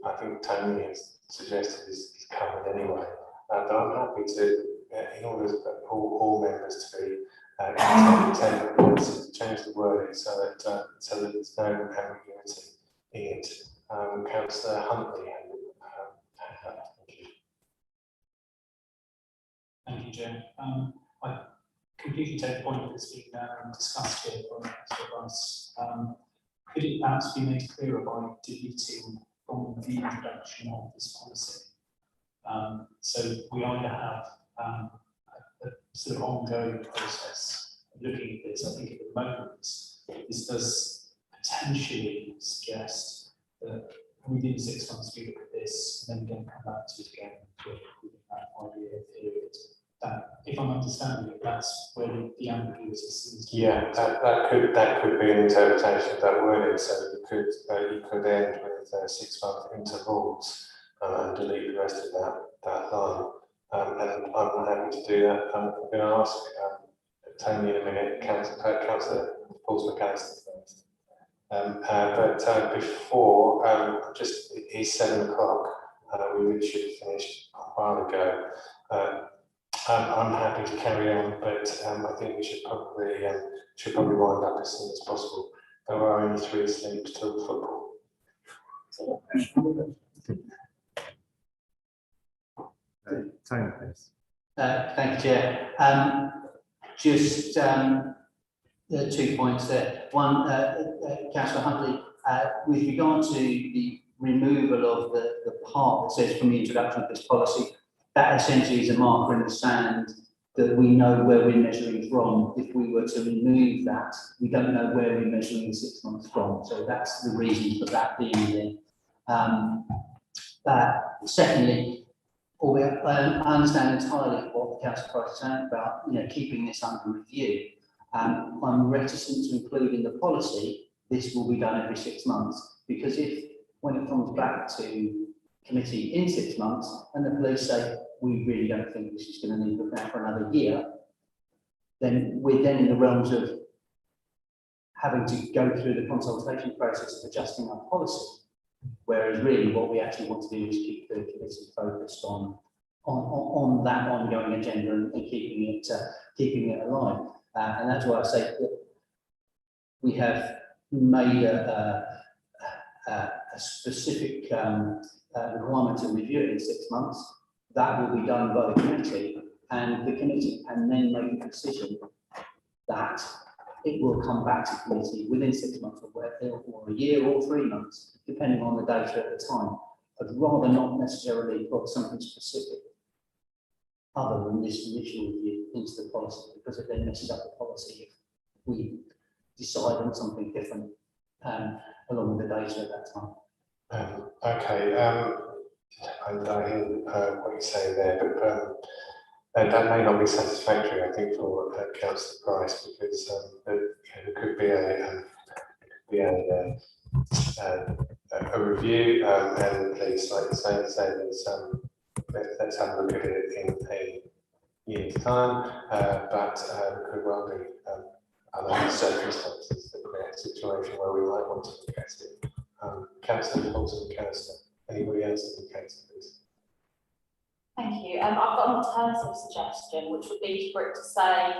I think Tony has suggested is covered anyway. But I'm happy to, in order for all members to be content, to change the wording so that there's no ambiguity in it. Councillor Huntley. Thank you. Thank you, Jim. I completely take the point that's been discussed here from Councillor Rice. Could it perhaps be made clearer by deleting from the introduction of this policy? So we either have a sort of ongoing process of looking at this. I think at the moment, this does potentially suggest that within 6 months we look at this and then we don't come back to it again within that 5-year period. That, if I'm understanding it, that's where the ambiguity seems to be. Yeah, that could be an interpretation of that wording. So you could end with 6 month intervals and delete the rest of that line. And I'm happy to do that. I'm going to ask Tony in a minute, Councillor Paul McAllister first. But before, just it's 7 o'clock. We really should have finished a while ago. I'm happy to carry on, but I think we should probably wind up as soon as possible. There are only 3 sleeps till football. Tony, please. Thank you, Chair. Just 2 points there. One, Councillor Huntley, with regard to the removal of the part that says from the introduction of this policy, that essentially is a marker in the sand that we know where we're measuring from. If we were to remove that, we don't know where we're measuring 6 months from. So that's the reason for that being there. Secondly, although I understand entirely what Councillor Price is saying about keeping this under review. I'm reticent to include in the policy this will be done every 6 months, because when it comes back to committee in 6 months and the police say we really don't think this is going to need looking at for another year, then we're then in the realms of having to go through the consultation process of adjusting our policy. Whereas really what we actually want to do is keep the committee focused on that ongoing agenda and keeping it alive. And that's why I say that we have made a specific requirement to review it in 6 months. That will be done by the committee, and the committee can then make a decision that it will come back to committee within 6 months or a year or 3 months, depending on the data at the time. I'd rather not necessarily put something specific other than this initial review into the policy, because it then messes up the policy if we decide on something different along with the data at that time. Okay, I hear what you're saying there, but that may not be satisfactory, I think, for Councillor Price, because there could be a review, and please, like you say, there's let's have a look at it in a year's time, but there could well be other circumstances that create a situation where we might want to look at it. Councillor Paulson, anybody else in the case, please? Thank you. I've got an alternative suggestion, which would be for it to say,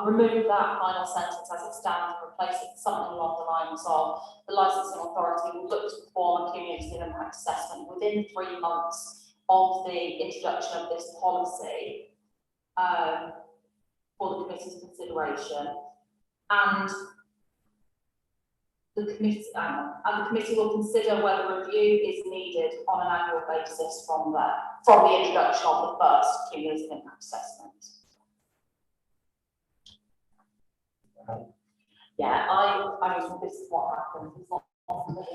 remove that final sentence as it stands and replace it with something along the lines of the licensing authority will look to perform a cumulative impact assessment within 3 months of the introduction of this policy for the committee's consideration, and the committee will consider whether review is needed on an annual basis from the introduction of the first cumulative impact assessment. Yeah, I mean, this is what happens. It's not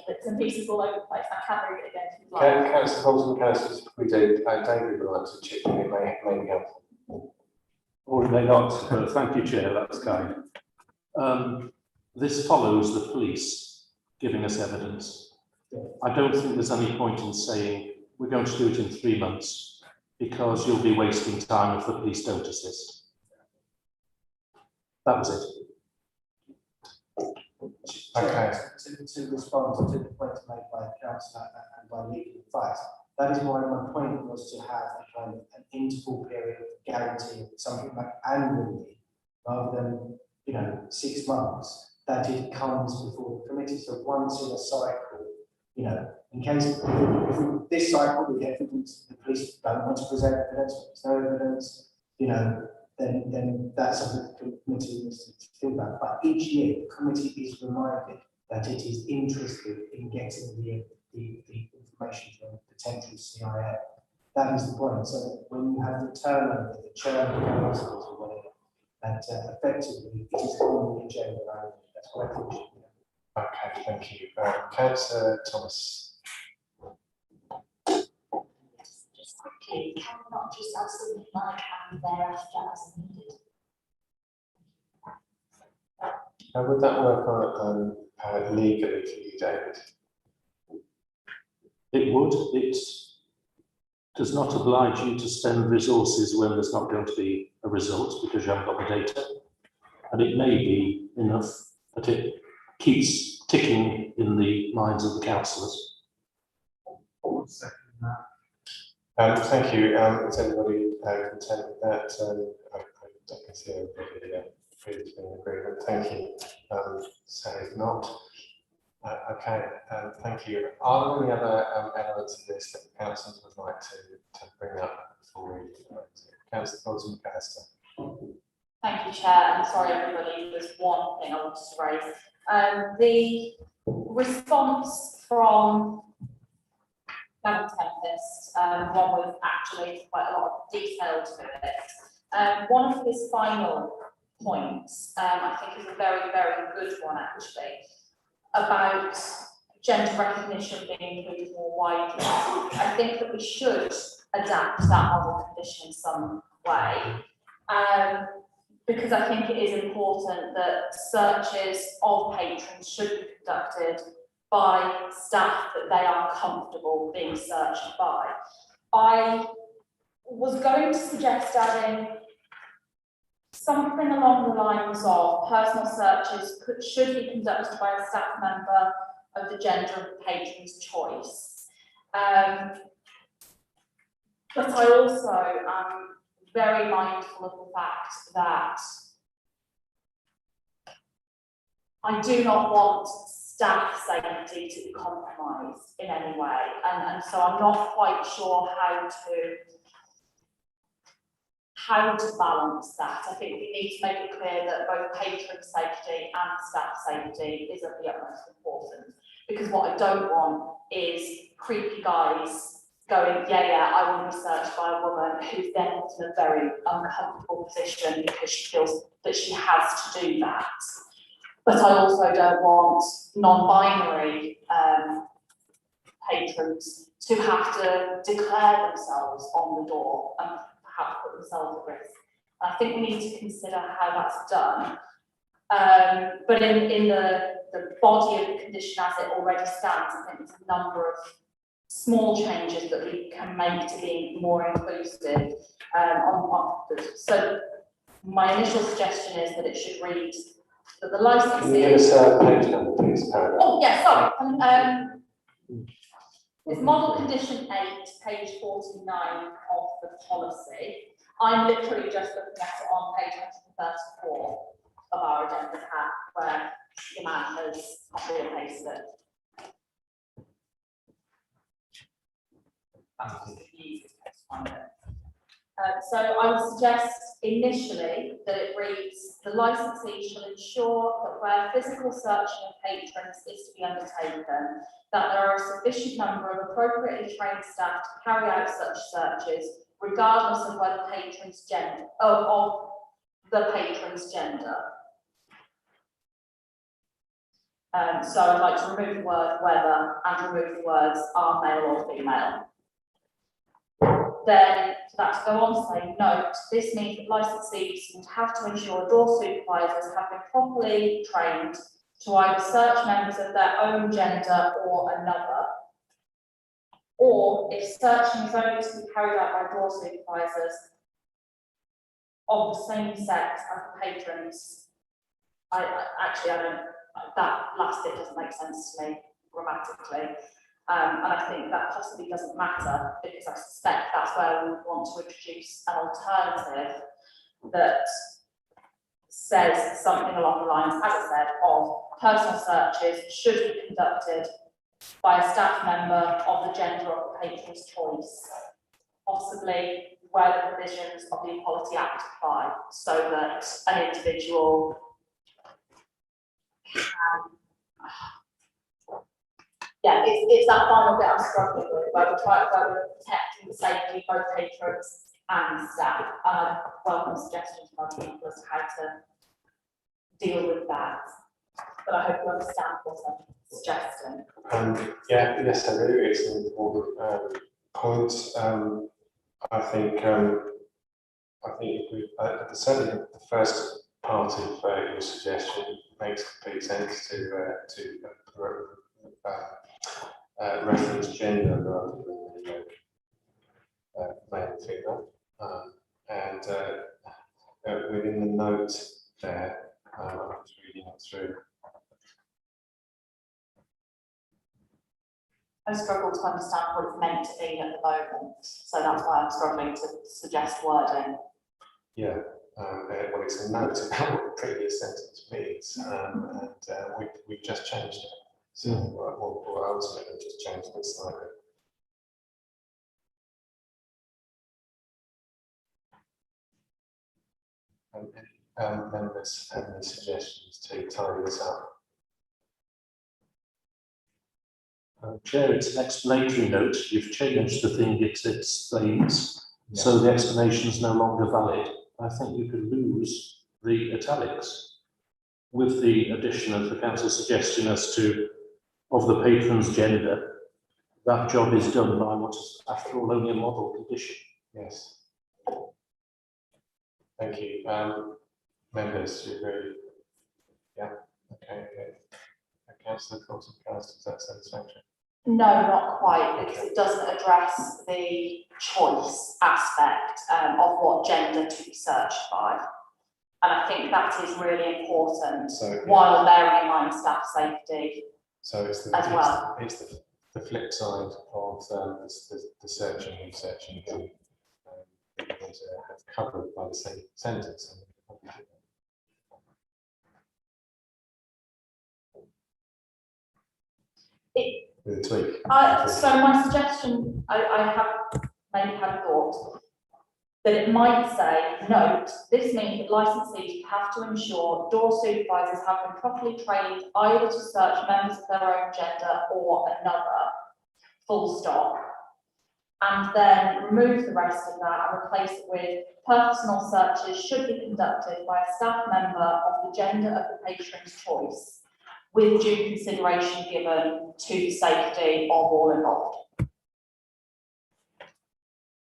bits and pieces all over the place. I can't read it again if you'd like. Councillor Paulson, Councillor, we do. David would like to chip in. It may be helpful. Or it may not. Thank you, Chair. That's kind. This follows the police giving us evidence. I don't think there's any point in saying we're going to do it in 3 months because you'll be wasting time if the police don't assist. That was it. Okay. To respond to the points made by Councillor and by legal advice, that is why my point was to have a kind of an interval period of guarantee, something like annually, rather than 6 months, that it comes before the committee. So once in a cycle, in case if this cycle we get evidence, the police don't want to present evidence, there's no evidence, then that's something the committee needs to think about. But each year, the committee is reminded that it is interested in getting the information from potential CIA. That is the point. So when you have the turnover, the churn of proposals or whatever, that effectively it is on the agenda only. That's what I think. Okay, thank you. Councillor Thomas. Just quickly, can we not just have something like and thereafter as needed? How would that work on legally for you, David? It would. It does not oblige you to spend resources when there's not going to be a result because you haven't got the data. And it may be enough that it keeps ticking in the minds of the councillors. Thank you. Is everybody content with that? I can see everybody previously in agreement. Thank you. So if not, okay, thank you. Are there any other elements of this that the councillors would like to bring up before we Councillor Paulson, Thank you, Chair. I'm sorry, everybody. There's one thing I wanted to raise. The response from Gavin Tempest, one with actually quite a lot of detail to it. One of his final points, I think, is a very, very good one, actually, about gender recognition being included more widely. I think that we should adapt that model condition in some way, because I think it is important that searches of patrons should be conducted by staff that they are comfortable being searched by. I was going to suggest adding something along the lines of personal searches should be conducted by a staff member of the gender of the patron's choice. But I also am very mindful of the fact that I do not want staff safety to be compromised in any way, and so I'm not quite sure how to balance that. I think we need to make it clear that both patron safety and staff safety is of the utmost importance, because what I don't want is creepy guys going, yeah, I want to be searched by a woman who's then in a very uncomfortable position because she feels that she has to do that. But I also don't want non-binary patrons to have to declare themselves on the door and perhaps put themselves at risk. I think we need to consider how that's done. But in the body of the condition as it already stands, I think there's a number of small changes that we can make to be more inclusive. So my initial suggestion is that it should read that the licensee. Can you give us a page number, please, paragraph? Oh, yeah, sorry. It's model condition 8, page 49 of the policy. I'm literally just looking at it on page 134 of our agenda pack, where the man has copied and pasted it. That's just the easiest place to find it. So I would suggest initially that it reads, the licensee shall ensure that where physical searching of patrons is to be undertaken, that there are a sufficient number of appropriately trained staff to carry out such searches, regardless of whether patron's gender, of the patron's gender. So I'd like to remove the word whether and remove the words are male or female. Then for that to go on to say, note, this means that licensees would have to ensure door supervisors have been properly trained to either search members of their own gender or another, or if searching is only to be carried out by door supervisors of the same sex as the patrons. I don't, that last bit doesn't make sense to me grammatically. And I think that possibly doesn't matter, because I suspect that's where we would want to introduce an alternative that says something along the lines, as I said, of personal searches should be conducted by a staff member of the gender of the patron's choice, possibly where the provisions of the Equality Act apply, so that an individual can. Yeah, it's that final bit I'm struggling with, where we're protecting the safety of both patrons and staff. Welcome suggestions from other people as to how to deal with that. But I hope you understand what I'm suggesting. Yes, I do. It's an important point. I think certainly the first part of your suggestion makes complete sense to reference gender rather than male and female, and within the note there, I was reading it through. I struggle to understand what it's meant to be at the moment, so that's why I'm struggling to suggest wording. Yeah, well, it's a note about what the previous sentence means, and we've just changed it. So, or ultimately just changed it slightly. Members have any suggestions to tidy this up? Chair, it's an explanatory note. You've changed the thing it explains, so the explanation is no longer valid. I think you could lose the italics with the addition of the council's suggestion as to of the patron's gender. That job is done by what is, after all, only a model condition. Yes. Thank you. Members, you agree? Yeah. Okay. Councillor Thornton, is that satisfactory? No, not quite, because it doesn't address the choice aspect of what gender to be searched by. And I think that is really important while bearing in mind staff safety. So it's the flip side of the searching and searching again. Have covered by the same sentence. With a tweak. So my suggestion, I have maybe had a thought, that it might say, note, this means that licensees have to ensure door supervisors have been properly trained either to search members of their own gender or another, full stop. And then remove the rest of that and replace it with personal searches should be conducted by a staff member of the gender of the patron's choice, with due consideration given to the safety of all involved.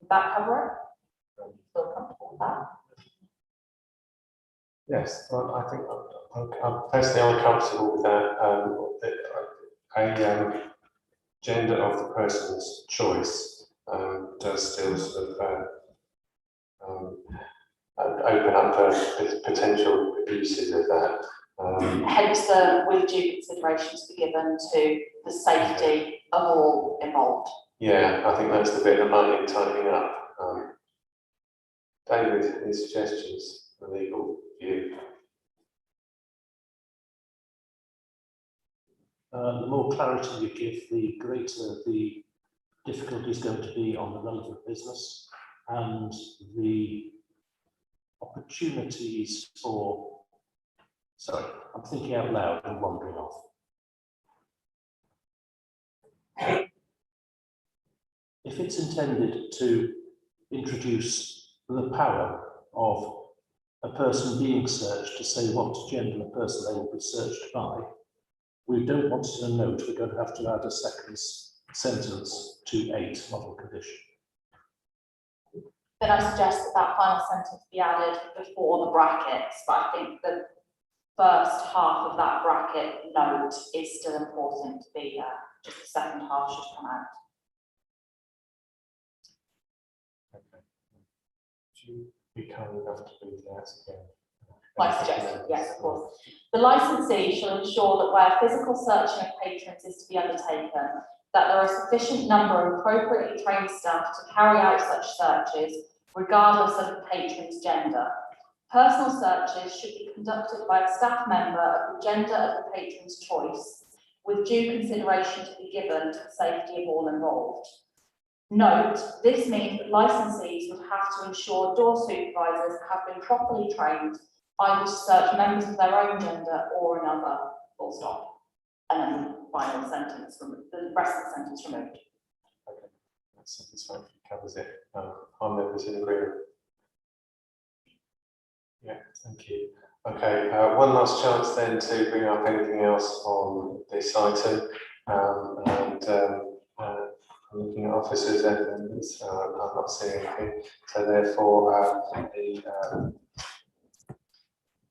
Did that cover it? Feel comfortable with that? Yes, well, I think I'm personally comfortable with that. Gender of the person's choice does still sort of open up potential uses of that. Hence the with due consideration to be given to the safety of all involved. Yeah, I think that's the bit that might need tightening up. David, any suggestions, the legal view? The more clarity you give, the greater the difficulty is going to be on the relevant business, and the opportunities for, sorry, I'm thinking out loud and wandering off. If it's intended to introduce the power of a person being searched to say what gender the person they will be searched by, we don't want it in a note, we're going to have to add a second sentence to 8 model condition. Then I suggest that that final sentence be added before the brackets, but I think the first half of that bracket note is still important to be there, just the second half should come out. Okay. Would you be kind enough to read that again? My suggestion, yes, of course. The licensee shall ensure that where physical searching of patrons is to be undertaken, that there are a sufficient number of appropriately trained staff to carry out such searches, regardless of the patron's gender. Personal searches should be conducted by a staff member of the gender of the patron's choice, with due consideration to be given to the safety of all involved. Note, this means that licensees would have to ensure door supervisors have been properly trained either to search members of their own gender or another, full stop. And then the final sentence, the rest of the sentence removed. Okay, that satisfactory covers it. Our members in agreement. Yeah, thank you. Okay, one last chance then to bring up anything else on this item. I'm looking at officers and members, I'm not seeing anything. So therefore,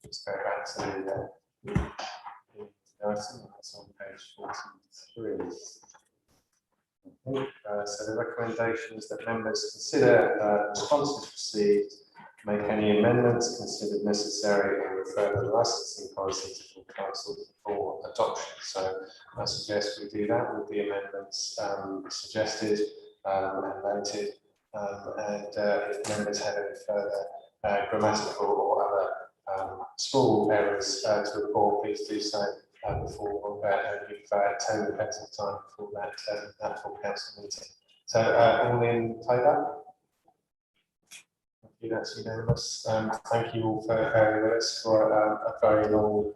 let's go back to the item, that's on page 43. So the recommendation is that members consider responses received, make any amendments considered necessary, and refer the licensing policy to full council for adoption. So I suggest we do that with the amendments suggested and noted. If members have any further grammatical or other small errors to report, please do so before give Tony plenty of time before that full council meeting. So all in favour? Thank you, that's unanimous. Thank you all for bearing with us for a very long